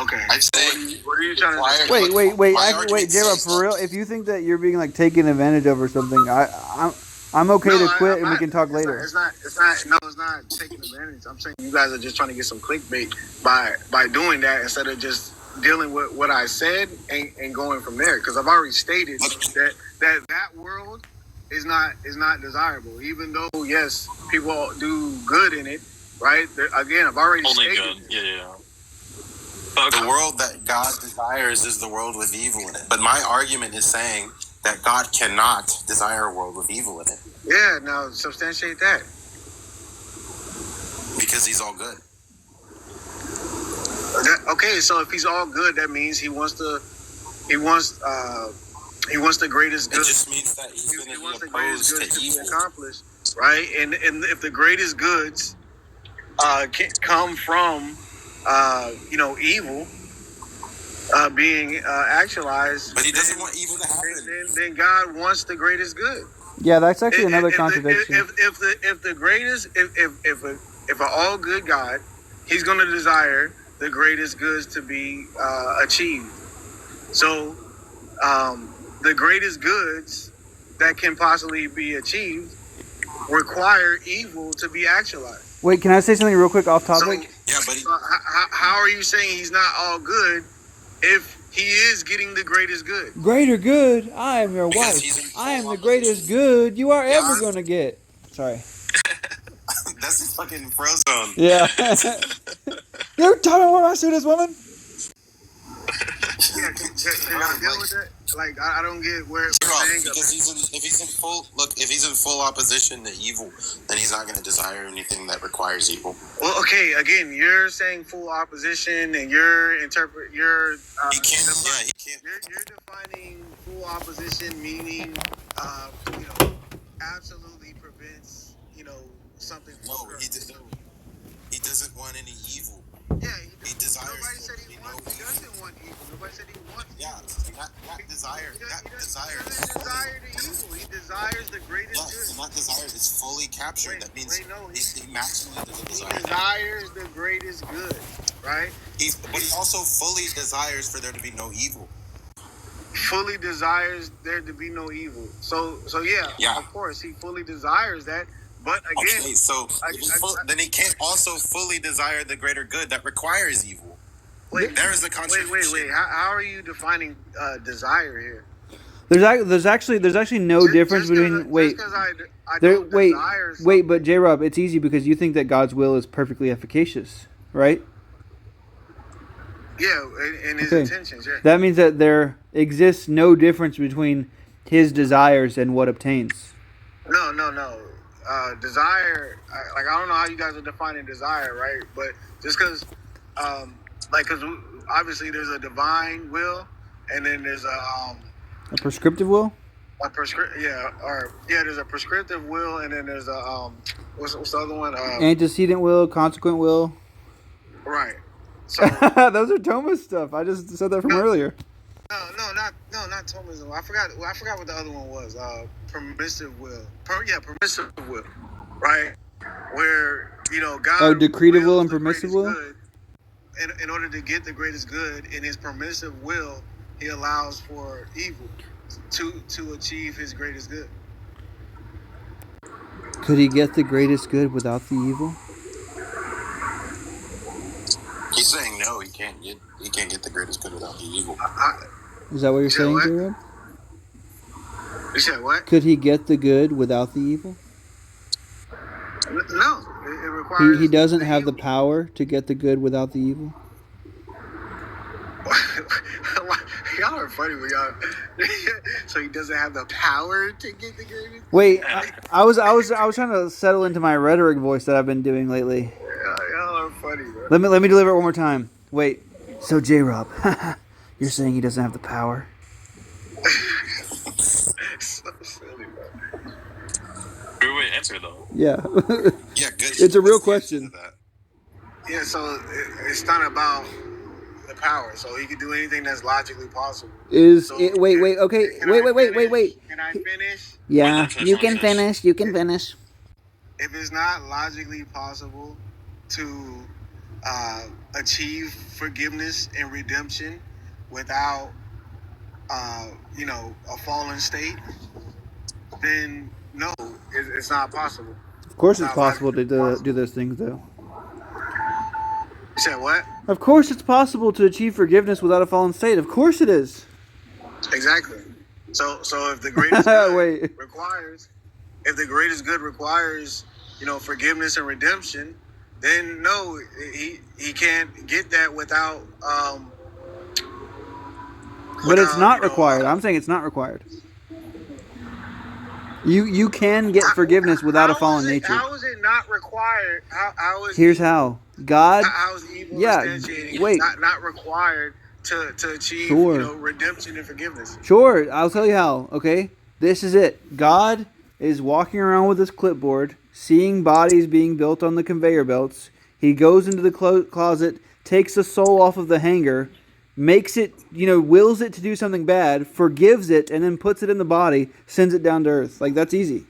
Speaker 5: Okay.
Speaker 13: I said.
Speaker 5: What are you trying to say?
Speaker 7: Wait, J-Rob, for real? If you think that you're being like taken advantage of or something, I'm okay to quit and we can talk later.
Speaker 5: It's not taking advantage. I'm saying you guys are just trying to get some clickbait by doing that instead of just dealing with what I said and going from there. Because I've already stated that world is not desirable. Even though yes, people do good in it, right? Again, I've already
Speaker 10: Only
Speaker 5: stated.
Speaker 10: good. Yeah.
Speaker 13: The world that God desires is the world with evil in it. But my argument is saying that God cannot desire a world with evil in it.
Speaker 5: Yeah, now substantiate that.
Speaker 13: Because he's all good.
Speaker 5: Okay, so if he's all good, that means he wants the greatest good.
Speaker 13: It just means that he's going to be opposed to evil.
Speaker 5: Accomplished, right? And if the greatest goods can come from evil being actualized,
Speaker 13: but he doesn't want evil to happen.
Speaker 5: Then God wants the greatest good.
Speaker 7: Yeah, that's actually another contradiction.
Speaker 5: If the greatest, if an all good God, he's going to desire the greatest goods to be achieved. So the greatest goods that can possibly be achieved require evil to be actualized.
Speaker 7: Wait, can I say something real quick off topic?
Speaker 13: Yeah, buddy.
Speaker 5: How are you saying he's not all good if he is getting the greatest good?
Speaker 7: Greater good? I am your wife. I am the greatest good you are ever going to get. Sorry.
Speaker 13: That's a fucking Frozone.
Speaker 7: Yeah. You tell me where my suit is, woman?
Speaker 5: Yeah, can y'all deal with that? Like, I don't get where.
Speaker 13: Because if he's in full opposition to evil, then he's not going to desire anything that requires evil.
Speaker 5: Well, okay, again, you're saying full opposition, and you're
Speaker 13: he can't. He can't.
Speaker 5: You're defining full opposition, meaning, absolutely prevents, something.
Speaker 13: No, he doesn't want any evil.
Speaker 5: Yeah,
Speaker 13: he desires.
Speaker 5: Nobody said he doesn't want evil. Nobody said he wants.
Speaker 13: Yeah, not desire. Not desire.
Speaker 5: He doesn't desire the evil. He desires the greatest good.
Speaker 13: It's not desire. It's fully captured. That means he maximally doesn't desire.
Speaker 5: He desires the greatest good, right?
Speaker 13: But he also fully desires for there to be no evil.
Speaker 5: Fully desires there to be no evil. So yeah, of course, he fully desires that. But again,
Speaker 13: okay, so then he can't also fully desire the greater good that requires evil.
Speaker 5: Wait,
Speaker 13: there is a contradiction.
Speaker 5: Wait. How are you defining desire here?
Speaker 7: There's actually no difference between but J-Rob, it's easy because you think that God's will is perfectly efficacious, right?
Speaker 5: Yeah, and his intentions. Yeah.
Speaker 7: That means that there exists no difference between his desires and what obtains.
Speaker 5: No. Desire, I don't know how you guys are defining desire, right? But just because, because obviously there's a divine will, and then there's a
Speaker 7: prescriptive will.
Speaker 5: There's a prescriptive will, and then there's a what's the other one?
Speaker 7: Antecedent will, consequent will.
Speaker 5: Right. So
Speaker 7: those are Thomas stuff. I just said that from earlier.
Speaker 5: No, not Thomism. I forgot what the other one was. Permissive will. Permissive will. Right? Where, God...
Speaker 7: Oh, decretive will and permissive will?
Speaker 5: In order to get the greatest good, in his permissive will, he allows for evil to achieve his greatest good.
Speaker 7: Could he get the greatest good without the evil?
Speaker 13: He's saying no. He can't get the greatest good without the evil.
Speaker 7: Is that what you're saying,
Speaker 5: what?
Speaker 7: Jrob?
Speaker 5: You said what?
Speaker 7: Could he get the good without the evil?
Speaker 5: No, it requires.
Speaker 7: He doesn't have the power to get the good without the evil.
Speaker 5: Y'all are funny when y'all. So he doesn't have the power to get the greatest.
Speaker 7: Wait, I was trying to settle into my rhetoric voice that I've been doing lately.
Speaker 5: Y'all are funny, bro.
Speaker 7: Let me deliver it one more time. Wait, so Jrob, you're saying he doesn't have the power?
Speaker 5: So silly, bro.
Speaker 10: Wait, answer though.
Speaker 7: Yeah.
Speaker 13: Yeah, good.
Speaker 7: It's a real question.
Speaker 5: Yeah, so it's not about the power. So he can do anything that's logically possible.
Speaker 7: Wait,
Speaker 5: So
Speaker 7: okay, wait.
Speaker 5: Can I finish?
Speaker 7: Yeah, you can finish. You can finish.
Speaker 5: If it's not logically possible to achieve forgiveness and redemption without, a fallen state, then no, it's not possible.
Speaker 7: Of course, it's possible to do those things, though.
Speaker 5: You said what?
Speaker 7: Of course, it's possible to achieve forgiveness without a fallen state. Of course, it is.
Speaker 5: Exactly. So if the greatest good
Speaker 7: Wait.
Speaker 5: requires, forgiveness and redemption, then no, he can't get that without.
Speaker 7: But it's not required. I'm saying it's not required. You can get forgiveness without a fallen nature.
Speaker 5: How is it not required? How is
Speaker 7: Here's how. God.
Speaker 5: How is evil instantiating
Speaker 7: wait.
Speaker 5: not required to achieve redemption and forgiveness?
Speaker 7: Sure, I'll tell you how, okay? This is it. God is walking around with his clipboard, seeing bodies being built on the conveyor belts. He goes into the closet, takes the soul off of the hanger, makes it, wills it to do something bad, forgives it, and then puts it in the body, sends it down to earth. Like, that's easy.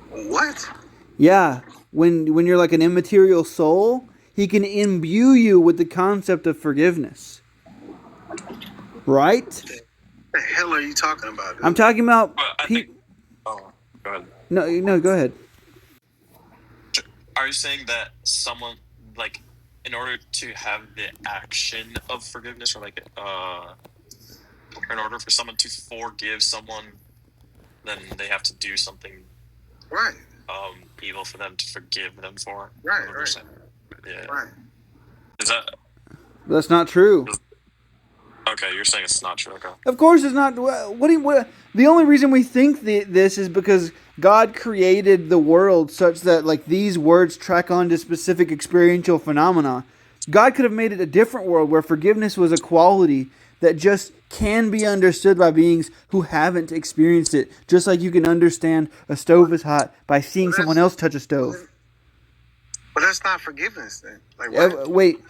Speaker 5: What?
Speaker 7: Yeah. When you're like an immaterial soul, he can imbue you with the concept of forgiveness. Right?
Speaker 5: What the hell are you talking about, dude?
Speaker 7: I'm talking about
Speaker 10: Oh, go ahead.
Speaker 7: No, go ahead.
Speaker 10: Are you saying that someone, like, in order to have the action of forgiveness, or like, in order for someone to forgive someone, then they have to do something,
Speaker 5: right?
Speaker 10: Evil for them to forgive them for.
Speaker 5: Right.
Speaker 10: Yeah.
Speaker 5: Right.
Speaker 10: Is that?
Speaker 7: That's not true.
Speaker 10: Okay, you're saying it's not true. Okay.
Speaker 7: Of course, it's not. The only reason we think this is because God created the world such that like these words track on to specific experiential phenomena. God could have made it a different world where forgiveness was a quality that just can be understood by beings who haven't experienced it. Just like you can understand a stove is hot by seeing someone else touch a stove.
Speaker 5: But that's not forgiveness, then. Like,
Speaker 7: wait,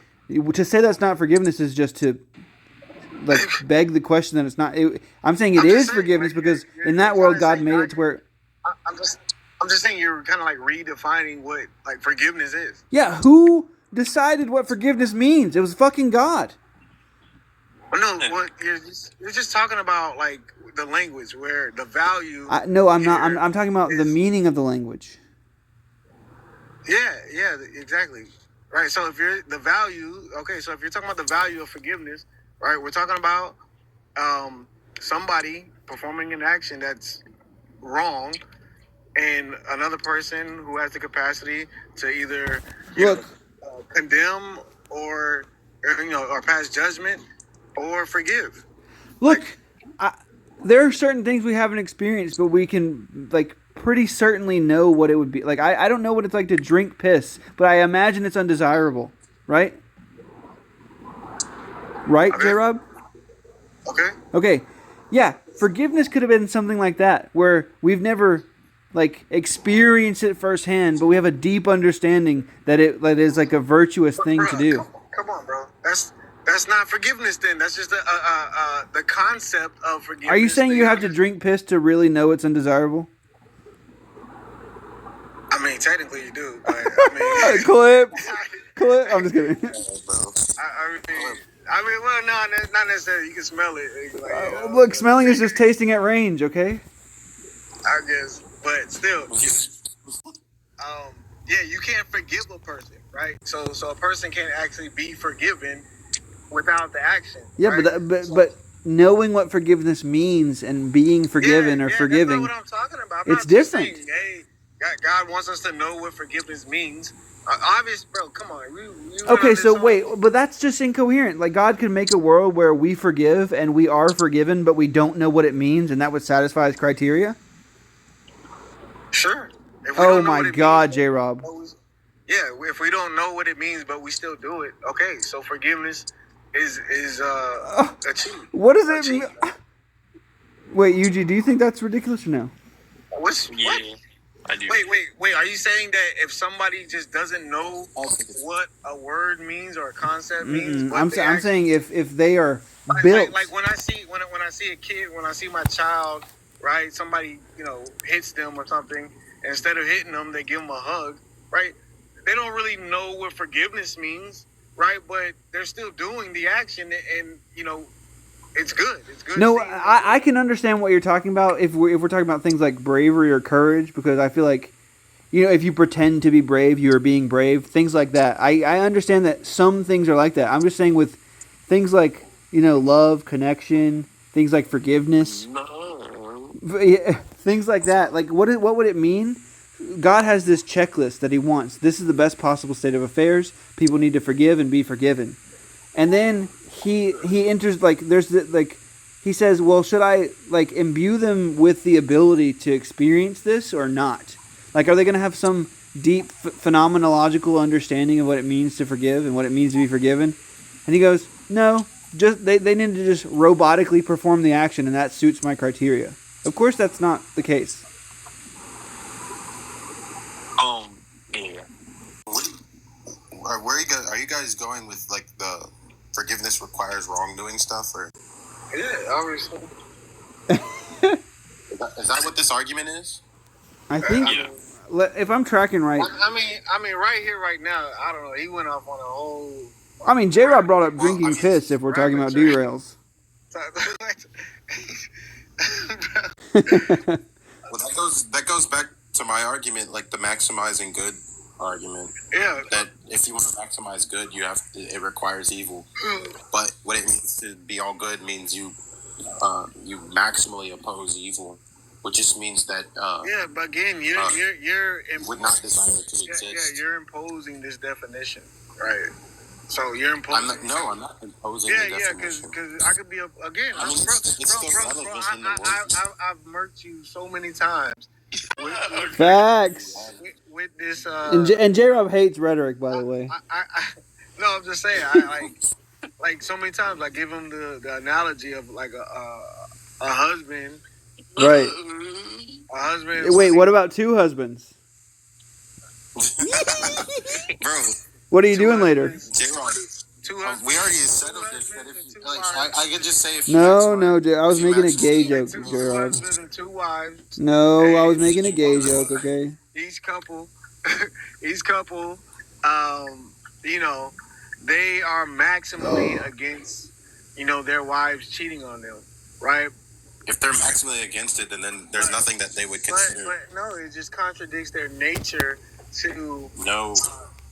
Speaker 7: to say that's not forgiveness is just to beg the question that it's not. I'm saying it is forgiveness because in that world God made it to where.
Speaker 5: I'm just saying you're kind of like redefining what like forgiveness is.
Speaker 7: Yeah, who decided what forgiveness means? It was fucking God.
Speaker 5: No, you're just talking about like the language where the value.
Speaker 7: No, I'm not. I'm talking about the meaning of the language.
Speaker 5: Yeah, exactly. Right. So if you're the value, okay. So if you're talking about the value of forgiveness, right? We're talking about somebody performing an action that's wrong, and another person who has the capacity to either condemn or pass judgment or forgive.
Speaker 7: Look, there are certain things we haven't experienced, but we can pretty certainly know what it would be like. I don't know what it's like to drink piss, but I imagine it's undesirable, right? Right,
Speaker 5: okay.
Speaker 7: Jrob?
Speaker 5: Okay.
Speaker 7: Yeah, forgiveness could have been something like that, where we've never experienced it firsthand, but we have a deep understanding that it is like a virtuous thing to do.
Speaker 5: Come on, bro. That's not forgiveness then. That's just the concept of forgiveness.
Speaker 7: Are you saying you have to drink piss to really know it's undesirable?
Speaker 5: I mean, technically you do, but I mean...
Speaker 7: Clip. I'm just kidding.
Speaker 5: I mean, well, no, not necessarily. You can smell it.
Speaker 7: Look, smelling is just tasting at range, okay?
Speaker 5: I guess, but still, yeah, you can't forgive a person, right? So a person can't actually be forgiven without the action.
Speaker 7: Yeah,
Speaker 5: right?
Speaker 7: but knowing what forgiveness means and being forgiven or forgiving,
Speaker 5: that's not what I'm talking about.
Speaker 7: it's different.
Speaker 5: Saying, hey, God wants us to know what forgiveness means. Obvious, bro. Come on.
Speaker 7: Okay, so wait, but that's just incoherent. Like, God could make a world where we forgive and we are forgiven, but we don't know what it means, and that would satisfy his criteria?
Speaker 5: Sure.
Speaker 7: Oh my God, Jrob.
Speaker 5: Yeah, if we don't know what it means, but we still do it, okay. So forgiveness is achieved.
Speaker 7: What does it mean? Wait, Yuji, do you think that's ridiculous or no?
Speaker 5: What? I do. Wait. Are you saying that if somebody just doesn't know what a word means or a concept means,
Speaker 7: I'm saying if they are built,
Speaker 5: like when I see a kid, when I see my child, right? Somebody hits them or something, and instead of hitting them, they give them a hug, right? They don't really know what forgiveness means, right? But they're still doing the action, and it's good. It's good.
Speaker 7: No, I can understand what you're talking about if we're talking about things like bravery or courage, because I feel like, if you pretend to be brave, you are being brave, things like that. I understand that some things are like that. I'm just saying with things like, love, connection, things like forgiveness, things like that. Like, what would it mean? God has this checklist that he wants. This is the best possible state of affairs. People need to forgive and be forgiven. And then he enters, he says, well, should I imbue them with the ability to experience this or not? Like, are they going to have some deep phenomenological understanding of what it means to forgive and what it means to be forgiven? And he goes, no, just they need to just robotically perform the action, and that suits my criteria. Of course, that's not the case.
Speaker 13: Yeah. Where are you guys going with the forgiveness requires wrongdoing stuff, or?
Speaker 5: Yeah, obviously.
Speaker 13: Is that what this argument is?
Speaker 7: I think, if I'm tracking right.
Speaker 5: I mean, right here, right now, I don't know. He went off on a whole.
Speaker 7: I mean, Jrob brought up drinking piss. If we're talking about derails.
Speaker 13: Well, that goes back to my argument, like the maximizing good argument.
Speaker 5: Yeah.
Speaker 13: That if you want to maximize good, it requires evil. But what it means to be all good means you maximally oppose evil, which just means that
Speaker 5: but again, you're
Speaker 13: would not desire to exist.
Speaker 5: Yeah, you're imposing this definition, right? So you're imposing.
Speaker 13: I'm not imposing the definition.
Speaker 5: Because I could be again. I've murked you so many times.
Speaker 7: Facts.
Speaker 5: With this,
Speaker 7: and Jrob hates rhetoric, by the way.
Speaker 5: No, I'm just saying. I like so many times. I give him the analogy of like a husband.
Speaker 7: Right.
Speaker 5: A husband.
Speaker 7: Wait, what about two husbands?
Speaker 13: Bro.
Speaker 7: What are you doing later?
Speaker 13: We already settled this. That if I could just say if
Speaker 7: No, I was making a gay joke, Jrob.
Speaker 5: Husbands and two wives.
Speaker 7: No, I was making a gay joke. Okay.
Speaker 5: Each couple, they are maximally against, their wives cheating on them, right?
Speaker 13: If they're maximally against it, then there's nothing that they would consider.
Speaker 5: But no, it just contradicts their nature to.
Speaker 13: No,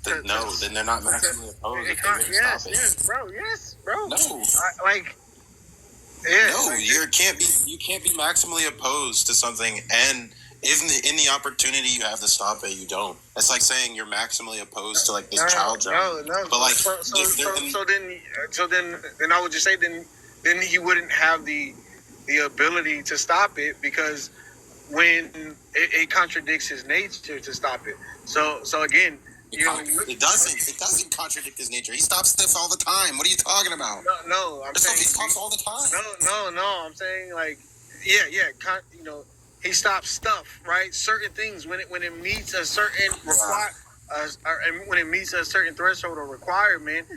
Speaker 13: then they're not maximally opposed.
Speaker 5: Yes, bro.
Speaker 13: No, you can't be maximally opposed to something, and in the opportunity you have to stop it, you don't. It's like saying you're maximally opposed to like this child drama.
Speaker 5: No.
Speaker 13: But like,
Speaker 5: so then I would just say then he wouldn't have the ability to stop it, because when it contradicts his nature to stop it. So again.
Speaker 13: It doesn't contradict his nature. He stops stuff all the time. What are you talking about?
Speaker 5: No, I'm saying
Speaker 13: he stops all the time.
Speaker 5: No. I'm saying he stops stuff, right? Certain things when it meets a certain when it meets a certain threshold or requirement,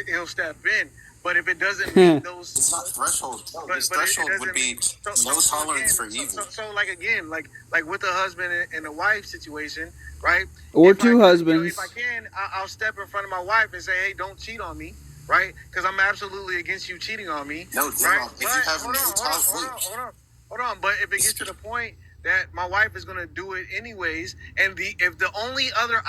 Speaker 5: he'll step in. But if it doesn't meet those,
Speaker 13: it's not threshold. His threshold would be no tolerance for evil.
Speaker 5: So like with the husband and the wife situation, right?
Speaker 7: Or two husbands.
Speaker 5: If I can, I'll step in front of my wife and say, "Hey, don't cheat on me," right? Because I'm absolutely against you cheating on me.
Speaker 13: No,
Speaker 5: right?
Speaker 13: If you have
Speaker 5: hold on. But if it gets to the point that my wife is gonna do it anyways, and if the only other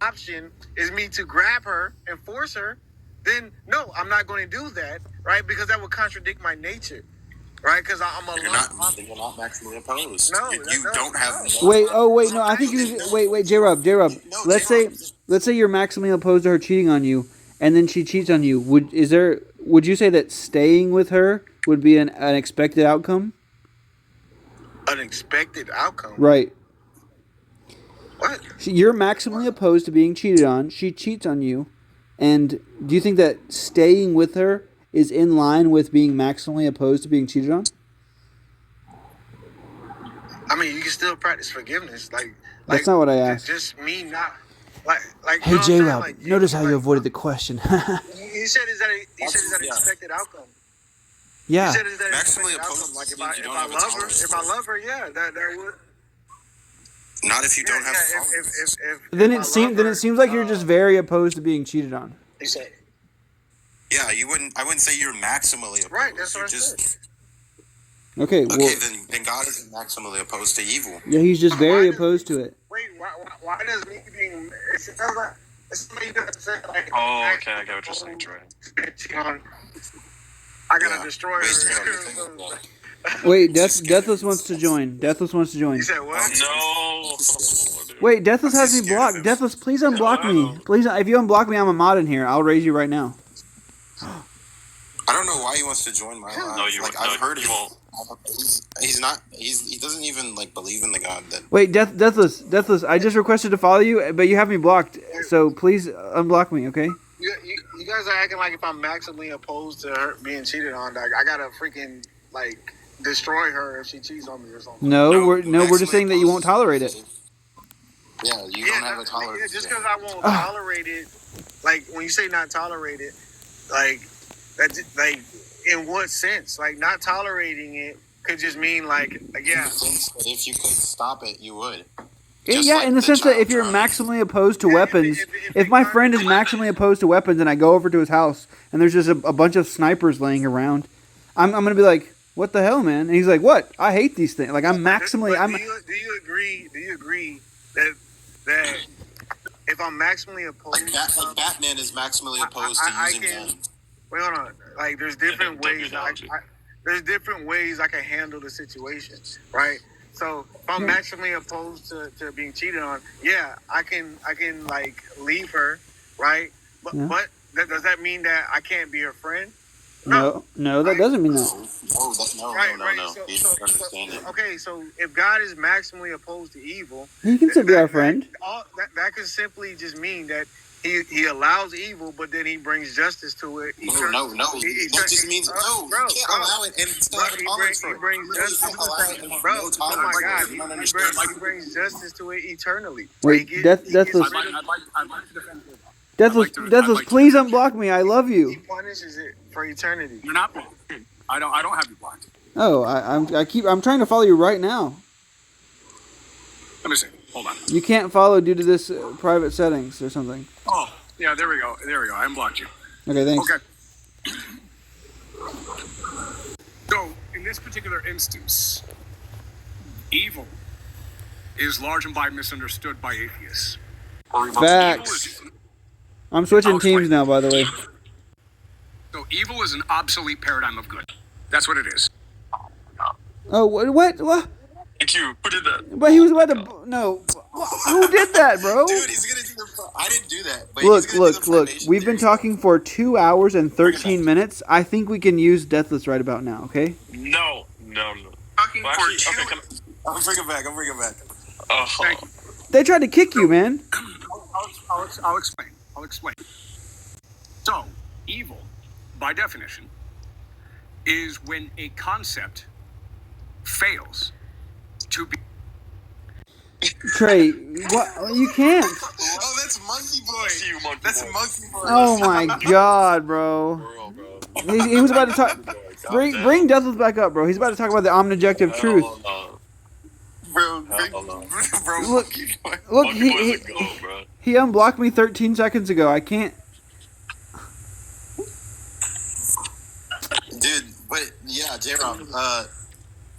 Speaker 5: option is me to grab her and force her, then no, I'm not going to do that, right? Because that would contradict my nature, right? Because I'm a
Speaker 13: You're not maximally opposed.
Speaker 5: No,
Speaker 13: you don't have.
Speaker 7: Wait, no, I think you. Wait, Jrob. Let's say you're maximally opposed to her cheating on you, and then she cheats on you. Would you say that staying with her would be an expected outcome?
Speaker 5: Unexpected outcome.
Speaker 7: Right.
Speaker 5: What?
Speaker 7: You're maximally opposed to being cheated on. She cheats on you, and do you think that staying with her is in line with being maximally opposed to being cheated on?
Speaker 5: I mean, you can still practice forgiveness.
Speaker 7: That's not what I asked.
Speaker 5: Just me not like.
Speaker 7: Hey, Jrob, notice how you avoided the question.
Speaker 5: You said is that an expected outcome?
Speaker 7: Yeah.
Speaker 5: You said is that
Speaker 13: Maximally
Speaker 5: expected
Speaker 13: opposed
Speaker 5: outcome? Like
Speaker 13: means you don't have a
Speaker 5: if
Speaker 13: tolerance.
Speaker 5: I love her, yeah, that would.
Speaker 13: Not if you don't have.
Speaker 7: Then it seems like you're just very opposed to being cheated on.
Speaker 5: You said.
Speaker 13: Yeah, you wouldn't. I wouldn't say you're maximally opposed.
Speaker 5: Right, that's what
Speaker 13: you're
Speaker 5: I said.
Speaker 7: Okay, well.
Speaker 13: Okay, then God isn't maximally opposed to evil.
Speaker 7: Yeah, he's just very opposed to it.
Speaker 5: Wait, why does me being? It sounds like somebody doesn't say like.
Speaker 14: Oh, okay, I get what you're saying, Trey.
Speaker 5: I gotta destroy her.
Speaker 7: Wait, Deathless wants to join. Deathless wants to join.
Speaker 5: You said what?
Speaker 14: No.
Speaker 7: Wait, Deathless has me blocked. Deathless, please unblock me. Please, if you unblock me, I'm a mod in here. I'll raise you right now.
Speaker 13: I don't know why he wants to join my live.
Speaker 14: No,
Speaker 13: I've heard
Speaker 14: you won't.
Speaker 13: He's not. He doesn't even believe in the God that.
Speaker 7: Wait, Deathless. I just requested to follow you, but you have me blocked. So please unblock me, okay?
Speaker 5: You guys are acting like if I'm maximally opposed to her being cheated on, like I gotta freaking destroy her if she cheats on me or something.
Speaker 7: No, we're just saying that you won't tolerate it.
Speaker 13: Yeah, you don't have a tolerance.
Speaker 5: Yeah, just because I won't tolerate it, like when you say not tolerate it, in what sense? Like not tolerating it could just mean yeah.
Speaker 13: If you could stop it, you would.
Speaker 7: Yeah, in the sense that if you're maximally opposed to weapons, if my friend is maximally opposed to weapons and I go over to his house and there's just a bunch of snipers laying around, I'm going to be like, what the hell, man? And he's like, what? I hate these things. Like, I'm maximally...
Speaker 5: Do you agree that if I'm maximally opposed...
Speaker 13: Like Batman is maximally opposed to using guns.
Speaker 5: Wait, hold on. Like, there's different ways... there's different ways I can handle the situation, right? So if I'm maximally opposed to being cheated on, yeah, I can leave her, right? But does that mean that I can't be her friend?
Speaker 7: No, that doesn't mean that.
Speaker 13: No.
Speaker 5: Okay, so if God is maximally opposed to evil,
Speaker 7: He can still be our friend.
Speaker 5: That could simply just mean that he allows evil, but then he brings justice to it.
Speaker 13: No. That just means you can't allow it and still have a tolerance for it.
Speaker 5: He brings justice to it. Bro, oh my God, he brings justice to it eternally.
Speaker 7: Wait, Deathless. Deathless, please unblock me. I love you.
Speaker 5: He punishes it for eternity.
Speaker 17: You're not blocked. I don't have you blocked.
Speaker 7: Oh, I'm trying to follow you right now.
Speaker 17: Let me see. Hold on.
Speaker 7: You can't follow due to this private settings or something.
Speaker 17: Oh, yeah, there we go. I unblocked you.
Speaker 7: Okay, thanks.
Speaker 17: Okay. So, in this particular instance, evil is large and misunderstood by atheists.
Speaker 7: Facts. I'm switching teams now, by the way.
Speaker 17: So, evil is an obsolete paradigm of good. That's what it is.
Speaker 7: Oh, what?
Speaker 14: Thank you. Who did that?
Speaker 7: But he was about to... No. Who did that, bro?
Speaker 13: Dude, he's going to do the... I didn't do that. But
Speaker 7: Look. We've been talking for 2 hours and 13 minutes. I think we can use Deathless right about now, okay?
Speaker 14: No.
Speaker 5: Talking
Speaker 14: well,
Speaker 5: for
Speaker 14: actually,
Speaker 13: I'm bringing it back.
Speaker 17: Thank you.
Speaker 7: They tried to kick you, man.
Speaker 17: I'll explain. So, evil, by definition, is when a concept fails to be...
Speaker 7: Trey, what? You can't.
Speaker 13: Oh, that's Monkey Boy. That's Monkey Boy.
Speaker 7: Oh my God, bro. He was about to talk... Bring Deathless back up, bro. He's about to talk about the omnijective truth.
Speaker 13: Bro,
Speaker 7: look, he unblocked me 13 seconds ago. I can't...
Speaker 13: Dude, but yeah, Jrob,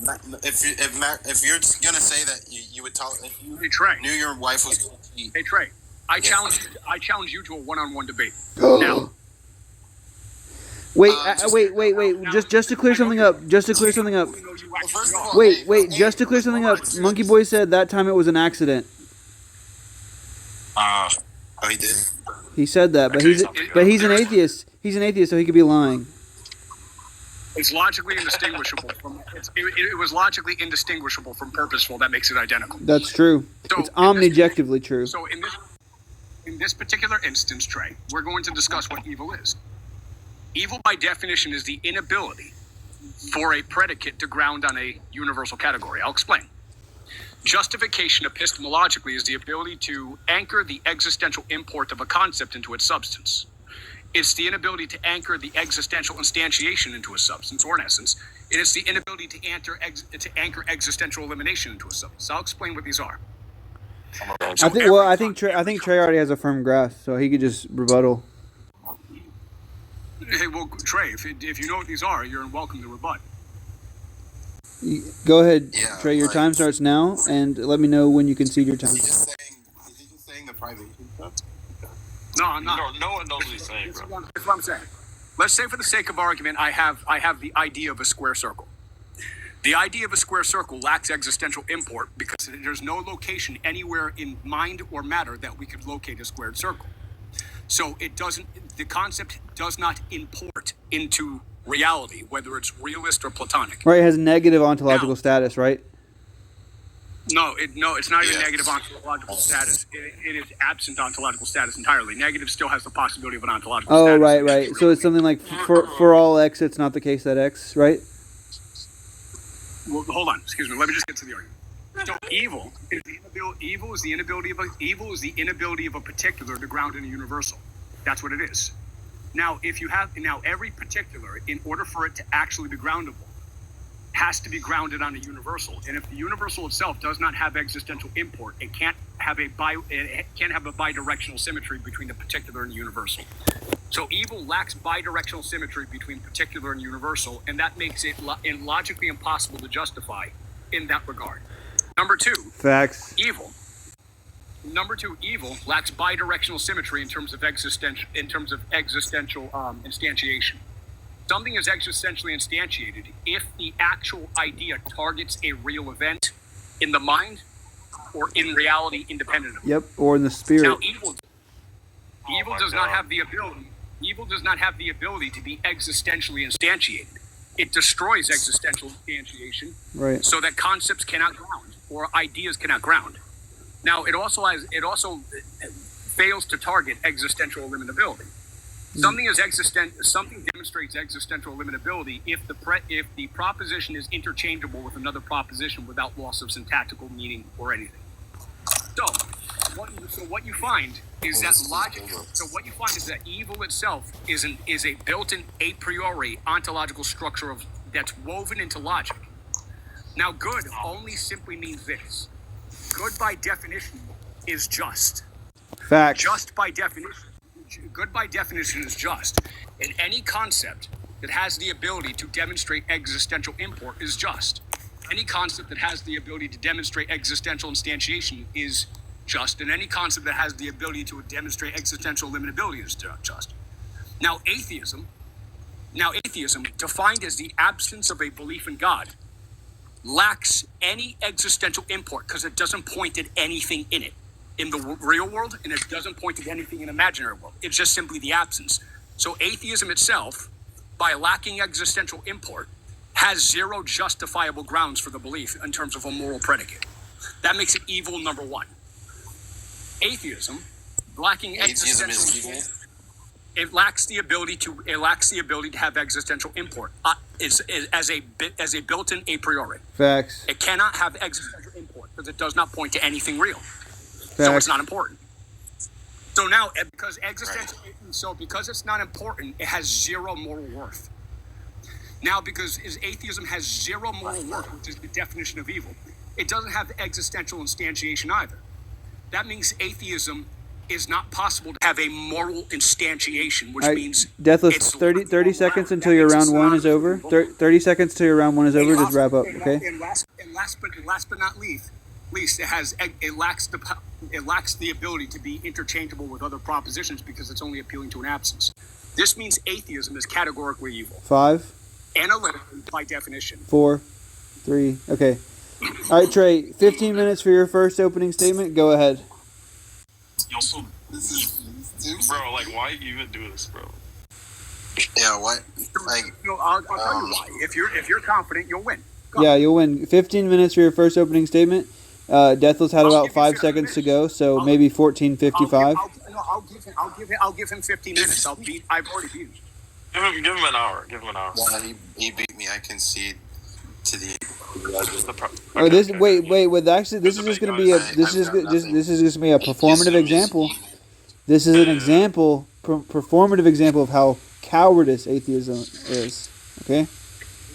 Speaker 13: if you're gonna say that you would tell if you knew your wife was gonna cheat.
Speaker 17: Hey Trey, I challenge you to a one-on-one debate. Now,
Speaker 7: Wait, wait. Just to clear something up. Just to clear something up. Wait. Just to clear something up. Monkey Boy said that time it was an accident.
Speaker 13: Oh, he did.
Speaker 7: He said that, but he's an atheist. He's an atheist, so he could be lying.
Speaker 17: It's logically indistinguishable from. It was logically indistinguishable from purposeful. That makes it identical.
Speaker 7: That's true.
Speaker 17: So
Speaker 7: it's omnijectively true.
Speaker 17: So in this particular instance, Trey, we're going to discuss what evil is. Evil, by definition, is the inability for a predicate to ground on a universal category. I'll explain. Justification epistemologically is the ability to anchor the existential import of a concept into its substance. It's the inability to anchor the existential instantiation into a substance or an essence. It is the inability to anchor existential elimination into a substance. I'll explain what these are.
Speaker 7: I think Trey already has a firm grasp, so he could just rebuttal.
Speaker 17: Hey, well, Trey, if you know what these are, you're welcome to rebut.
Speaker 7: Go ahead, Trey. Your time starts now, and let me know when you concede your time.
Speaker 13: Is he just saying the privation stuff?
Speaker 17: No, I'm not.
Speaker 14: No one knows what he's saying, bro.
Speaker 17: That's what I'm saying. Let's say, for the sake of argument, I have the idea of a square circle. The idea of a square circle lacks existential import because there's no location anywhere in mind or matter that we could locate a squared circle. So the concept does not import into reality, whether it's realist or platonic.
Speaker 7: Right, it has negative ontological status, right?
Speaker 17: No, it's not even negative ontological status. It is absent ontological status entirely. Negative still has the possibility of an ontological status.
Speaker 7: Oh, right. So it's something like for all x, it's not the case that x, right?
Speaker 17: Well, hold on. Excuse me. Let me just get to the argument. So evil is the inability of a particular to ground in a universal. That's what it is. Now, every particular, in order for it to actually be groundable, has to be grounded on a universal. And if the universal itself does not have existential import, it can't have a bidirectional symmetry between the particular and the universal. So evil lacks bidirectional symmetry between particular and universal, and that makes it logically impossible to justify in that regard. Number two,
Speaker 7: facts.
Speaker 17: Evil lacks bidirectional symmetry in terms of existential instantiation. Something is existentially instantiated if the actual idea targets a real event in the mind or in reality independent of it.
Speaker 7: Yep, or in the spirit.
Speaker 17: Now, evil does not have the ability. Evil does not have the ability to be existentially instantiated. It destroys existential instantiation,
Speaker 7: right?
Speaker 17: So that concepts cannot ground or ideas cannot ground. Now, it also fails to target existential eliminability. Something demonstrates existential eliminability if the proposition is interchangeable with another proposition without loss of syntactical meaning or anything. So what you find is that evil itself is a built-in a priori ontological structure that's woven into logic. Now, good only simply means this. Good by definition is just.
Speaker 7: Facts.
Speaker 17: Good by definition is just. And any concept that has the ability to demonstrate existential import is just. Any concept that has the ability to demonstrate existential instantiation is just. And any concept that has the ability to demonstrate existential limitability is just. Now, atheism, defined as the absence of a belief in God, lacks any existential import because it doesn't point at anything in it, in the real world, and it doesn't point at anything in the imaginary world. It's just simply the absence. So atheism itself, by lacking existential import, has zero justifiable grounds for the belief in terms of a moral predicate. That makes it evil number one. Atheism, lacking existential evil. It lacks the ability to have existential import. As a built-in a priori.
Speaker 7: Facts.
Speaker 17: It cannot have existential import because it does not point to anything real.
Speaker 7: Facts.
Speaker 17: So it's not important. So now, because it's not important, it has zero moral worth. Now, because atheism has zero moral worth, which is the definition of evil, it doesn't have existential instantiation either. That means atheism is not possible to have a moral instantiation, which
Speaker 7: All right,
Speaker 17: means
Speaker 7: Deathless,
Speaker 17: it's
Speaker 7: 30 seconds until your round one is over. 30 seconds till your round one is over. Just wrap up, okay?
Speaker 17: And last but not least, it lacks the ability to be interchangeable with other propositions because it's only appealing to an absence. This means atheism is categorically evil.
Speaker 7: 5,
Speaker 17: Analytically, by definition.
Speaker 7: 4, 3. Okay. All right, Trey. 15 minutes for your first opening statement. Go ahead.
Speaker 10: Bro, like, why you even do this, bro?
Speaker 13: Yeah, what? Like,
Speaker 17: I'll tell you why. If you're confident, you'll win.
Speaker 7: Yeah, you'll win. 15 minutes for your first opening statement. Deathless had about 5 seconds to go, so maybe 14:55.
Speaker 17: I'll give him 15 minutes. I've already beat him.
Speaker 10: Give him an hour. Give him an hour.
Speaker 13: Yeah, he beat me. I concede to the.
Speaker 7: Or this? Wait. Actually, this is just gonna be a. This is just gonna be a performative example. This is an example, performative example of how cowardice atheism is. Okay.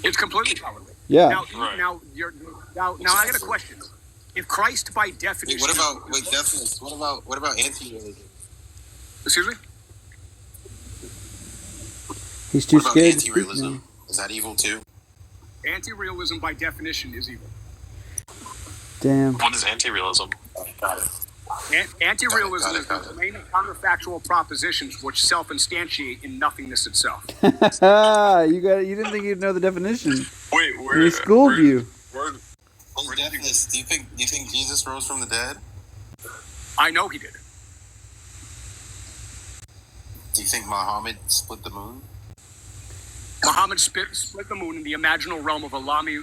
Speaker 17: It's completely cowardly.
Speaker 7: Yeah.
Speaker 17: Now I got a question. If Christ, by definition,
Speaker 13: What about Deathless? What about anti-religion?
Speaker 17: Excuse me.
Speaker 7: He's too
Speaker 13: What about
Speaker 7: scared to speak
Speaker 13: anti-realism?
Speaker 7: now.
Speaker 13: Is that evil too?
Speaker 17: Anti-realism, by definition, is evil.
Speaker 7: Damn.
Speaker 10: What is anti-realism?
Speaker 13: Got it.
Speaker 17: Anti-realism is the domain of counterfactual propositions which self-instantiate in nothingness itself.
Speaker 7: You didn't think you'd know the definition.
Speaker 10: Wait, where?
Speaker 7: He schooled you.
Speaker 13: Deathless, do you think Jesus rose from the dead?
Speaker 17: I know he did.
Speaker 13: Do you think Muhammad split the moon?
Speaker 17: Muhammad split the moon in the imaginal realm of Alami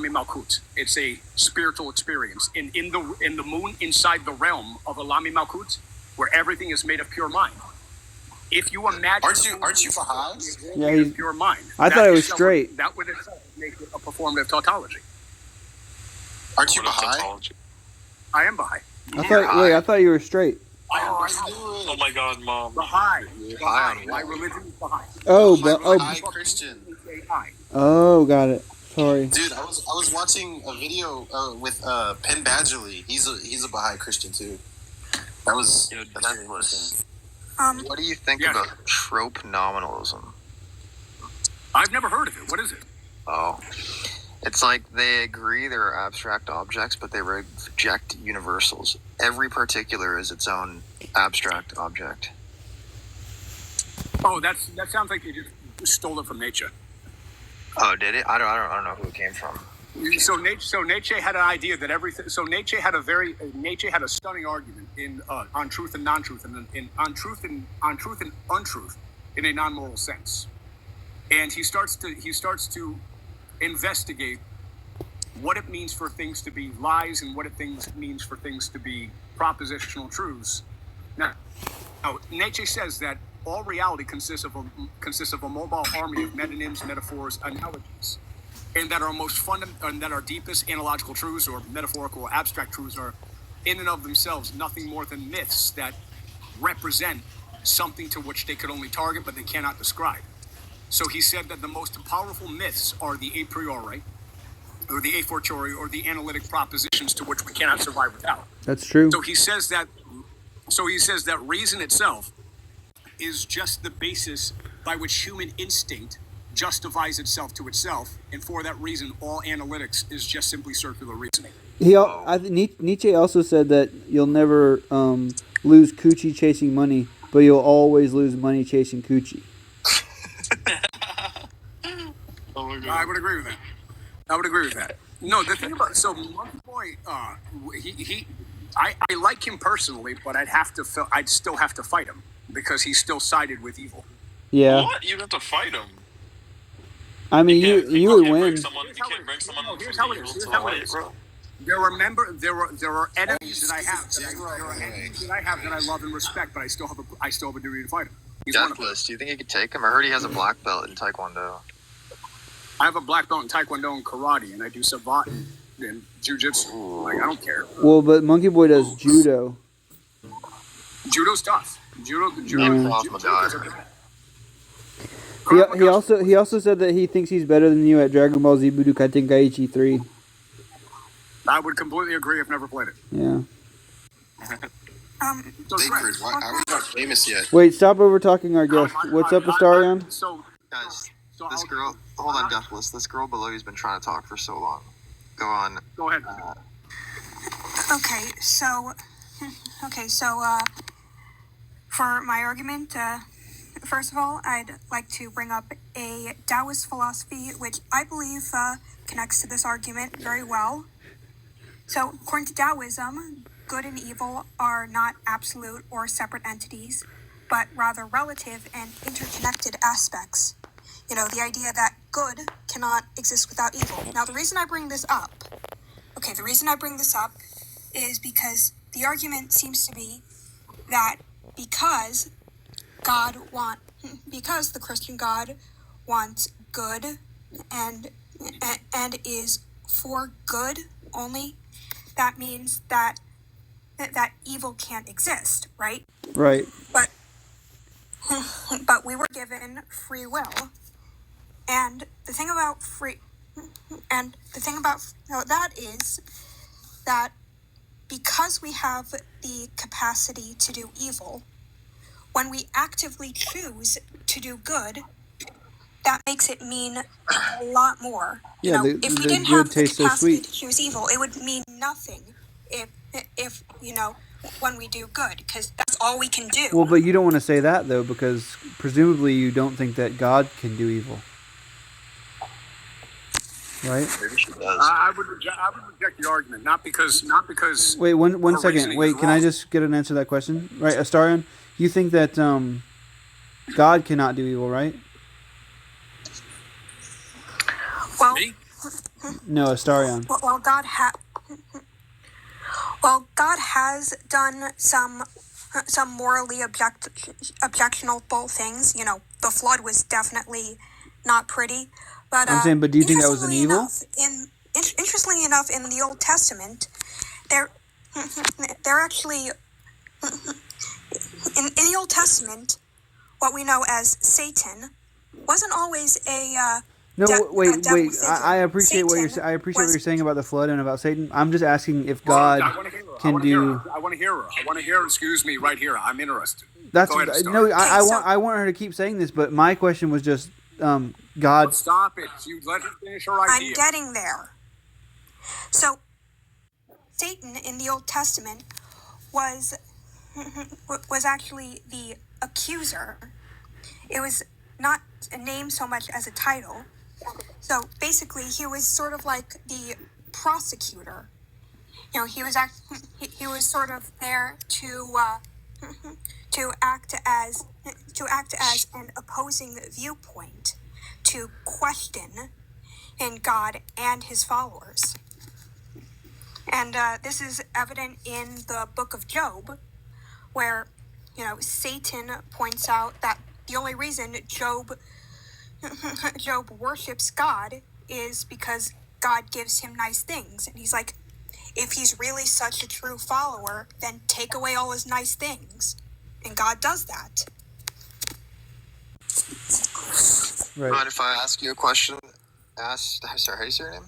Speaker 17: Malkut. It's a spiritual experience. In the moon, inside the realm of Alami Malkut, where everything is made of pure mind. If you imagine,
Speaker 13: aren't you Baha'i?
Speaker 7: Yeah, he's
Speaker 17: pure mind.
Speaker 7: I thought it was straight.
Speaker 17: That would itself make it a performative tautology.
Speaker 13: Aren't you Baha'i?
Speaker 17: I am Baha'i.
Speaker 7: I thought you were straight.
Speaker 10: Oh my God, Mom.
Speaker 17: Baha'i. My religion is Baha'i.
Speaker 13: Baha'i Christian.
Speaker 7: Oh, got it. Sorry.
Speaker 13: Dude, I was watching a video with Penn Badgerly. He's a Baha'i Christian too. That's
Speaker 1: Deathless. What do you think about trope nominalism?
Speaker 17: I've never heard of it. What is it?
Speaker 1: Oh. It's like they agree there are abstract objects, but they reject universals. Every particular is its own abstract object.
Speaker 17: Oh, that sounds like they just stole it from Nietzsche.
Speaker 1: Oh, did it? I don't know who it came from.
Speaker 17: So Nietzsche had an idea that everything. So Nietzsche had a stunning argument on truth and non-truth, and on truth and untruth in a non-moral sense. And he starts to investigate what it means for things to be lies and what it means for things to be propositional truths. Now Nietzsche says that all reality consists of a mobile army of metonyms, metaphors, analogies, and that our deepest analogical truths or metaphorical or abstract truths are, in and of themselves, nothing more than myths that represent something to which they could only target but they cannot describe. So he said that the most powerful myths are the a priori, or the a fortiori, or the analytic propositions to which we cannot survive without.
Speaker 7: That's true.
Speaker 17: So he says that reason itself is just the basis by which human instinct justifies itself to itself, and for that reason, all analytics is just simply circular reasoning.
Speaker 7: Nietzsche also said that you'll never lose coochie chasing money, but you'll always lose money chasing coochie.
Speaker 10: Oh my God.
Speaker 17: I would agree with that. No, the thing about Monkey Boy, I like him personally, but I'd still have to fight him because he's still sided with evil.
Speaker 7: Yeah.
Speaker 10: What? You have to fight him.
Speaker 7: I mean, you would win.
Speaker 10: You can't bring someone
Speaker 17: Here's how it is. There are enemies that I have. That I love and respect, but I still have a duty to fight him.
Speaker 1: Deathless, do you think you could take him? I heard he has a black belt in Taekwondo.
Speaker 17: I have a black belt in Taekwondo and karate, and I do savate and jiu-jitsu. Like, I don't care.
Speaker 7: Well, but Monkey Boy does judo.
Speaker 17: Judo's tough. Judo.
Speaker 7: He also said that he thinks he's better than you at Dragon Ball Z Budokai Tenkaichi 3.
Speaker 17: I would completely agree. I've never played it.
Speaker 7: Yeah.
Speaker 17: So
Speaker 13: Sacred. Why are we not famous yet?
Speaker 7: Wait, stop over talking our guest. What's up, Astarion?
Speaker 17: So
Speaker 1: Guys, this girl. Hold on, Deathless. This girl below you's been trying to talk for so long. Go on.
Speaker 17: Go ahead.
Speaker 18: Okay, so for my argument, first of all, I'd like to bring up a Taoist philosophy, which I believe connects to this argument very well. So, according to Taoism, good and evil are not absolute or separate entities, but rather relative and interconnected aspects. You know, the idea that good cannot exist without evil. Now, the reason I bring this up is because the argument seems to be that because the Christian God wants good and is for good only, that means that evil can't exist, right?
Speaker 7: Right.
Speaker 18: But we were given free will, and the thing about that is that because we have the capacity to do evil, when we actively choose to do good, that makes it mean a lot more.
Speaker 7: Yeah,
Speaker 18: If we didn't
Speaker 7: good
Speaker 18: have the
Speaker 7: tastes so
Speaker 18: capacity
Speaker 7: sweet.
Speaker 18: to choose evil, it would mean nothing if when we do good, because that's all we can do.
Speaker 7: Well, but you don't want to say that, though, because presumably you don't think that God can do evil. Right?
Speaker 1: Maybe she does.
Speaker 17: I would reject the argument, not because.
Speaker 7: Wait, one
Speaker 17: her
Speaker 7: second.
Speaker 17: reasoning
Speaker 7: Wait,
Speaker 17: is
Speaker 7: can I
Speaker 17: wrong.
Speaker 7: just get an answer to that question? Right, Astarion, you think that God cannot do evil, right?
Speaker 18: Well,
Speaker 7: No, Astarion.
Speaker 18: God has done some morally objectionable things. You know, the flood was definitely not pretty. But
Speaker 7: I'm saying, but do you think that was an evil?
Speaker 18: Interestingly enough, in the Old Testament, they're actually in the Old Testament, what we know as Satan wasn't always a
Speaker 7: No, wait.
Speaker 18: devil figure.
Speaker 7: I appreciate what you're. I appreciate what you're saying about the flood and about Satan. I'm just asking if God can do.
Speaker 17: I want to hear her. I want to hear her. Excuse me, right here. I'm interested.
Speaker 7: That's
Speaker 17: Go ahead,
Speaker 7: no.
Speaker 17: Astarion.
Speaker 7: I want her to keep saying this, but my question was just God.
Speaker 17: Stop it. You let her finish her idea.
Speaker 18: I'm getting there. So, Satan in the Old Testament was actually the accuser. It was not a name so much as a title. So basically, he was sort of like the prosecutor. You know, he was sort of there to act as an opposing viewpoint, to question in God and his followers. And this is evident in the book of Job, where, Satan points out that the only reason Job worships God is because God gives him nice things. And he's like, if he's really such a true follower, then take away all his nice things. And God does that.
Speaker 7: Right.
Speaker 1: Mind if I ask you a question? Sorry, how do you say your name?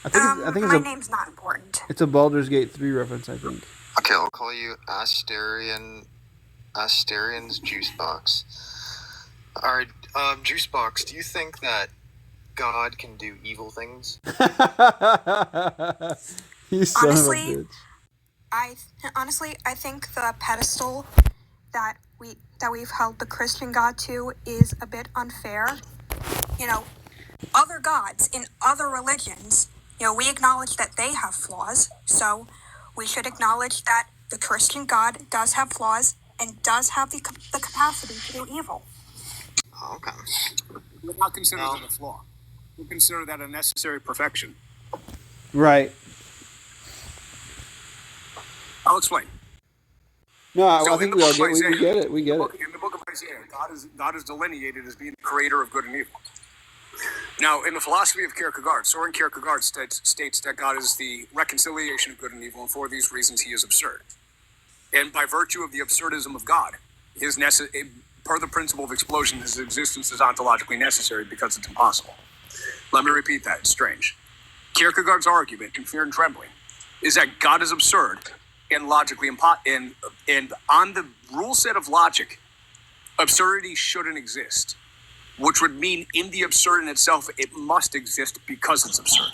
Speaker 7: I think it's
Speaker 18: my name's not important.
Speaker 7: It's a Baldur's Gate 3 reference, I think.
Speaker 1: Okay, I'll call you Asterian's Juicebox. Alright, Juicebox, do you think that God can do evil things?
Speaker 7: You son
Speaker 18: Honestly,
Speaker 7: of a bitch.
Speaker 18: I think the pedestal that we've held the Christian God to is a bit unfair. Other gods in other religions, we acknowledge that they have flaws, so we should acknowledge that the Christian God does have flaws and does have the capacity to do evil.
Speaker 1: Oh, okay.
Speaker 17: We're not consider that a flaw. We consider that a necessary perfection.
Speaker 7: Right.
Speaker 17: I'll explain.
Speaker 7: No, I
Speaker 17: So
Speaker 7: think
Speaker 17: in
Speaker 7: we
Speaker 17: the
Speaker 7: all
Speaker 17: book of
Speaker 7: get. We
Speaker 17: Isaiah-
Speaker 7: get it. We get it.
Speaker 17: In the book of Isaiah, God is delineated as being the creator of good and evil. Now, in the philosophy of Kierkegaard, Soren Kierkegaard states that God is the reconciliation of good and evil, and for these reasons he is absurd. And by virtue of the absurdism of God, per the principle of explosion, his existence is ontologically necessary because it's impossible. Let me repeat that, it's strange. Kierkegaard's argument in Fear and Trembling is that God is absurd and logically and on the rule set of logic, absurdity shouldn't exist, which would mean in the absurd in itself, it must exist because it's absurd.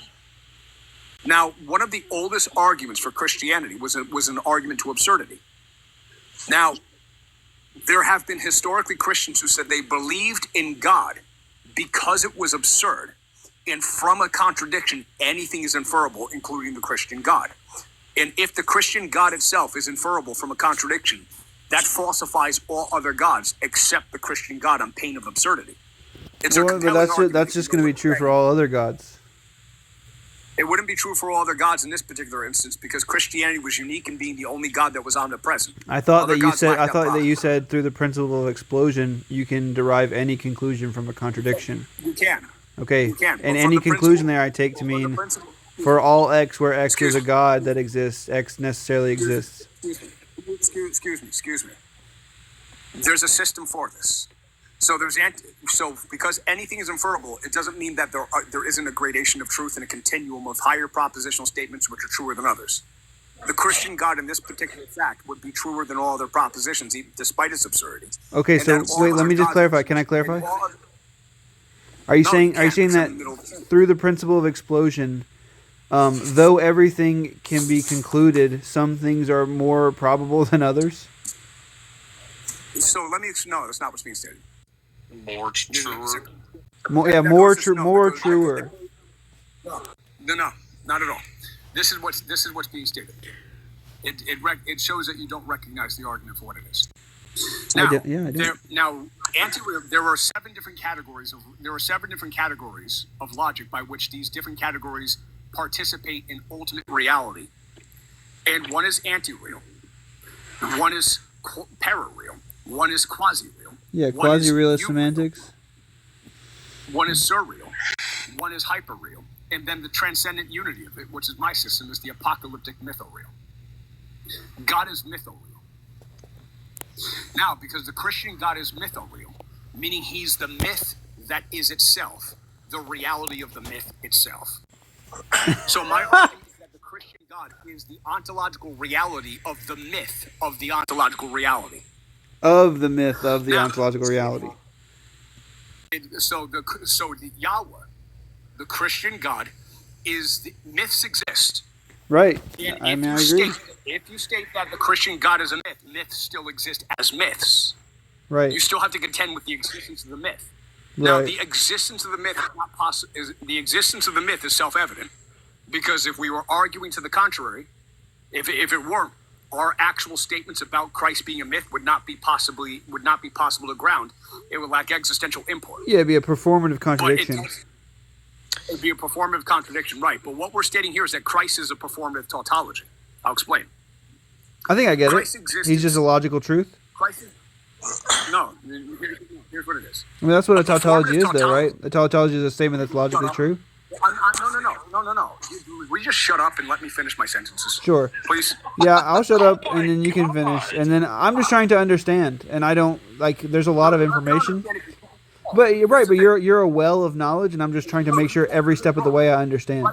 Speaker 17: Now, one of the oldest arguments for Christianity was an argument to absurdity. Now, there have been historically Christians who said they believed in God because it was absurd, and from a contradiction, anything is inferable, including the Christian God. And if the Christian God itself is inferable from a contradiction, that falsifies all other gods except the Christian God on pain of absurdity.
Speaker 7: Well, but that's just going to be true for all other gods.
Speaker 17: It wouldn't be true for all other gods in this particular instance because Christianity was unique in being the only God that was omnipresent.
Speaker 7: I thought that you said through the principle of explosion, you can derive any conclusion from a contradiction.
Speaker 17: You can.
Speaker 7: Okay.
Speaker 17: You can.
Speaker 7: And any conclusion there I take to mean for all X where X is a God that exists, X necessarily exists.
Speaker 17: Excuse me. There's a system for this. So because anything is inferable, it doesn't mean that there isn't a gradation of truth and a continuum of higher propositional statements which are truer than others. The Christian God in this particular fact would be truer than all other propositions, despite its absurdity.
Speaker 7: Okay, so wait, let me just clarify. Can I clarify? Are you saying that through the principle of explosion, though everything can be concluded, some things are more probable than others?
Speaker 17: So no, that's not what's being stated.
Speaker 10: More truer.
Speaker 7: More truer.
Speaker 17: No, not at all. This is what's being stated. It shows that you don't recognize the argument for what it is. Now,
Speaker 7: I do.
Speaker 17: There were 7 different categories of logic by which these different categories participate in ultimate reality, and one is anti-real, one is parareal, one is quasi-real.
Speaker 7: Yeah, quasi-realist semantics.
Speaker 17: One is surreal, one is hyperreal, and then the transcendent unity of it, which is my system, is the apocalyptic mythoreal. God is mythoreal. Now, because the Christian God is mythoreal, meaning he's the myth that is itself, the reality of the myth itself. So my argument is that the Christian God is the ontological reality of the myth of the ontological reality.
Speaker 7: Of the myth of the ontological reality.
Speaker 17: So the Yahweh, the Christian God, myths exist.
Speaker 7: Right.
Speaker 17: And
Speaker 7: I agree.
Speaker 17: If you state that the Christian God is a myth, myths still exist as myths.
Speaker 7: Right.
Speaker 17: You still have to contend with the existence of the myth.
Speaker 7: Right.
Speaker 17: Now, the existence of the myth is not possible. The existence of the myth is self-evident, because if we were arguing to the contrary, if it weren't, our actual statements about Christ being a myth would not be possible to ground. It would lack existential import.
Speaker 7: Yeah, it'd be a performative contradiction.
Speaker 17: It'd be a performative contradiction, right? But what we're stating here is that Christ is a performative tautology. I'll explain.
Speaker 7: I think I get
Speaker 17: Christ
Speaker 7: it.
Speaker 17: exists.
Speaker 7: He's just a logical truth.
Speaker 17: No, here's what it is.
Speaker 7: I mean, that's what a tautology is, though, right? A tautology is a statement that's logically true.
Speaker 17: No. Will you just shut up and let me finish my sentences?
Speaker 7: Sure.
Speaker 17: Please.
Speaker 7: Yeah, I'll shut up and then you can finish. And then I'm just trying to understand, and I don't there's a lot of information. But you're right. But you're a well of knowledge, and I'm just trying to make sure every step of the way I understand.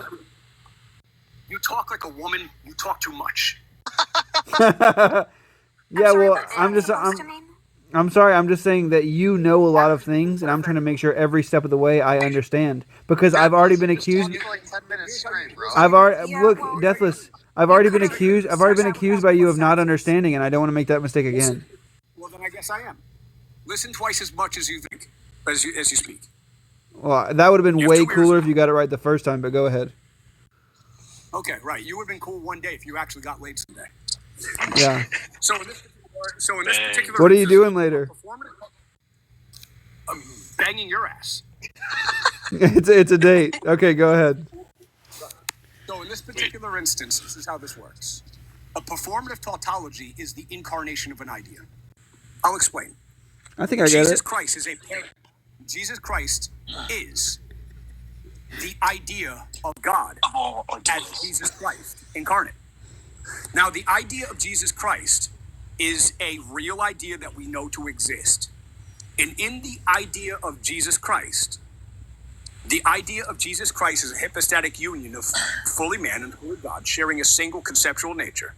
Speaker 17: You talk like a woman. You talk too much.
Speaker 7: Yeah, well, I'm sorry. I'm just saying that you know a lot of things, and I'm trying to make sure every step of the way I understand, because I've already been accused. Deathless. I've already been accused by you of not understanding, and I don't want to make that mistake again.
Speaker 17: Well, then I guess I am. Listen twice as much as you think, as you speak.
Speaker 7: Well, that would have been way cooler if you got it right the first time, but go ahead.
Speaker 17: Okay, right. You would have been cool one day if you actually got laid someday.
Speaker 7: Yeah.
Speaker 17: So in this particular...
Speaker 7: What are you doing later?
Speaker 17: Banging your ass.
Speaker 7: It's a date. Okay, go ahead.
Speaker 17: So in this particular instance, this is how this works. A performative tautology is the incarnation of an idea. I'll explain.
Speaker 7: I think I get it.
Speaker 17: Jesus Christ is the idea of God as Jesus Christ incarnate. Now, the idea of Jesus Christ is a real idea that we know to exist. And in the idea of Jesus Christ is a hypostatic union of fully man and fully God, sharing a single conceptual nature.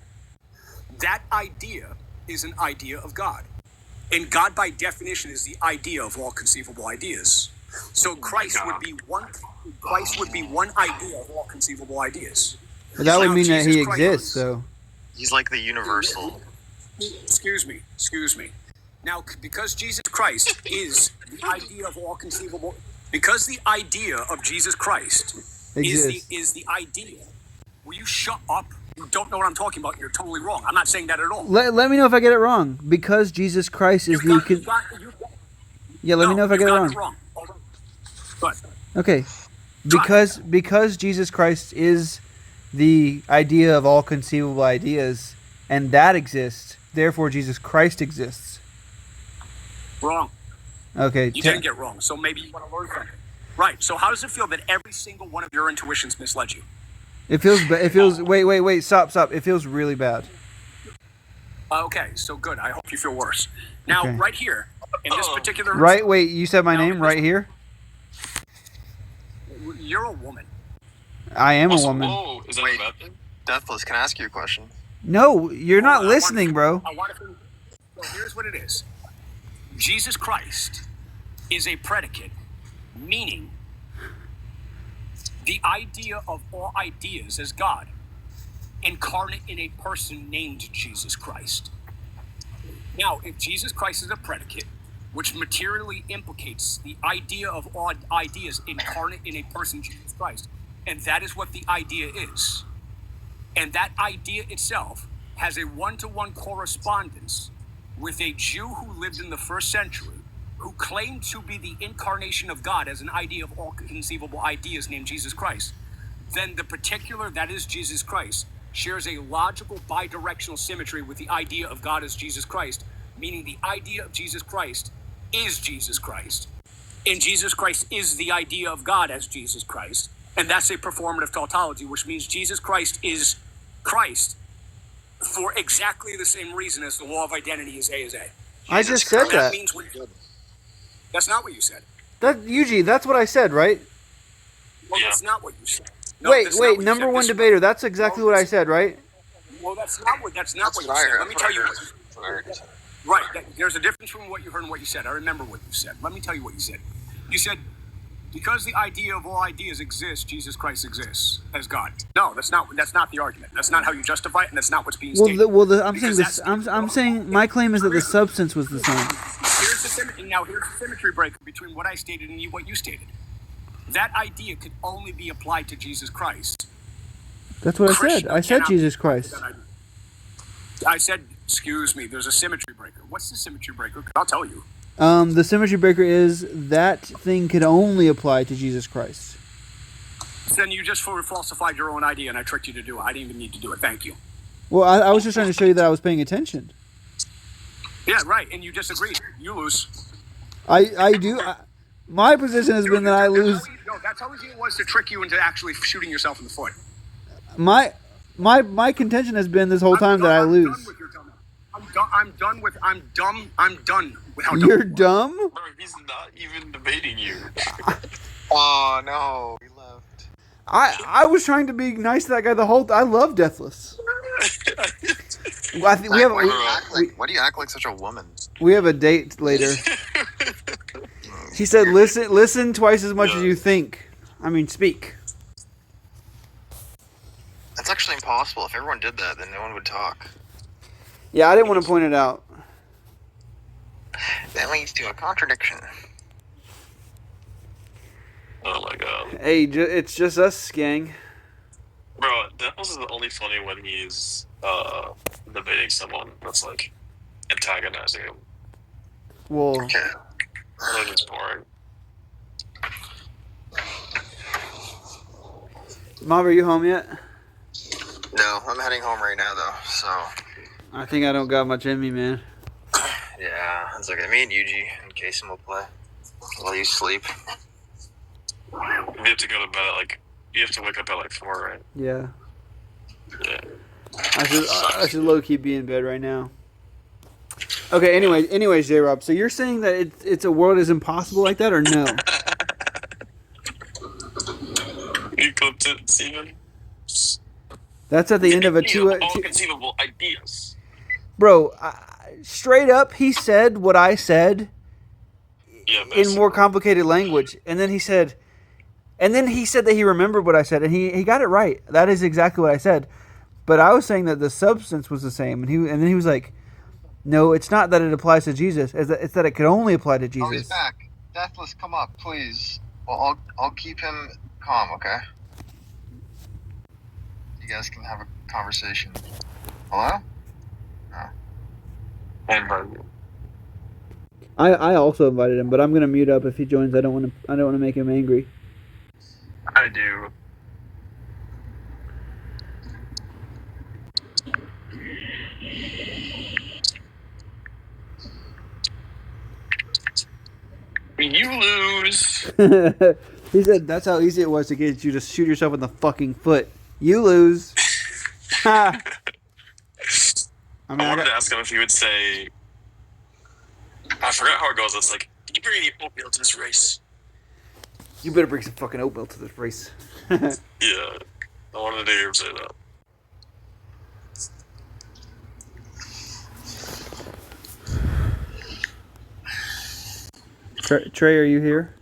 Speaker 17: That idea is an idea of God. And God, by definition, is the idea of all conceivable ideas. So Christ would be one idea of all conceivable ideas.
Speaker 7: But that would
Speaker 17: Now,
Speaker 7: mean that
Speaker 17: Jesus
Speaker 7: he
Speaker 17: Christ-
Speaker 7: exists, though.
Speaker 10: He's like the universal.
Speaker 17: Excuse me. Now, because Jesus Christ is the idea of all conceivable, because the idea of Jesus Christ is the idea. Will you shut up? You don't know what I'm talking about. You're totally wrong. I'm not saying that at all.
Speaker 7: Let me know if I get it wrong. Because Jesus Christ is let me know if I get it wrong.
Speaker 17: But
Speaker 7: Okay. Because Jesus Christ is the idea of all conceivable ideas, and that exists, therefore Jesus Christ exists.
Speaker 17: wrong.
Speaker 7: Okay.
Speaker 17: You didn't get wrong. So maybe you want to learn something. Right. So how does it feel that every single one of your intuitions misled you?
Speaker 7: It feels. Wait. Stop. It feels really bad.
Speaker 17: Okay. So good. I hope you feel worse. Now,
Speaker 7: Okay.
Speaker 17: right here, in this particular...
Speaker 7: Right. Wait. You said my name right here.
Speaker 17: You're a woman.
Speaker 7: I am a woman.
Speaker 10: Whoa, is that a bad thing? Deathless, can I ask you a question?
Speaker 7: No, you're not listening, bro.
Speaker 17: So here's what it is. Jesus Christ is a predicate, meaning the idea of all ideas as God, incarnate in a person named Jesus Christ. Now, if Jesus Christ is a predicate, which materially implicates the idea of all ideas incarnate in a person, Jesus Christ, and that is what the idea is, and that idea itself has a one-to-one correspondence with a Jew who lived in the first century, who claimed to be the incarnation of God as an idea of all conceivable ideas named Jesus Christ, then the particular, that is Jesus Christ, shares a logical bidirectional symmetry with the idea of God as Jesus Christ, meaning the idea of Jesus Christ is Jesus Christ. And Jesus Christ is the idea of God as Jesus Christ. And that's a performative tautology, which means Jesus Christ is Christ for exactly the same reason as the law of identity is A is A.
Speaker 7: I just said that.
Speaker 17: Means that's not what you said.
Speaker 7: That Yuji, that's what I said, right?
Speaker 17: Well, that's not what you said. No,
Speaker 7: wait.
Speaker 17: that's not what you
Speaker 7: Number
Speaker 17: said.
Speaker 7: one debater. That's exactly what I said, right?
Speaker 17: Well, that's not what you said. Let me tell you what. Right. There's a difference between what you heard and what you said. I remember what you said. Let me tell you what you said. You said, because the idea of all ideas exists, Jesus Christ exists as God. No, that's not the argument. That's not how you justify it, and that's not what's being stated.
Speaker 7: I'm saying my claim is that the substance was the same.
Speaker 17: Here's the symmetry breaker between what I stated and what you stated. That idea could only be applied to Jesus Christ.
Speaker 7: That's what I said. I said Jesus Christ.
Speaker 17: I said, excuse me, there's a symmetry breaker. What's the symmetry breaker? I'll tell you.
Speaker 7: The symmetry breaker is that thing could only apply to Jesus Christ.
Speaker 17: Then you just falsified your own idea, and I tricked you to do it. I didn't even need to do it. Thank you.
Speaker 7: Well, I was just trying to show you that I was paying attention.
Speaker 17: Yeah, right, and you disagreed. You lose.
Speaker 7: I do. My position has been that I lose.
Speaker 17: No, that's how easy it was to trick you into actually shooting yourself in the foot.
Speaker 7: My contention has been this whole time that I lose.
Speaker 17: I'm done with how dumb.
Speaker 7: You're dumb?
Speaker 10: Bro, he's not even debating you.
Speaker 1: Oh no, he left.
Speaker 7: I was trying to be nice to that guy the whole. I love Deathless. Well, I think
Speaker 1: Why do you act like such a woman?
Speaker 7: We have a date later. She said, "Listen twice as much as you think. I mean, speak."
Speaker 1: That's actually impossible. If everyone did that, then no one would talk.
Speaker 7: Yeah, I didn't want to point it out.
Speaker 1: That leads to a contradiction.
Speaker 10: Oh my god.
Speaker 7: Hey, it's just us, gang.
Speaker 10: Bro, Deathless is only funny when he's debating someone that's like antagonizing him.
Speaker 7: Well,
Speaker 10: That is boring.
Speaker 7: Mob, are you home yet?
Speaker 1: No, I'm heading home right now though. So.
Speaker 7: I think I don't got much in me, man.
Speaker 1: Yeah, it's okay. Me and Yuji and Kason will play while you sleep.
Speaker 10: You have to go to bed you have to wake up at 4, right?
Speaker 7: Yeah.
Speaker 10: Yeah.
Speaker 7: I should low key be in bed right now. Okay. Anyways, Jrob. So you're saying that it's a world is impossible like that, or no?
Speaker 10: You clipped it, Steven?
Speaker 7: That's at the end of a two.
Speaker 10: All conceivable ideas.
Speaker 7: Bro, straight up, he said what I said in more complicated language, and then he said that he remembered what I said, and he got it right. That is exactly what I said. But I was saying that the substance was the same, and then he was like, "No, it's not that it applies to Jesus. It's that it could only apply to Jesus."
Speaker 1: Oh, he's back. Deathless, come up, please. Well, I'll keep him calm, okay? You guys can have a conversation. Hello? No.
Speaker 7: I also invited him, but I'm gonna mute up if he joins. I don't want to make him angry.
Speaker 10: I do. You lose.
Speaker 7: He said that's how easy it was to get you to shoot yourself in the fucking foot. You lose. Ha.
Speaker 10: I wanted to ask him if he would say, I forgot how it goes. It's like, did you bring any oatmeal to this race?
Speaker 7: You better bring some fucking oatmeal to this race.
Speaker 10: Yeah, I wanted to hear him say that.
Speaker 7: Trey, are you here?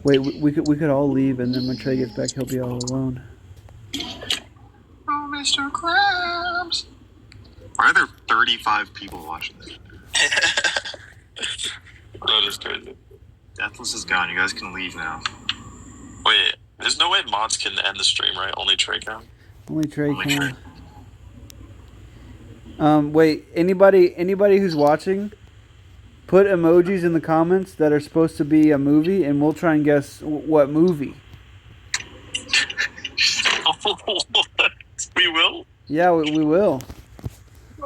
Speaker 7: Wait, we could all leave, and then when Trey gets back, he'll be all alone.
Speaker 10: Oh, Mr. Krabs. Why are there 35 people watching this? That is crazy. Deathless is gone. You guys can leave now. Wait, there's no way mods can end the stream, right? Only Trey can?
Speaker 7: Only Trey can. Wait, anybody who's watching, put emojis in the comments that are supposed to be a movie, and we'll try and guess what movie.
Speaker 10: We will?
Speaker 7: Yeah, we will.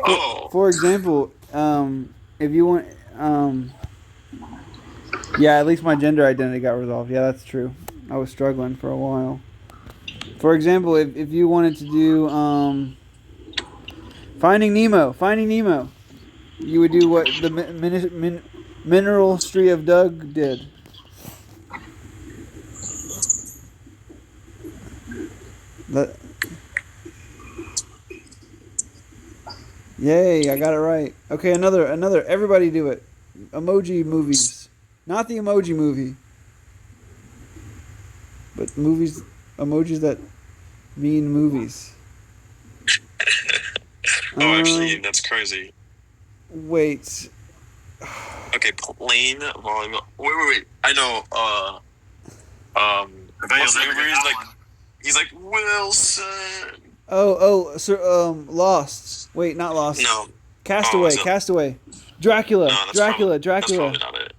Speaker 10: Oh.
Speaker 7: For example, if you want, yeah, at least my gender identity got resolved. Yeah, that's true. I was struggling for a while. For example, if you wanted to do Finding Nemo, you would do what the Mineralstry of Doug did. Yay, I got it right. Okay, another. Everybody do it. Emoji movies. Not the Emoji Movie. But emojis that mean movies.
Speaker 10: Oh, actually, that's crazy.
Speaker 7: Wait.
Speaker 10: Okay, plain volume. Wait. I know. He's like Wilson.
Speaker 7: Oh, Lost. Wait, not Lost.
Speaker 10: No.
Speaker 7: Castaway. Dracula.
Speaker 10: No,
Speaker 7: Dracula.
Speaker 10: That's probably not it.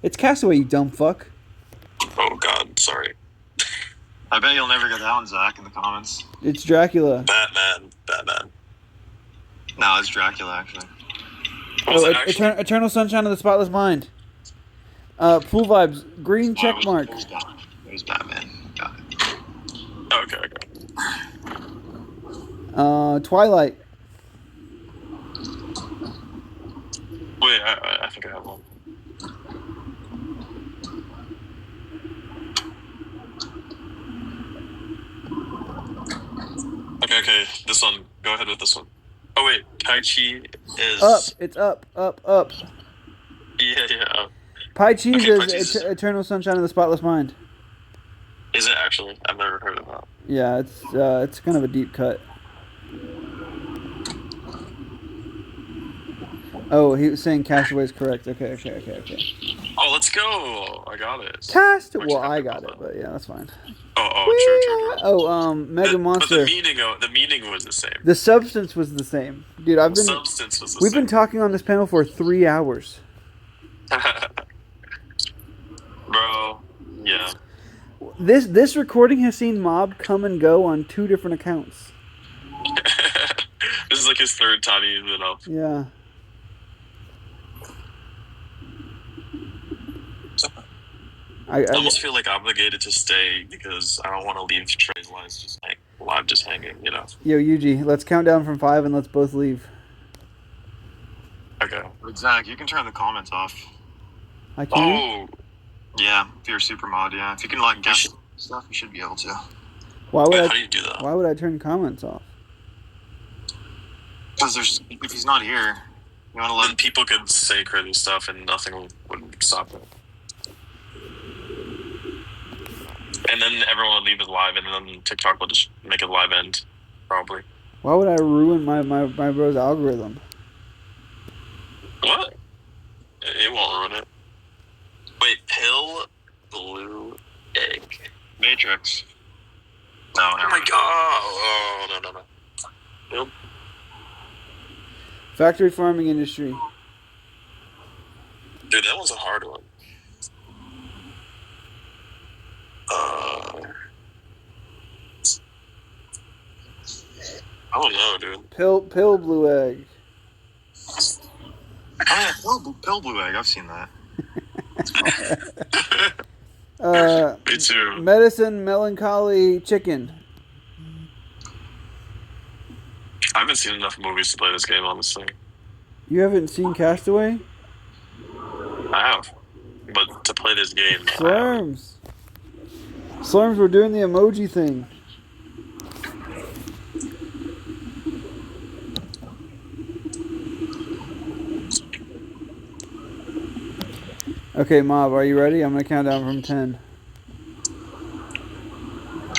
Speaker 7: It's Castaway, you dumb fuck.
Speaker 10: Oh God, sorry. I bet you'll never get that one, Zach, in the comments.
Speaker 7: It's Dracula.
Speaker 10: Batman. No, it's Dracula, actually.
Speaker 7: Eternal Sunshine of the Spotless Mind. Pool Vibes. Green check mark.
Speaker 10: It was Batman. Got it. Okay.
Speaker 7: Twilight.
Speaker 10: Wait, I think I have one. Okay. This one. Go ahead with this one. Oh wait, Tai Chi is
Speaker 7: Up. It's up.
Speaker 10: Yeah.
Speaker 7: Pai Chi's is Eternal Sunshine of the Spotless Mind.
Speaker 10: Is it actually? I've never heard of that.
Speaker 7: Yeah, it's kind of a deep cut. Oh, he was saying Castaway is correct. Okay.
Speaker 10: Oh, let's go! I got it.
Speaker 7: Well, I got it, but yeah, that's fine.
Speaker 10: Oh, true.
Speaker 7: Oh, Mega Monster.
Speaker 10: But the meaning was the same.
Speaker 7: The substance was the same, dude. We've been talking on this panel for 3 hours.
Speaker 10: Bro, yeah.
Speaker 7: This recording has seen Mob come and go on 2 different accounts.
Speaker 10: This is like his 3rd time he's been up.
Speaker 7: Yeah.
Speaker 10: I almost feel like obligated to stay because I don't want to leave Trey's live just hanging, you know.
Speaker 7: Yo, Yuji, let's count down from 5 and let's both leave.
Speaker 10: Okay. Zach, you can turn the comments off.
Speaker 7: I can?
Speaker 10: Oh, yeah. If you're a super mod, yeah. If you can guess.
Speaker 1: stuff, you should be able to.
Speaker 7: Why would
Speaker 10: How do you do that?
Speaker 7: Why would I turn comments off?
Speaker 1: Because if he's not here, you want to
Speaker 10: Then people could say crazy stuff and nothing would stop it. And then everyone would leave it live, and then TikTok will just make it live end, probably.
Speaker 7: Why would I ruin my bro's algorithm?
Speaker 10: What? It won't ruin it. Wait, pill, blue, egg.
Speaker 1: Matrix. No,
Speaker 10: Oh my god. Oh, no. Pill.
Speaker 7: Factory farming industry.
Speaker 10: Dude, that was a hard one. I don't know, dude.
Speaker 7: Pill blue egg.
Speaker 1: Oh yeah, pill blue egg. I've seen that.
Speaker 10: Me too.
Speaker 7: Medicine melancholy chicken.
Speaker 10: I haven't seen enough movies to play this game, honestly.
Speaker 7: You haven't seen Castaway?
Speaker 10: I have. But to play this game,
Speaker 7: Slurms. Slurms were doing the emoji thing. Okay, Mob, are you ready? I'm going to count down from 10.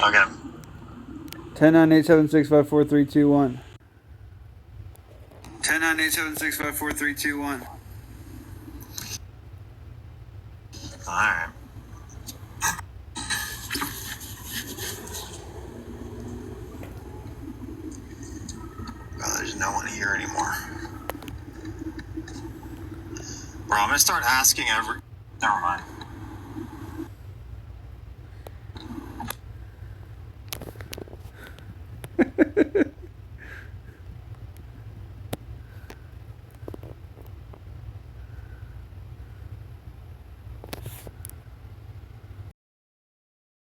Speaker 1: Okay.
Speaker 7: 10, 9, 8, 7, 6, 5, 4, 3, 2, 1.
Speaker 1: 10, 9, 8, 7, 6, 5, 4, 3, 2, 1. Alright. Oh, there's no one here anymore. Bro, I'm gonna start asking Never mind.